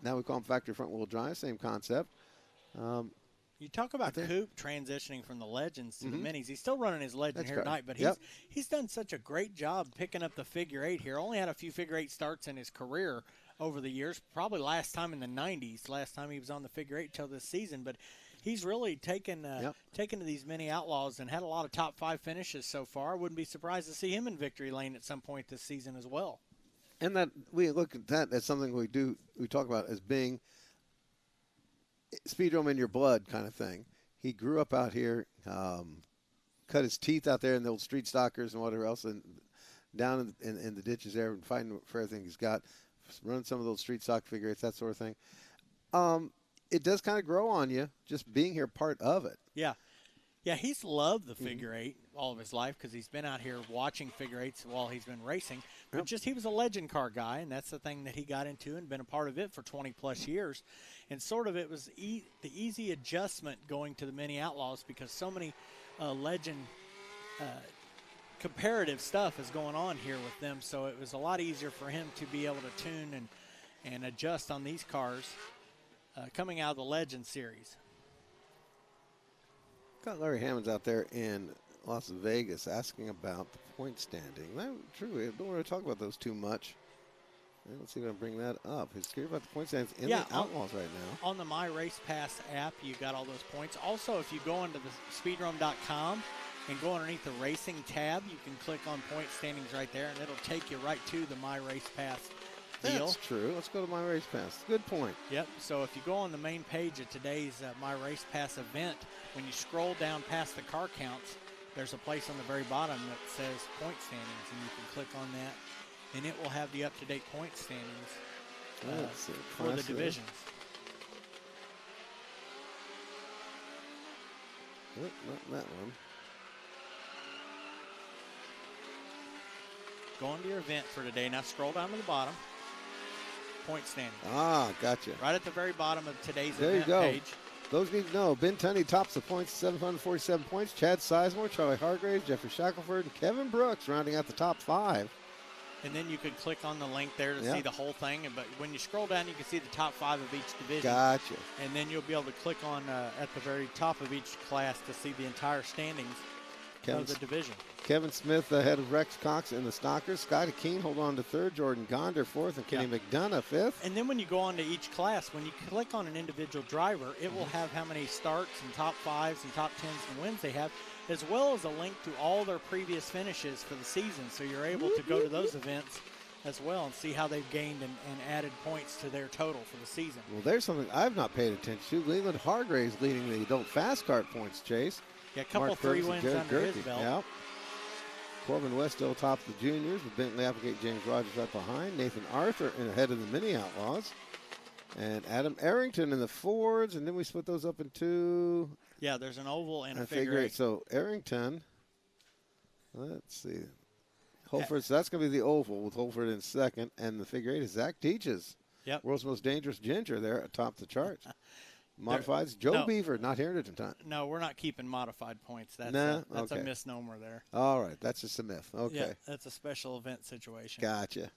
we call them factory front wheel drive, same concept. You talk about Coop transitioning from the Legends to the Minis. He's still running his Legend here tonight, but he's done such a great job picking up the figure 8 here. Only had a few figure 8 starts in his career over the years. Probably last time in the 90s, last time he was on the figure 8 till this season. But he's really taken to these Mini Outlaws and had a lot of top 5 finishes so far. I wouldn't be surprised to see him in victory lane at some point this season as well. And that we look at that as something we talk about as being Speedrome in your blood kind of thing. He grew up out here, cut his teeth out there in the old street stalkers and whatever else, and down in the ditches there and fighting for everything he's got, running some of those street stock figure 8s, that sort of thing. It does kind of grow on you just being here, part of it. Yeah. Yeah, he's loved the figure 8 all of his life because he's been out here watching figure 8s while he's been racing. But just he was a legend car guy, and that's the thing that he got into and been a part of it for 20-plus years. And sort of it was the easy adjustment going to the Mini Outlaws because so many legend comparative stuff is going on here with them. So it was a lot easier for him to be able to tune and adjust on these cars coming out of the Legend series. Got Larry Hammonds out there in Las Vegas asking about the point standing. That's true. I don't want to talk about those too much. Let's see if I can bring that up. He's curious about the point standings in the Outlaws right now. On the My Race Pass app, you got all those points. Also, if you go into the speedrome.com and go underneath the racing tab, you can click on point standings right there, and it'll take you right to the My Race Pass deal. That's true. Let's go to My Race Pass. Good point. Yep. So if you go on the main page of today's My Race Pass event, when you scroll down past the car counts, there's a place on the very bottom that says point standings, and you can click on that, and it will have the up-to-date point standings for the divisions. Nope, not that one. Go into your event for today. Now scroll down to the bottom. Point standings. Ah, gotcha. Right at the very bottom of today's there event you go. page. Those need to know. Ben Tunney tops the points, 747 points. Chad Sizemore, Charlie Hargraves, Jeffrey Shackelford, and Kevin Brooks rounding out the top 5. And then you can click on the link there to see the whole thing. But when you scroll down, you can see the top 5 of each division. Gotcha. And then you'll be able to click on at the very top of each class to see the entire standings of the division. Kevin Smith ahead of Rex Cox in the Stalkers. Scotty Keene hold on to 3rd. Jordan Gonder 4th. And Kenny McDonough 5th. And then when you go on to each class, when you click on an individual driver, it will have how many starts and top 5s and top 10s and wins they have, as well as a link to all their previous finishes for the season. So you're able to go to those events as well and see how they've gained and added points to their total for the season. Well, there's something I've not paid attention to. Leland Hargraves leading the adult fast car points chase. Yeah, a couple Mark 3 Perkins wins under his belt. Yeah. Corbin West still tops the juniors with Bentley Applegate, James Rogers right behind. Nathan Arthur in ahead of the Mini Outlaws. And Adam Arrington in the Fords. And then we split those up in 2. Yeah, there's an oval and a figure 8. So Arrington, let's see. Holford, so that's going to be the oval with Holford in 2nd. And the figure 8 is Zach Teaches. Yep. World's most dangerous ginger there atop the charts. Modifieds, Joe Beaver, not here at the time. No, we're not keeping modified points. That's a misnomer there. All right, that's just a myth. Okay. Yeah, that's a special event situation. Gotcha.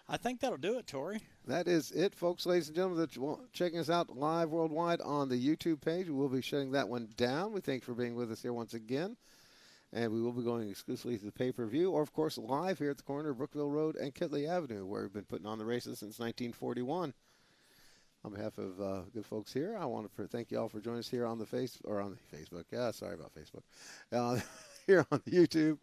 I think that'll do it, Tori. That is it, folks, ladies and gentlemen, that are checking us out live worldwide on the YouTube page. We will be shutting that one down. We thank you for being with us here once again. And we will be going exclusively to the pay-per-view, or, of course, live here at the corner of Brookville Road and Kitley Avenue, where we've been putting on the races since 1941. On behalf of good folks here, I want to thank you all for joining us here on the Facebook. Yeah, sorry about Facebook. Here on the YouTube.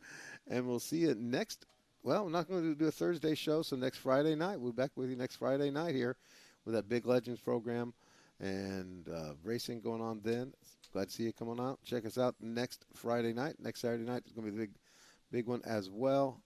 And we'll see you next. Well, we're not going to do a Thursday show, so next Friday night. We'll be back with you next Friday night here with that Big Legends program and racing going on then. Glad to see you come on out. Check us out next Friday night. Next Saturday night is going to be the big one as well.